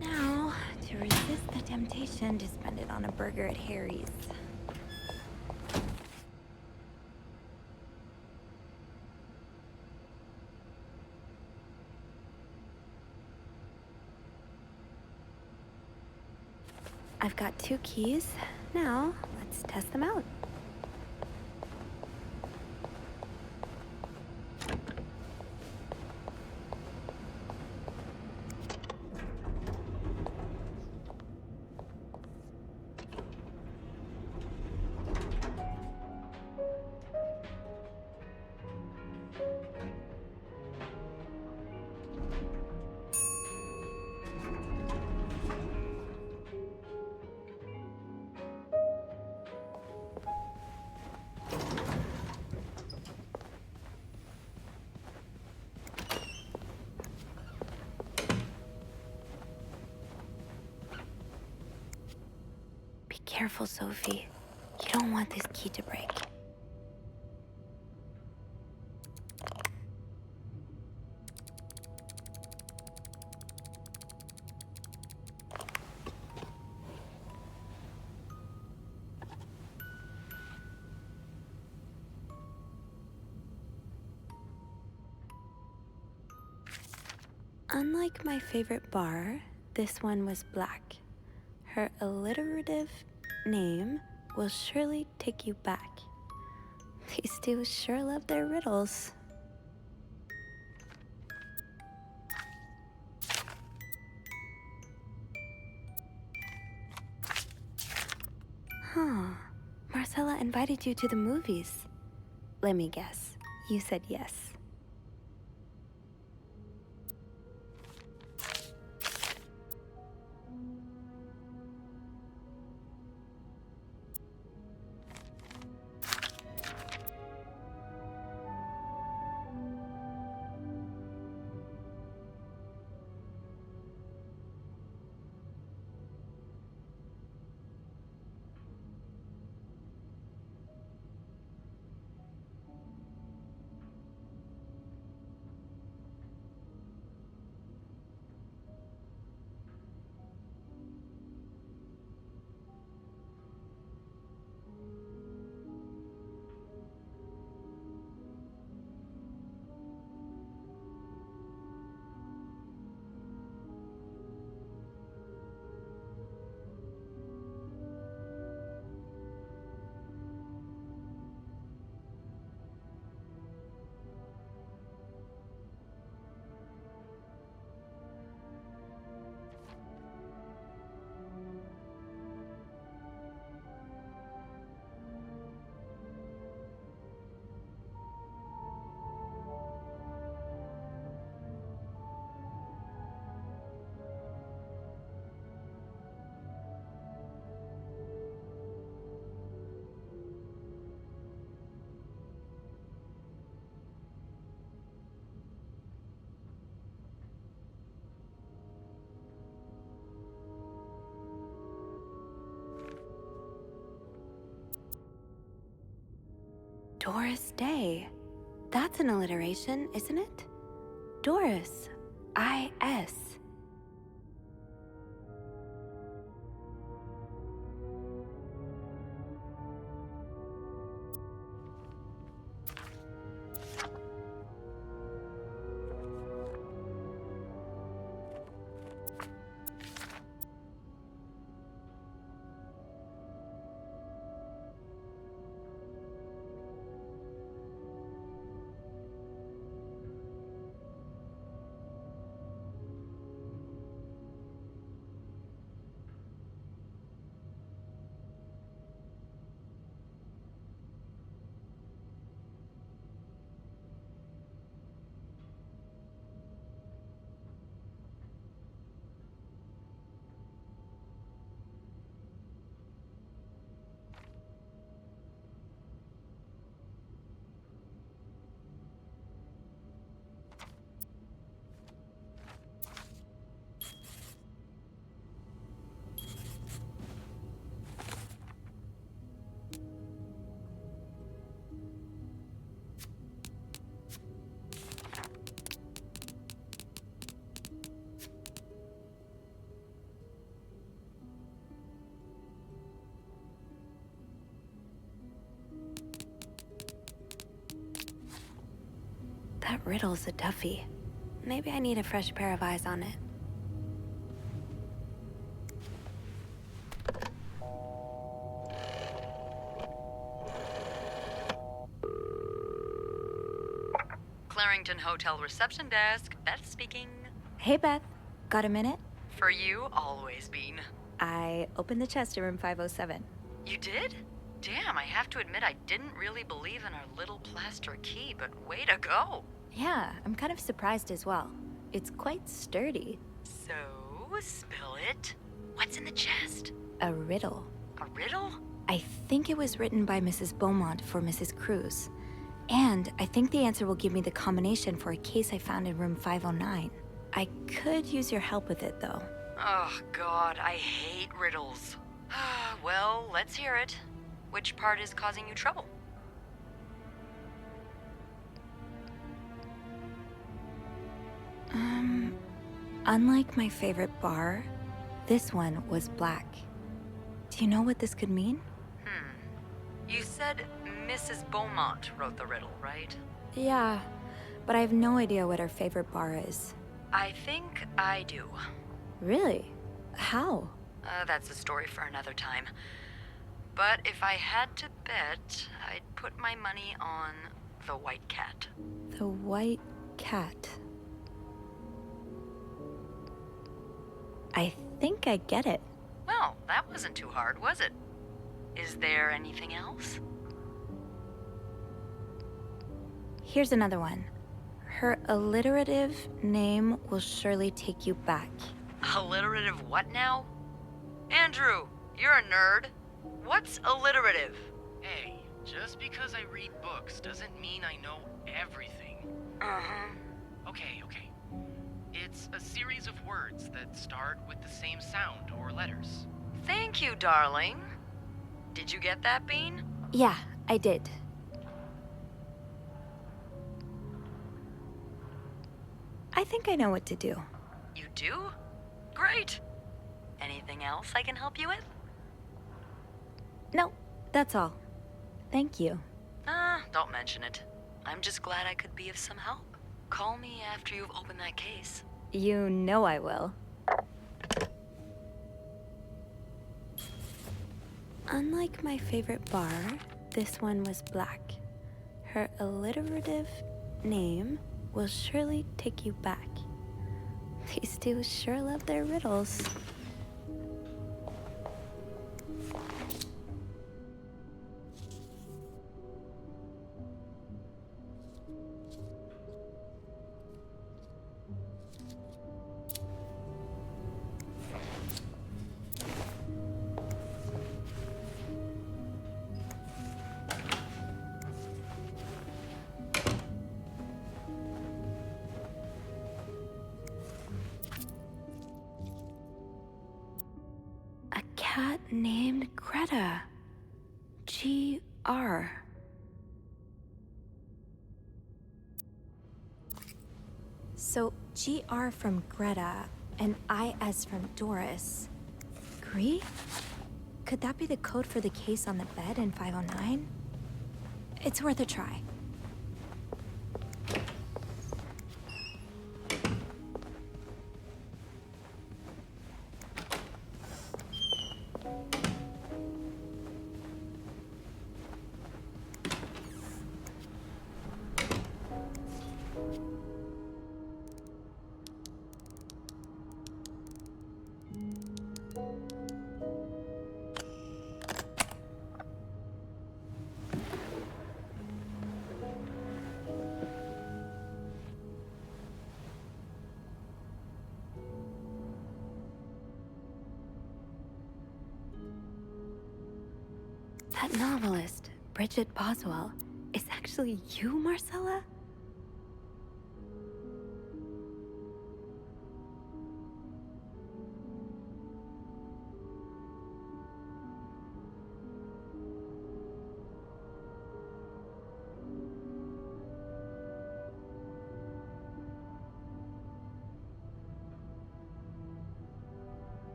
Now, to resist the temptation to spend it on a burger at Harry's. I've got 2 keys. Now, let's test them out. Be careful, Sophie. You don't want this key to break. Unlike my favorite bar, this one was black. Her alliterative name will surely take you back. These two sure love their riddles. invited you to the movies. Let me guess. You said yes. Doris Day. That's an alliteration, isn't it? Doris. I-S. That riddle's a toughie. Maybe I need a fresh pair of eyes on it. Clarington Hotel reception desk. Beth speaking. Hey, Beth. Got a minute? For you, always, Bean. I opened the chest in room 507. You did? Damn, I have to admit I didn't really believe in our little plaster key, but way to go. Yeah, I'm kind of surprised as well. It's quite sturdy. So, spill it. What's in the chest? A riddle. A riddle? I think it was written by Mrs. Beaumont for Mrs. Cruz. And I think the answer will give me the combination for a case I found in room 509. I could use your help with it, though. Oh, God, I hate riddles. Well, let's hear it. Which part is causing you trouble? Unlike my favorite bar, this one was black. Do you know what this could mean? You said Mrs. Beaumont wrote the riddle, right? Yeah, but I have no idea what her favorite bar is. I think I do. Really? How? That's a story for another time. But if I had to bet, I'd put my money on the White Cat. The White Cat. I think I get it. Well, that wasn't too hard, was it? Is there anything else? Here's another one. Her alliterative name will surely take you back. Alliterative what now? Andrew, you're a nerd. What's alliterative? Hey, just because I read books doesn't mean I know everything. Uh-huh. Okay. It's a series of words that start with the same sound or letters. Thank you, darling. Did you get that, Bean? Yeah, I did. I think I know what to do. You do? Great. Anything else I can help you with? No, that's all. Thank you. Don't mention it. I'm just glad I could be of some help. Call me after you've opened that case. You know I will. Unlike my favorite bar, this one was black. Her alliterative name will surely take you back. These two sure love their riddles. Cat named Greta. G.R. So G.R. from Greta and I.S. from Doris. Gree? Could that be the code for the case on the bed in 509? It's worth a try. That novelist, Bridget Boswell, is actually you, Marcella?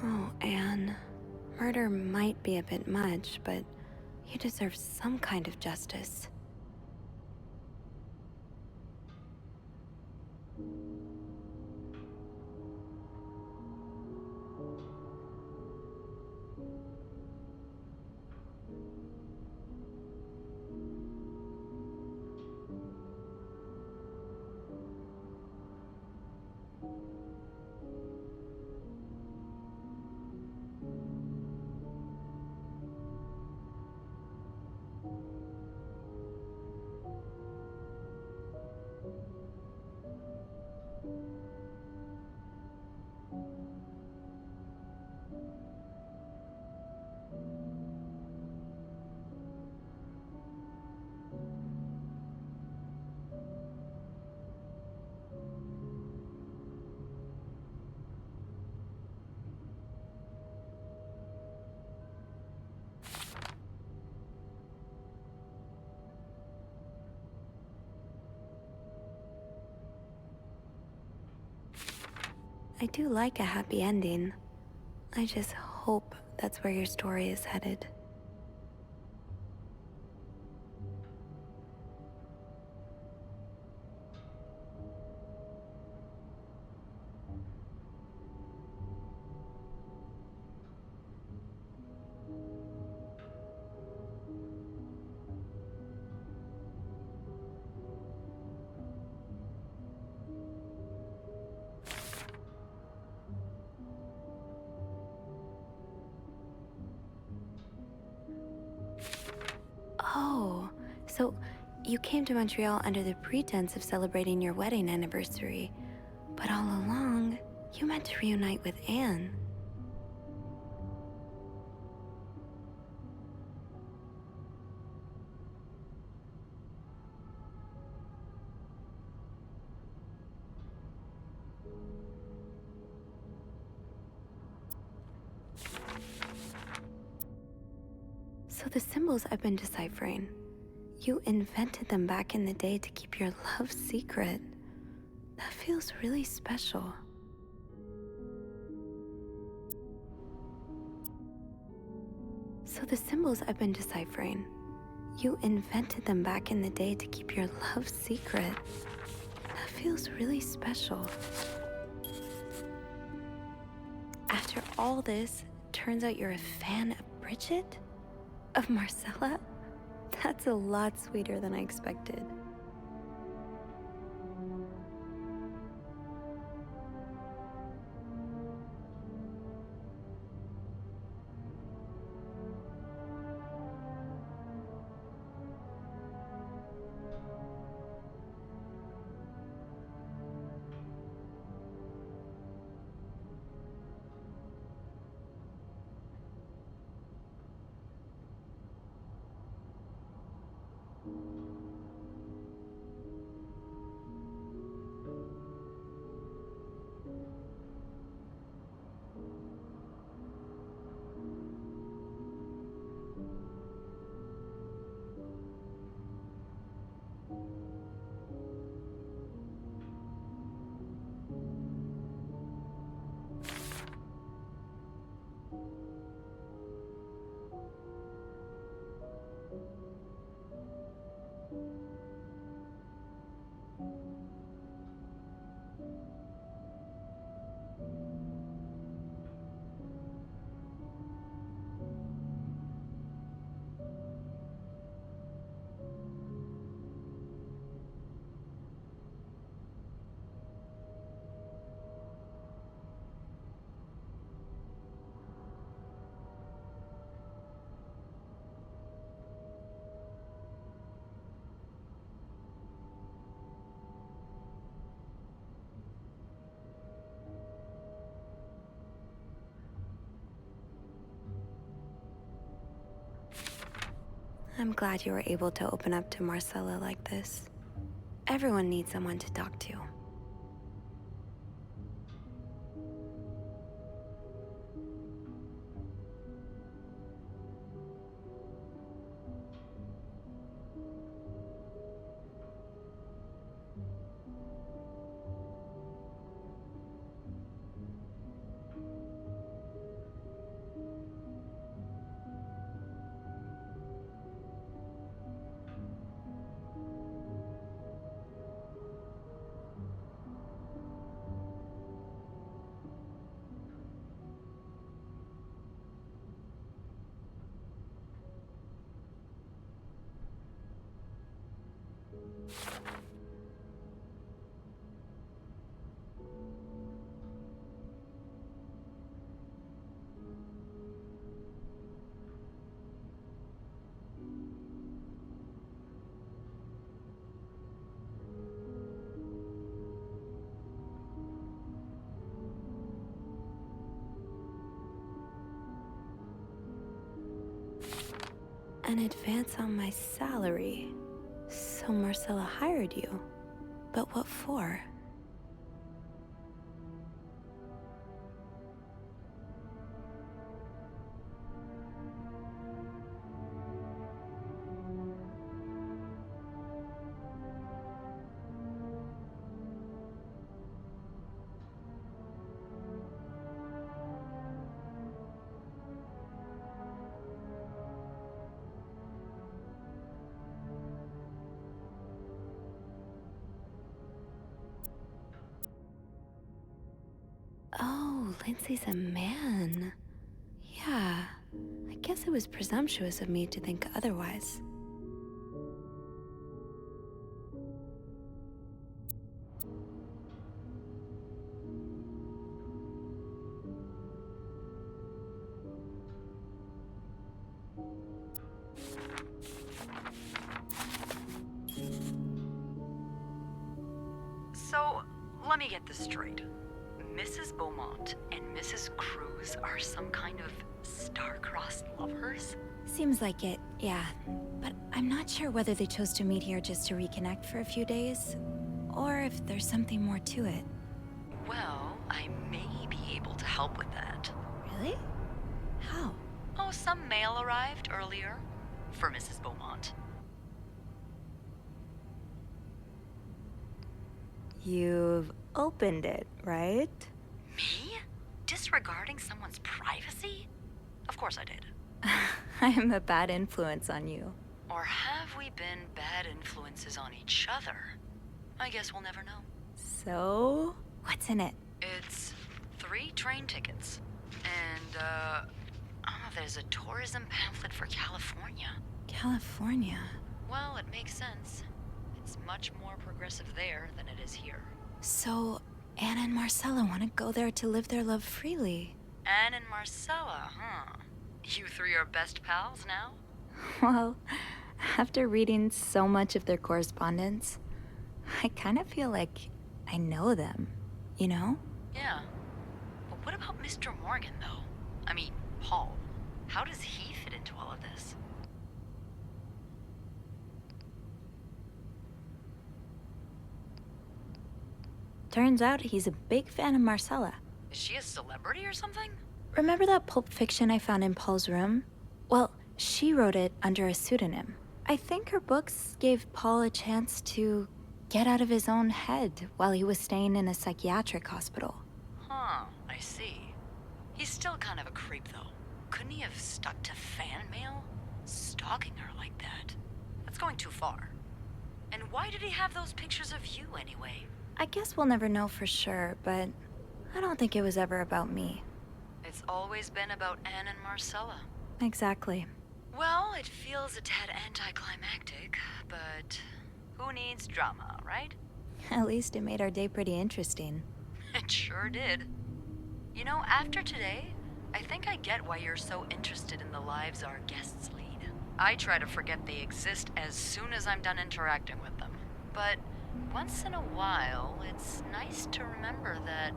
Oh, Anne. Murder might be a bit much, but you deserve some kind of justice. I do like a happy ending. I just hope that's where your story is headed. So, you came to Montreal under the pretense of celebrating your wedding anniversary, but all along, you meant to reunite with Anne. So the symbols I've been deciphering, you invented them back in the day to keep your love secret. That feels really special. So the symbols I've been deciphering, you invented them back in the day to keep your love secret. That feels really special. After all this, turns out you're a fan of Bridget? Of Marcella? That's a lot sweeter than I expected. I'm glad you were able to open up to Marcella like this. Everyone needs someone to talk to. An advance on my salary. So Marcella hired you. But what for? Oh, Lindsay's a man. Yeah, I guess it was presumptuous of me to think otherwise. let me get this straight. Mrs. Beaumont and Mrs. Cruz are some kind of star-crossed lovers? Seems like it, yeah. But I'm not sure whether they chose to meet here just to reconnect for a few days, or if there's something more to it. Well, I may be able to help with that. Really? How? Oh, some mail arrived earlier for Mrs. Beaumont. You've opened it, right? Me? Disregarding someone's privacy? Of course I did. I'm a bad influence on you. Or have we been bad influences on each other? I guess we'll never know. So, what's in it? It's 3 train tickets. And, there's a tourism pamphlet for California. California? Well, it makes sense. It's much more progressive there than it is here. So, Anna and Marcella want to go there to live their love freely. Anne and Marcella, huh? You 3 are best pals now? Well, after reading so much of their correspondence, I kind of feel like I know them, you know? Yeah. But what about Mr. Morgan, though? I mean, Paul. How does he fit into all of this? Turns out he's a big fan of Marcella. Is she a celebrity or something? Remember that Pulp Fiction I found in Paul's room? Well, she wrote it under a pseudonym. I think her books gave Paul a chance to get out of his own head while he was staying in a psychiatric hospital. Huh, I see. He's still kind of a creep, though. Couldn't he have stuck to fan mail? Stalking her like that? That's going too far. And why did he have those pictures of you, anyway? I guess we'll never know for sure, but I don't think it was ever about me. It's always been about Anne and Marcella. Exactly. Well, it feels a tad anticlimactic, but who needs drama, right? At least it made our day pretty interesting. It sure did. You know, after today, I think I get why you're so interested in the lives our guests lead. I try to forget they exist as soon as I'm done interacting with them. But once in a while, it's nice to remember that,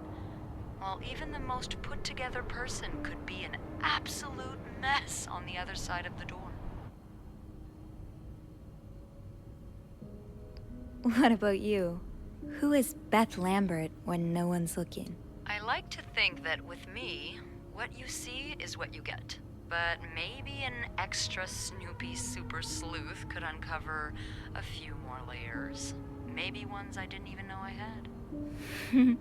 well, even the most put-together person could be an absolute mess on the other side of the door. What about you? Who is Beth Lambert when no one's looking? I like to think that with me, what you see is what you get. But maybe an extra Snoopy super sleuth could uncover a few more layers. Maybe ones I didn't even know I had.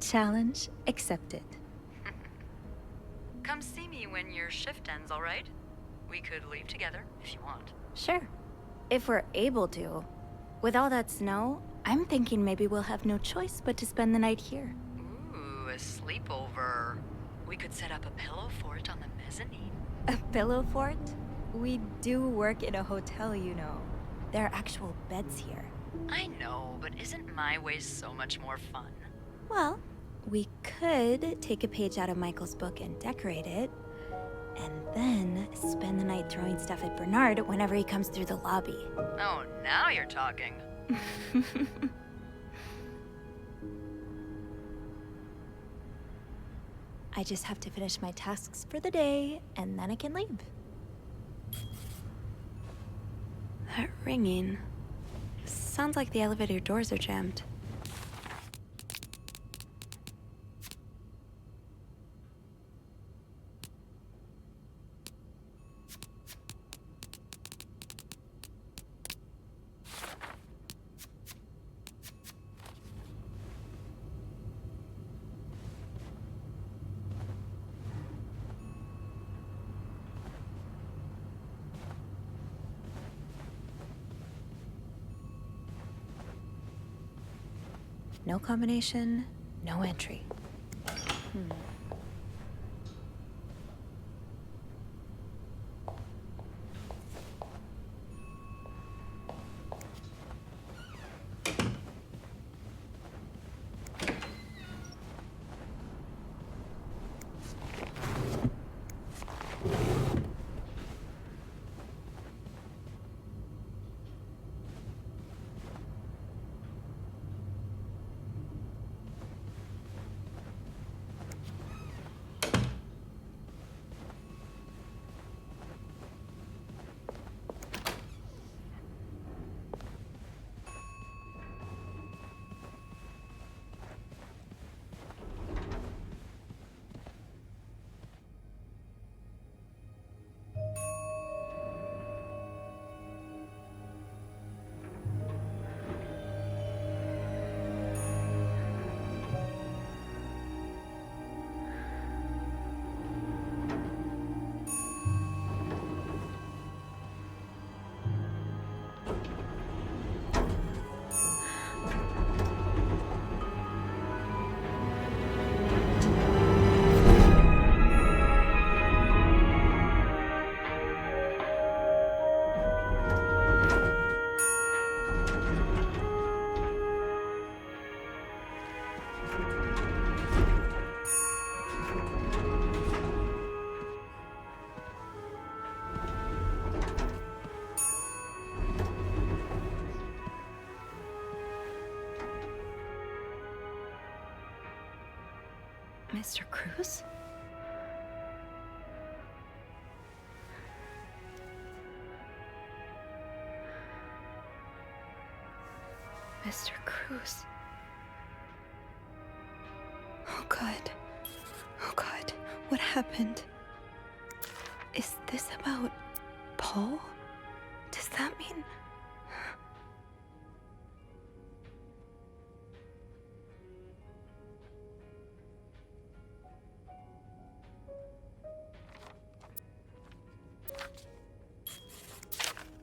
Challenge accepted. Come see me when your shift ends, all right? We could leave together if you want. Sure. If we're able to. With all that snow, I'm thinking maybe we'll have no choice but to spend the night here. Ooh, a sleepover. We could set up a pillow fort on the mezzanine. A pillow fort? We do work in a hotel, you know. There are actual beds here. I know, but isn't my way so much more fun? Well, we could take a page out of Michael's book and decorate it, and then spend the night throwing stuff at Bernard whenever he comes through the lobby. Oh, now you're talking. I just have to finish my tasks for the day, and then I can leave. That ringing. Sounds like the elevator doors are jammed. No combination, no entry. Mr. Cruz? Mr. Cruz. Oh God. Oh God. What happened? Is this about Paul? Does that mean...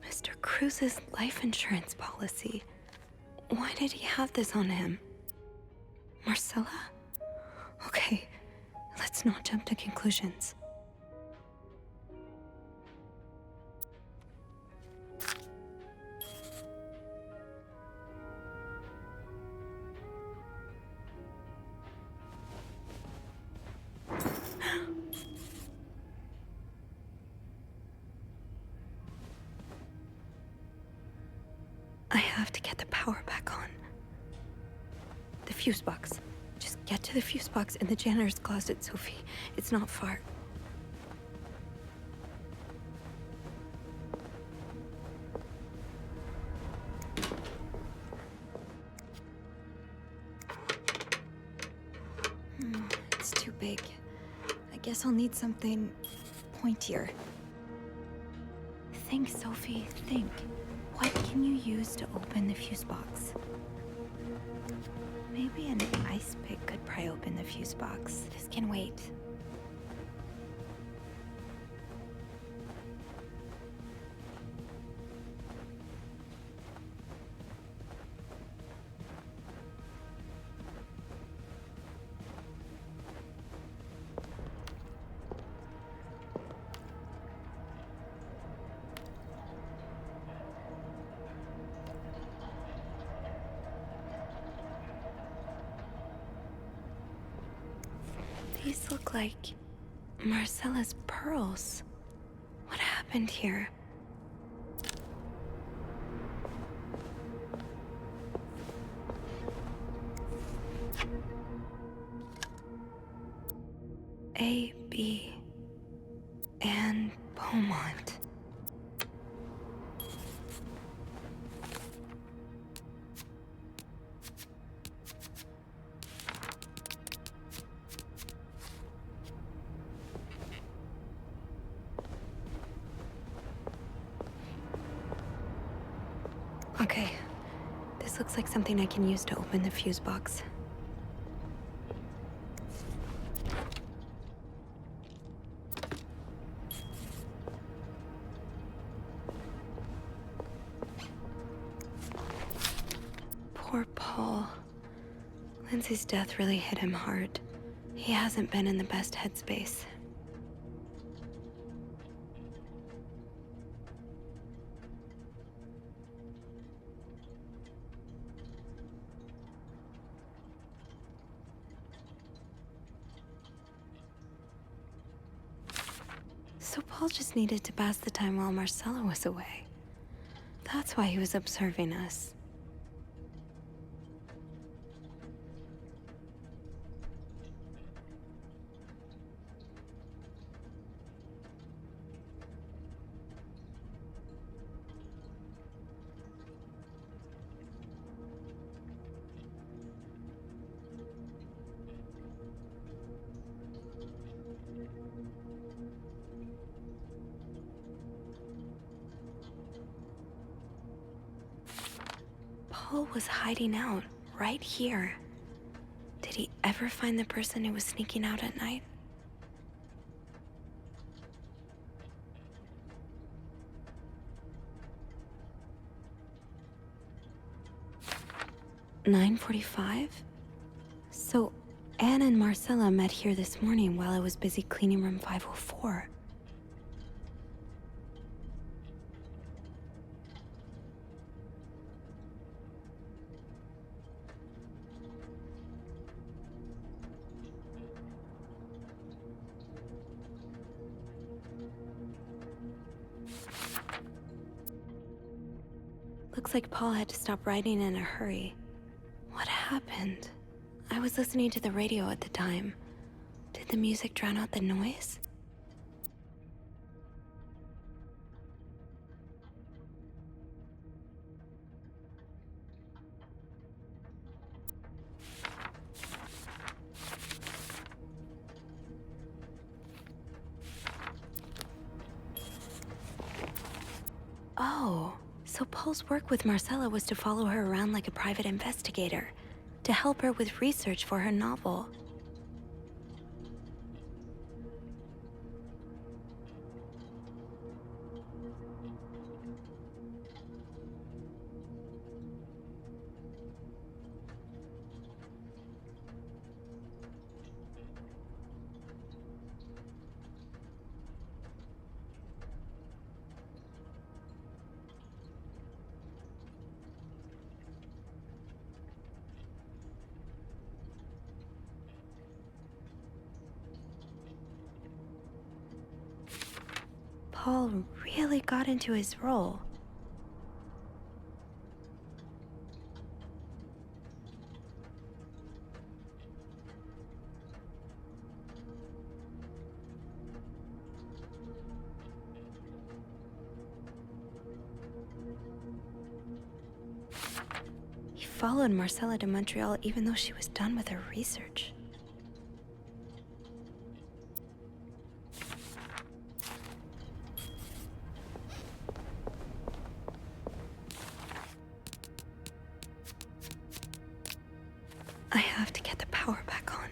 Mr. Cruz's life insurance policy. Why did he have this on him? Marcella? Okay, let's not jump to conclusions. I have to get the power back on. The fuse box. Just get to the fuse box in the janitor's closet, Sophie. It's not far. It's too big. I guess I'll need something pointier. Think, Sophie, think. What can you use to open the fuse box? Maybe an ice pick could pry open the fuse box. This can wait. These look like Marcella's pearls. What happened here? A, B, and Beaumont. Okay, this looks like something I can use to open the fuse box. Poor Paul. Lindsay's death really hit him hard. He hasn't been in the best headspace. So Paul just needed to pass the time while Marcella was away. That's why he was observing us. Paul was hiding out right here. Did he ever find the person who was sneaking out at night? "9:45? So Anne and Marcella met here this morning while I was busy cleaning room 504. Looks like Paul had to stop writing in a hurry. What happened? I was listening to the radio at the time. Did the music drown out the noise? Oh, so Paul's work with Marcella was to follow her around like a private investigator, to help her with research for her novel. Paul really got into his role. He followed Marcella to Montreal even though she was done with her research. I have to get the power back on.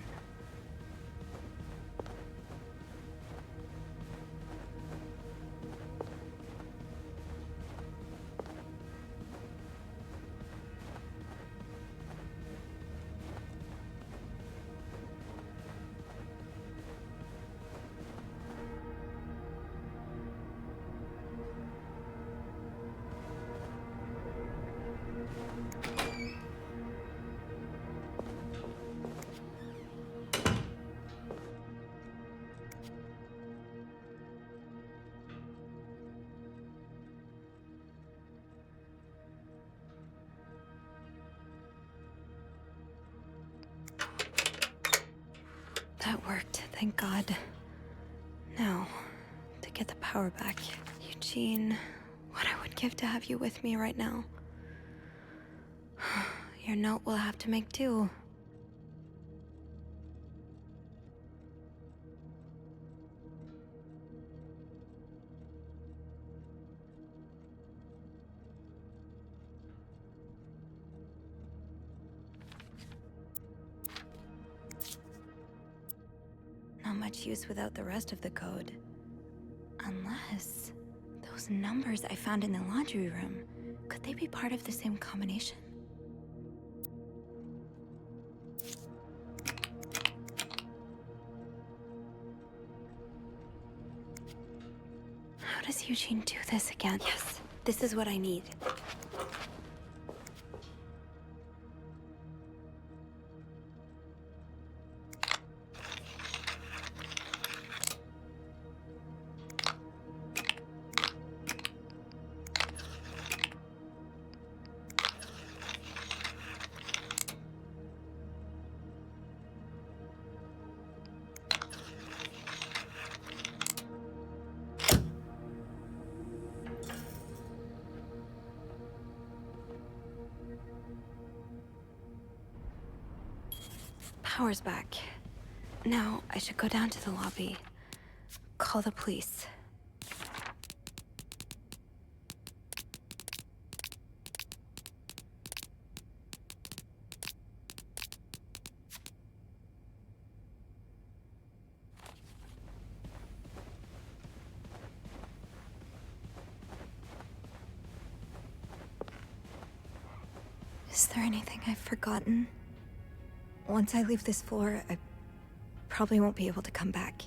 That worked, thank God. Now, to get the power back. Eugene, what I would give to have you with me right now. Your note will have to make do. Not much use without the rest of the code. Unless those numbers I found in the laundry room, could they be part of the same combination? How does Eugene do this again? Yes, this is what I need. Power's back. Now, I should go down to the lobby. Call the police. Is there anything I've forgotten? Once I leave this floor, I probably won't be able to come back.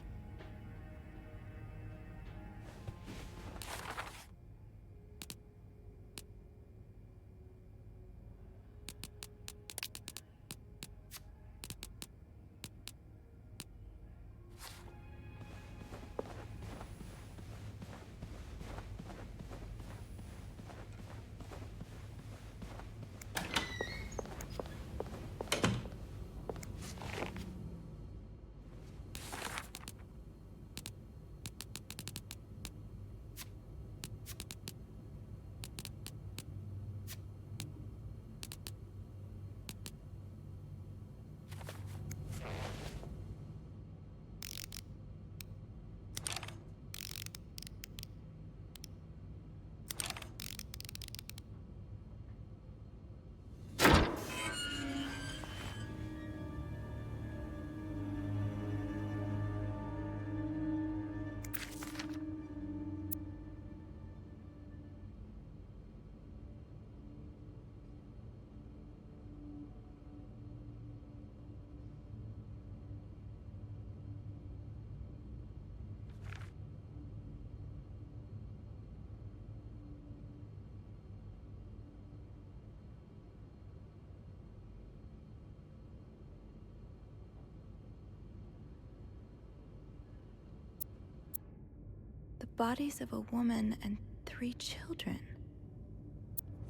bodies of a woman and 3 children.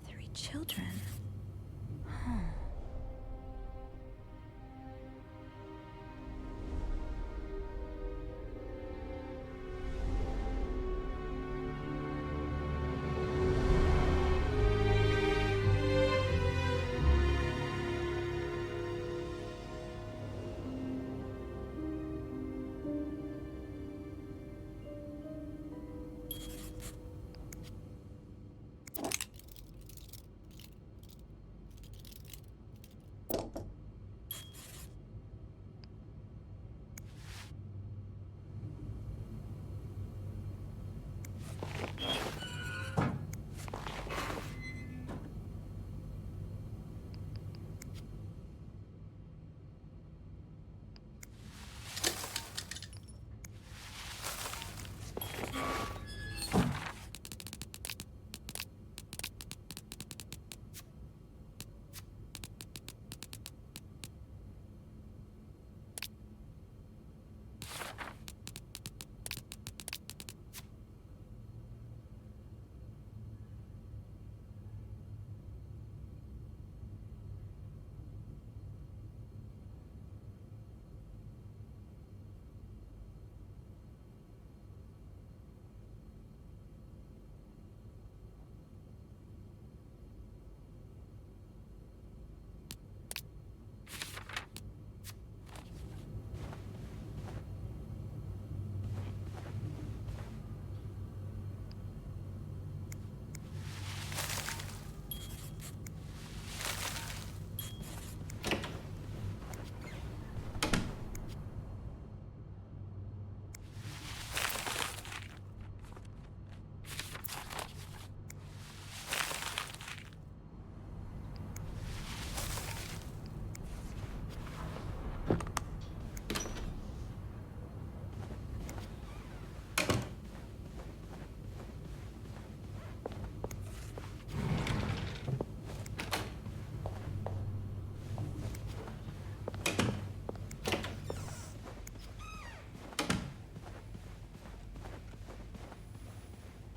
3 children? Huh.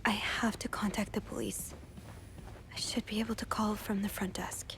I have to contact the police. I should be able to call from the front desk.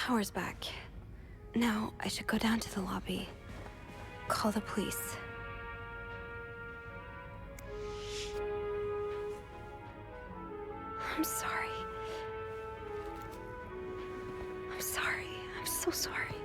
power's back. Now, I should go down to the lobby. Call the police. I'm sorry. I'm sorry. I'm so sorry.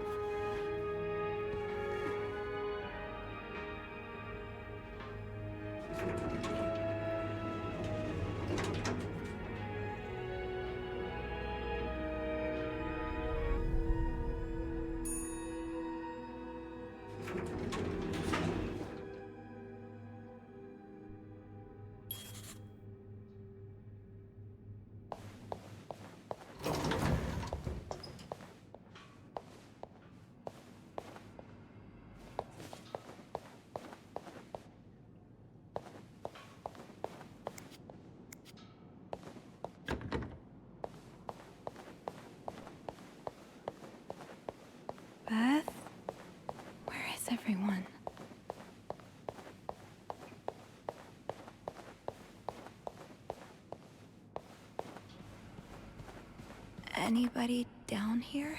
Beth? Where is everyone? Anybody down here?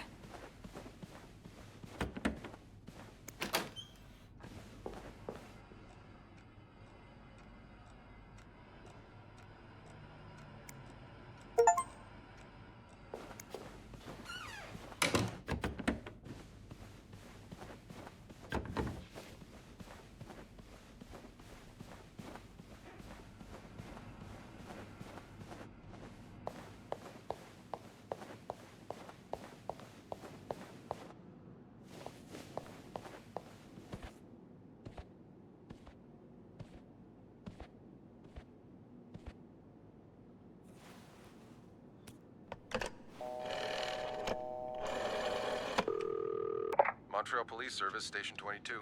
Montreal Police Service, Station 22.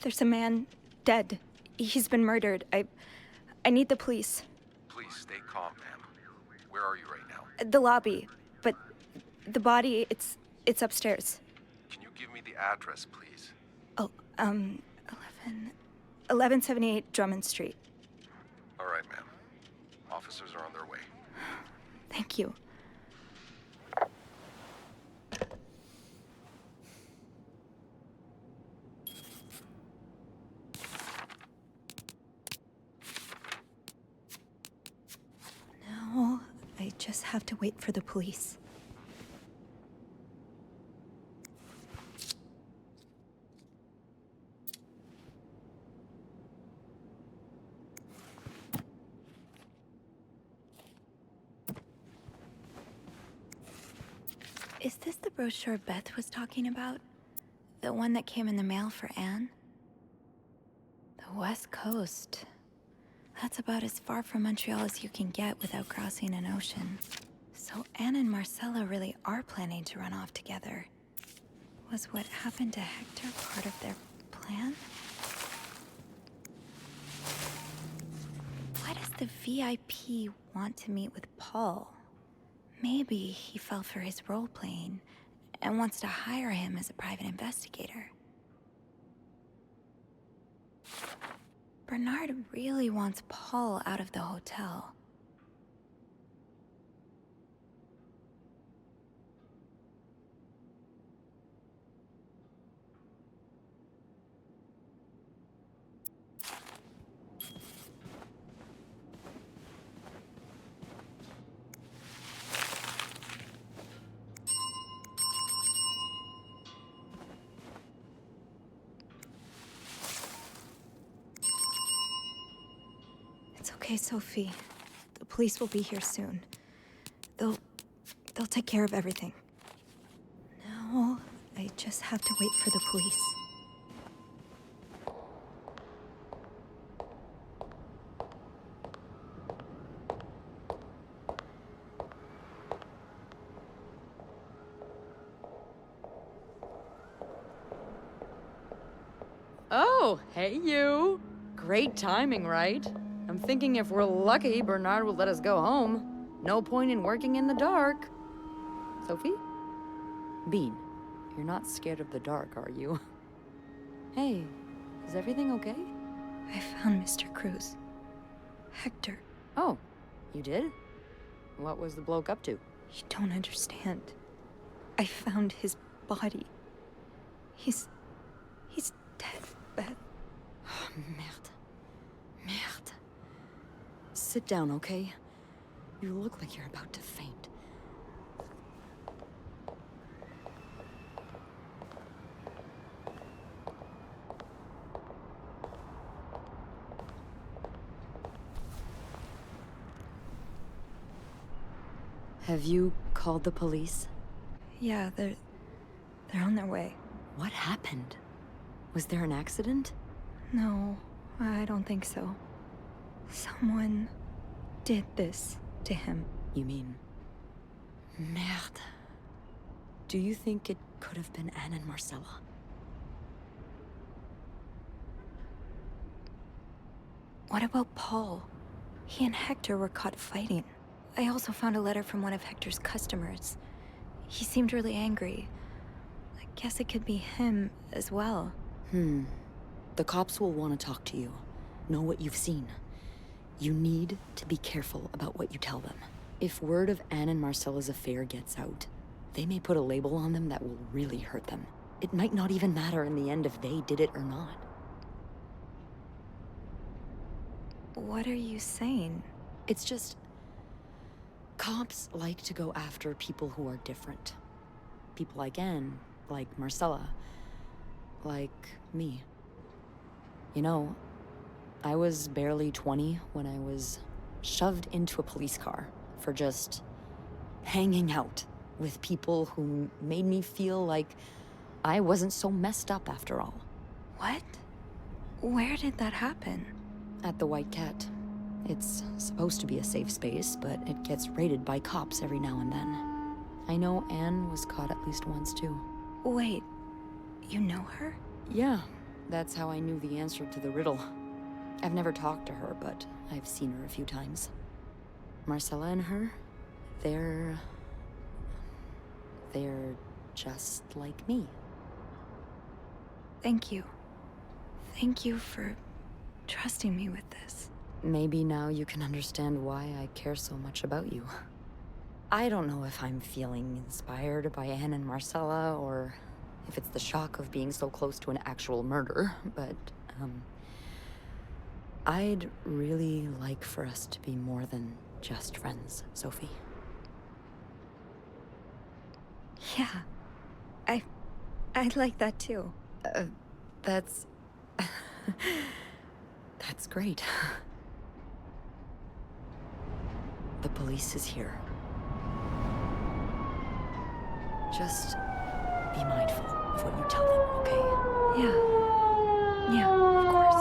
There's a man dead. He's been murdered. I need the police. Please stay calm, ma'am. Where are you right now? The lobby, but the body, it's upstairs. Can you give me the address, please? Oh, 1178 Drummond Street. All right, ma'am. Officers are on their way. Thank you. Now, I just have to wait for the police. Is this the brochure Beth was talking about? The one that came in the mail for Anne? The West Coast. That's about as far from Montreal as you can get without crossing an ocean. So Anne and Marcella really are planning to run off together. Was what happened to Hector part of their plan? Why does the VIP want to meet with Paul? Maybe he fell for his role-playing and wants to hire him as a private investigator. Bernard really wants Paul out of the hotel. It's okay, Sophie. The police will be here soon. They'll take care of everything. Now, I just have to wait for the police. Oh, hey you. Great timing, right? I'm thinking if we're lucky, Bernard will let us go home. No point in working in the dark. Sophie? Bean, you're not scared of the dark, are you? Hey, is everything okay? I found Mr. Cruz. Hector. Oh, you did? What was the bloke up to? You don't understand. I found his body. He's dead, Beth. Oh, merde. Merde. Sit down, okay? You look like you're about to faint. Have you called the police? Yeah, they're on their way. What happened? Was there an accident? No, I don't think so. Someone did this to him. You mean... Merde. Do you think it could have been Anne and Marcella? What about Paul? He and Hector were caught fighting. I also found a letter from one of Hector's customers. He seemed really angry. I guess it could be him as well. The cops will want to talk to you. Know what you've seen. You need to be careful about what you tell them. If word of Anne and Marcella's affair gets out, they may put a label on them that will really hurt them. It might not even matter in the end if they did it or not. What are you saying? It's just... cops like to go after people who are different. People like Anne, like Marcella, like me. You know, I was barely 20 when I was shoved into a police car for just hanging out with people who made me feel like I wasn't so messed up after all. What? Where did that happen? At the White Cat. It's supposed to be a safe space, but it gets raided by cops every now and then. I know Anne was caught at least once, too. Wait, you know her? Yeah, that's how I knew the answer to the riddle. I've never talked to her, but I've seen her a few times. Marcella and her, they're just like me. Thank you. Thank you for trusting me with this. Maybe now you can understand why I care so much about you. I don't know if I'm feeling inspired by Anne and Marcella, or if it's the shock of being so close to an actual murder, but, I'd really like for us to be more than just friends, Sophie. Yeah. I'd like that too. That's... that's great. The police is here. Just be mindful of what you tell them, okay? Yeah, of course.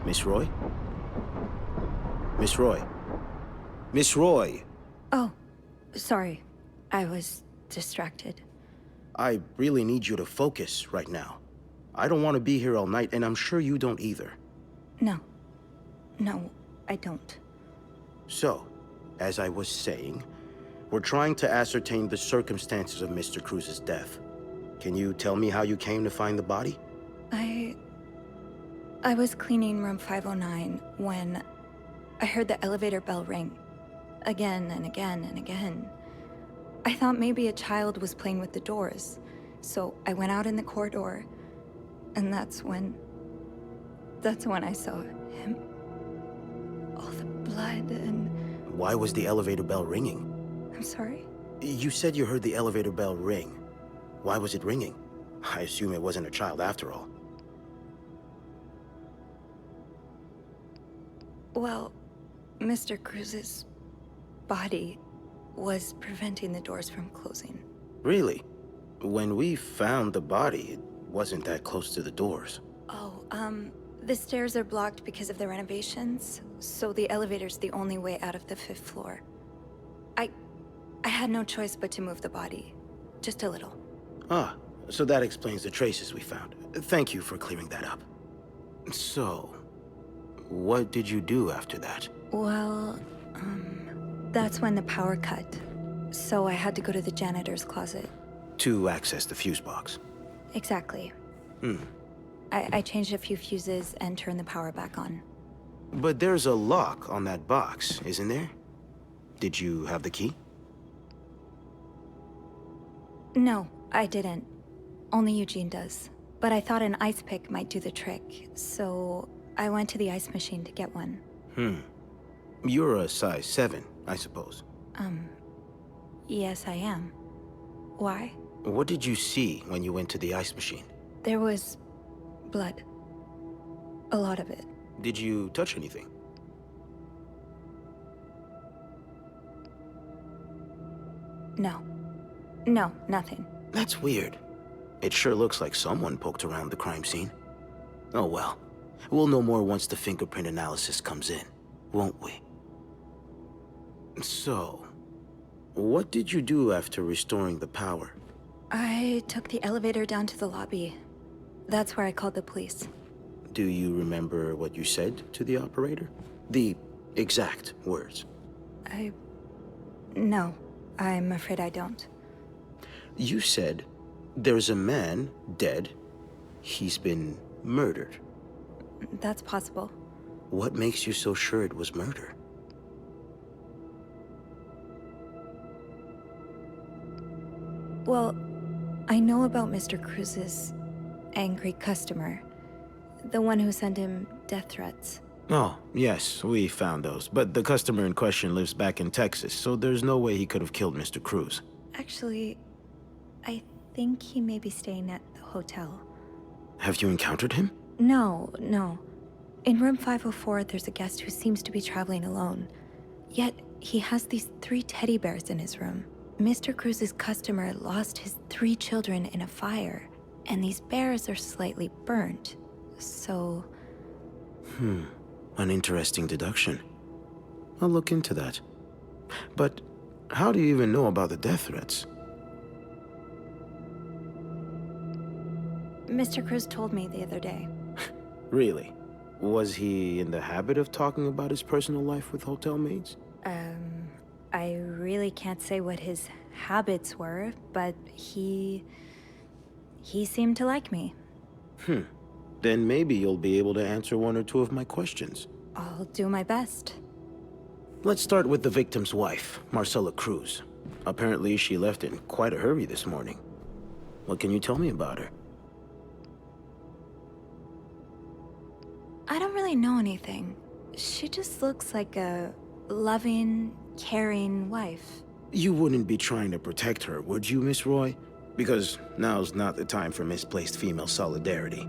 Miss Roy? Miss Roy? Miss Roy! Oh, sorry. I was distracted. I really need you to focus right now. I don't want to be here all night, and I'm sure you don't either. No, I don't. So, as I was saying, we're trying to ascertain the circumstances of Mr. Cruz's death. Can you tell me how you came to find the body? I was cleaning room 509 when I heard the elevator bell ring. Again and again and again. I thought maybe a child was playing with the doors, so I went out in the corridor, and that's when I saw him. All the blood and... Why was the elevator bell ringing? I'm sorry? You said you heard the elevator bell ring. Why was it ringing? I assume it wasn't a child after all. Well, Mr. Cruz's body was preventing the doors from closing. Really? When we found the body, it wasn't that close to the doors. Oh, the stairs are blocked because of the renovations, so the elevator's the only way out of the 5th floor. I had no choice but to move the body. Just a little. Ah, so that explains the traces we found. Thank you for clearing that up. So, what did you do after that? Well, that's when the power cut. So I had to go to the janitor's closet. To access the fuse box. Exactly. I changed a few fuses and turned the power back on. But there's a lock on that box, isn't there? Did you have the key? No, I didn't. Only Eugene does. But I thought an ice pick might do the trick, so I went to the ice machine to get one. You're a size 7, I suppose. Yes, I am. Why? What did you see when you went to the ice machine? There was blood. A lot of it. Did you touch anything? No. No, nothing. That's weird. It sure looks like someone poked around the crime scene. Oh well. We'll know more once the fingerprint analysis comes in, won't we? So, what did you do after restoring the power? I took the elevator down to the lobby. That's where I called the police. Do you remember what you said to the operator? The exact words. No, I'm afraid I don't. You said, there's a man dead. He's been murdered. That's possible. What makes you so sure it was murder? Well, I know about Mr. Cruz's angry customer. The one who sent him death threats. Oh, yes, we found those. But the customer in question lives back in Texas, so there's no way he could have killed Mr. Cruz. Actually, I think he may be staying at the hotel. Have you encountered him? No. In room 504, there's a guest who seems to be traveling alone. Yet, he has these 3 teddy bears in his room. Mr. Cruz's customer lost his 3 children in a fire, and these bears are slightly burnt. So... An interesting deduction. I'll look into that. But how do you even know about the death threats? Mr. Cruz told me the other day. Really? Was he in the habit of talking about his personal life with hotel maids? I really can't say what his habits were, but he seemed to like me. Then maybe you'll be able to answer 1 or 2 of my questions. I'll do my best. Let's start with the victim's wife, Marcela Cruz. Apparently, she left in quite a hurry this morning. What can you tell me about her? I don't really know anything. She just looks like a loving, caring wife. You wouldn't be trying to protect her, would you, Miss Roy? Because now's not the time for misplaced female solidarity.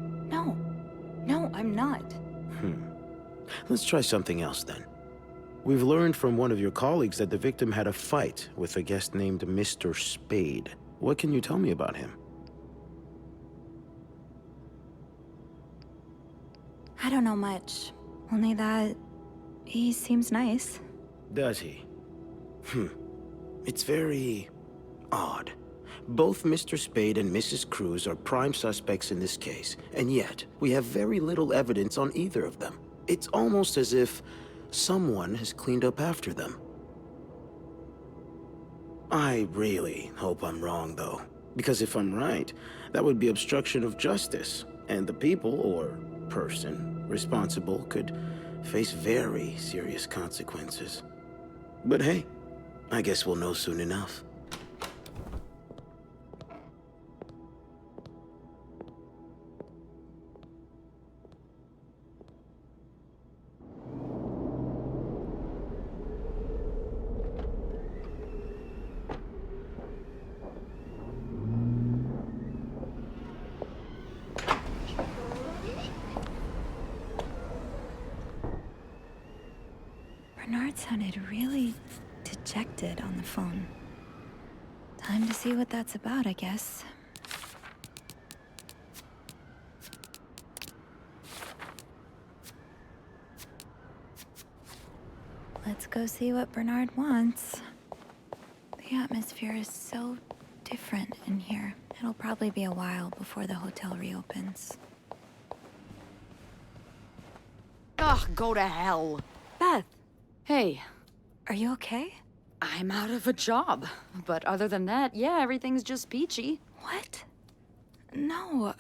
No, I'm not. Let's try something else then. We've learned from one of your colleagues that the victim had a fight with a guest named Mr. Spade. What can you tell me about him? I don't know much. Only that he seems nice. Does he? It's very odd. Both Mr. Spade and Mrs. Cruz are prime suspects in this case, and yet we have very little evidence on either of them. It's almost as if someone has cleaned up after them. I really hope I'm wrong, though, because if I'm right, that would be obstruction of justice, and the people, or person, responsible could face very serious consequences. But hey, I guess we'll know soon enough. Bernard sounded really dejected on the phone. Time to see what that's about, I guess. Let's go see what Bernard wants. The atmosphere is so different in here. It'll probably be a while before the hotel reopens. Ugh, go to hell. Beth, Hey, are you okay? I'm out of a job. But other than that, yeah, everything's just peachy. What? No,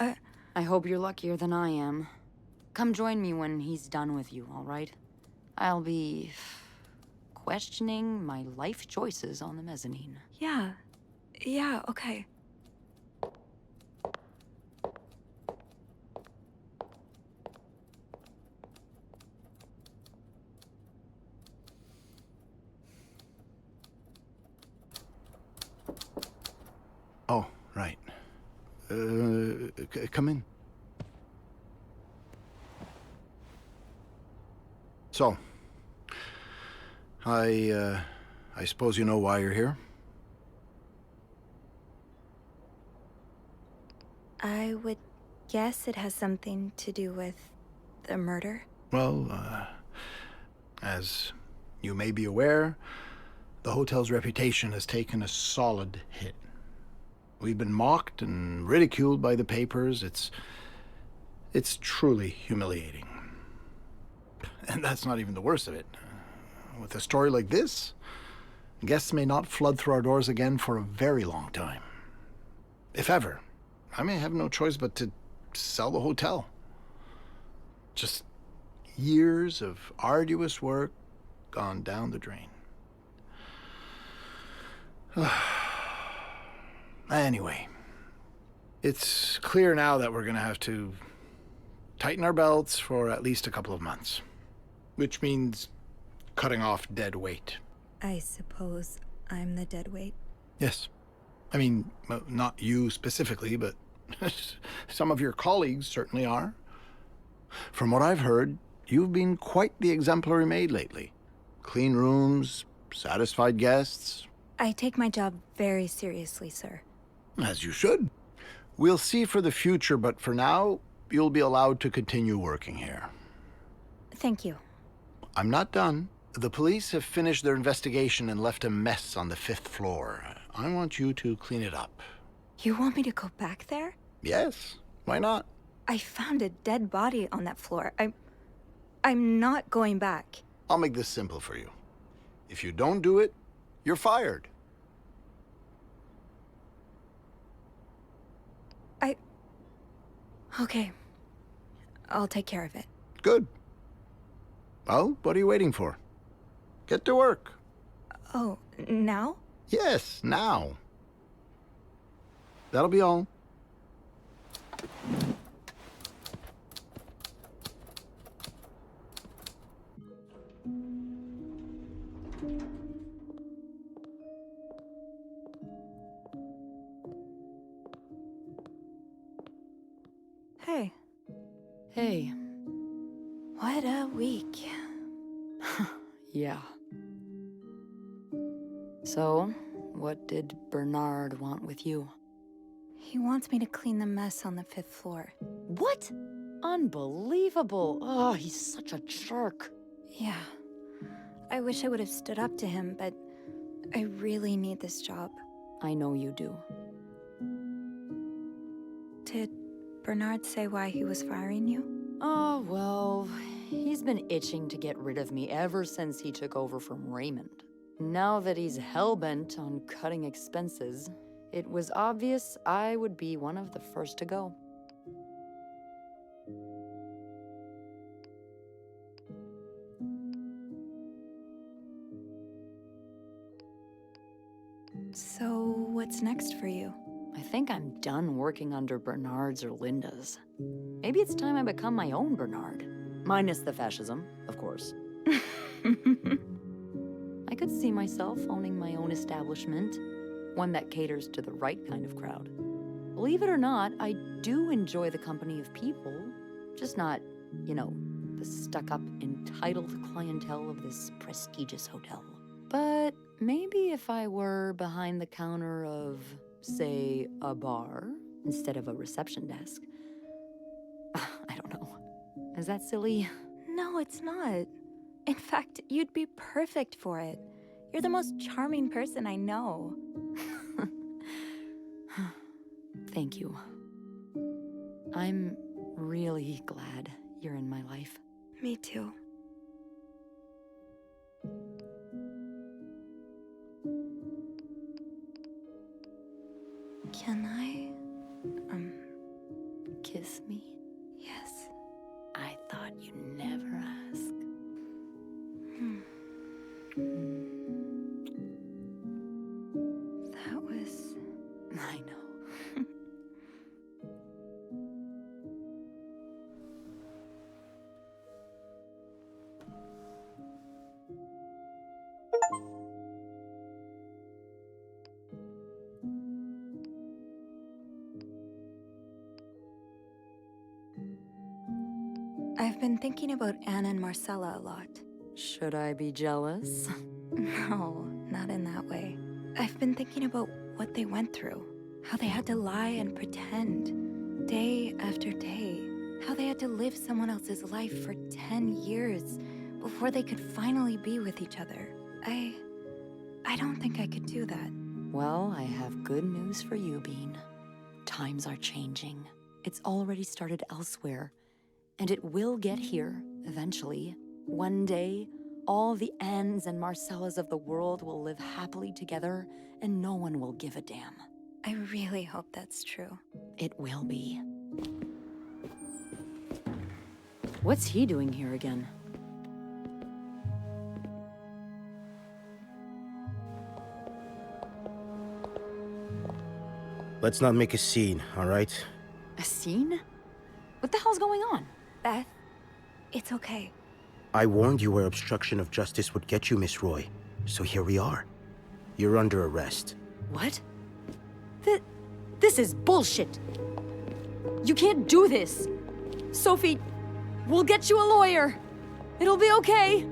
I hope you're luckier than I am. Come join me when he's done with you, all right? I'll be questioning my life choices on the mezzanine. Yeah. Yeah, okay. Oh, right. Come in. So, I suppose you know why you're here? I would guess it has something to do with the murder. Well, as you may be aware, the hotel's reputation has taken a solid hit. We've been mocked and ridiculed by the papers. It's truly humiliating. And that's not even the worst of it. With a story like this, guests may not flood through our doors again for a very long time. If ever, I may have no choice but to sell the hotel. Just years of arduous work gone down the drain. Anyway, it's clear now that we're going to have to tighten our belts for at least a couple of months, which means cutting off dead weight. I suppose I'm the dead weight. Yes. I mean, not you specifically, but some of your colleagues certainly are. From what I've heard, you've been quite the exemplary maid lately. Clean rooms, satisfied guests. I take my job very seriously, sir. As you should. We'll see for the future, but for now, you'll be allowed to continue working here. Thank you. I'm not done. The police have finished their investigation and left a mess on the 5th floor. I want you to clean it up. You want me to go back there? Yes, why not? I found a dead body on that floor. I'm not going back. I'll make this simple for you. If you don't do it, you're fired. Okay. I'll take care of it. Good. Well, what are you waiting for? Get to work. Oh, now? Yes, now. That'll be all. Hey. Hey. What a week. Yeah. So, what did Bernard want with you? He wants me to clean the mess on the 5th floor. What? Unbelievable. Oh, he's such a jerk. Yeah. I wish I would have stood up to him, but I really need this job. I know you do. Did Bernard say why he was firing you? Oh, well, he's been itching to get rid of me ever since he took over from Raymond. Now that he's hell-bent on cutting expenses, it was obvious I would be one of the first to go. So, what's next for you? I think I'm done working under Bernard's or Linda's. Maybe it's time I become my own Bernard. Minus the fascism, of course. I could see myself owning my own establishment, one that caters to the right kind of crowd. Believe it or not, I do enjoy the company of people, just not, you know, the stuck-up, entitled clientele of this prestigious hotel. But maybe if I were behind the counter of, say, a bar, instead of a reception desk. I don't know. Is that silly? No, it's not. In fact, you'd be perfect for it. You're the most charming person I know. Thank you. I'm really glad you're in my life. Me too. Can I, kiss me? Yes. I thought you'd never ask. That was... I know. I've been thinking about Anna and Marcella a lot. Should I be jealous? No, not in that way. I've been thinking about what they went through. How they had to lie and pretend, day after day. How they had to live someone else's life for 10 years before they could finally be with each other. I don't think I could do that. Well, I have good news for you, Bean. Times are changing. It's already started elsewhere, and it will get here eventually. One day, all the Annes and Marcellas of the world will live happily together, and no one will give a damn. I really hope that's true. It will be. What's he doing here again? Let's not make a scene, all right? A scene? What the hell's going on? Beth, it's okay. I warned you where obstruction of justice would get you, Miss Roy. So here we are. You're under arrest. What? This is bullshit! You can't do this! Sophie, we'll get you a lawyer! It'll be okay!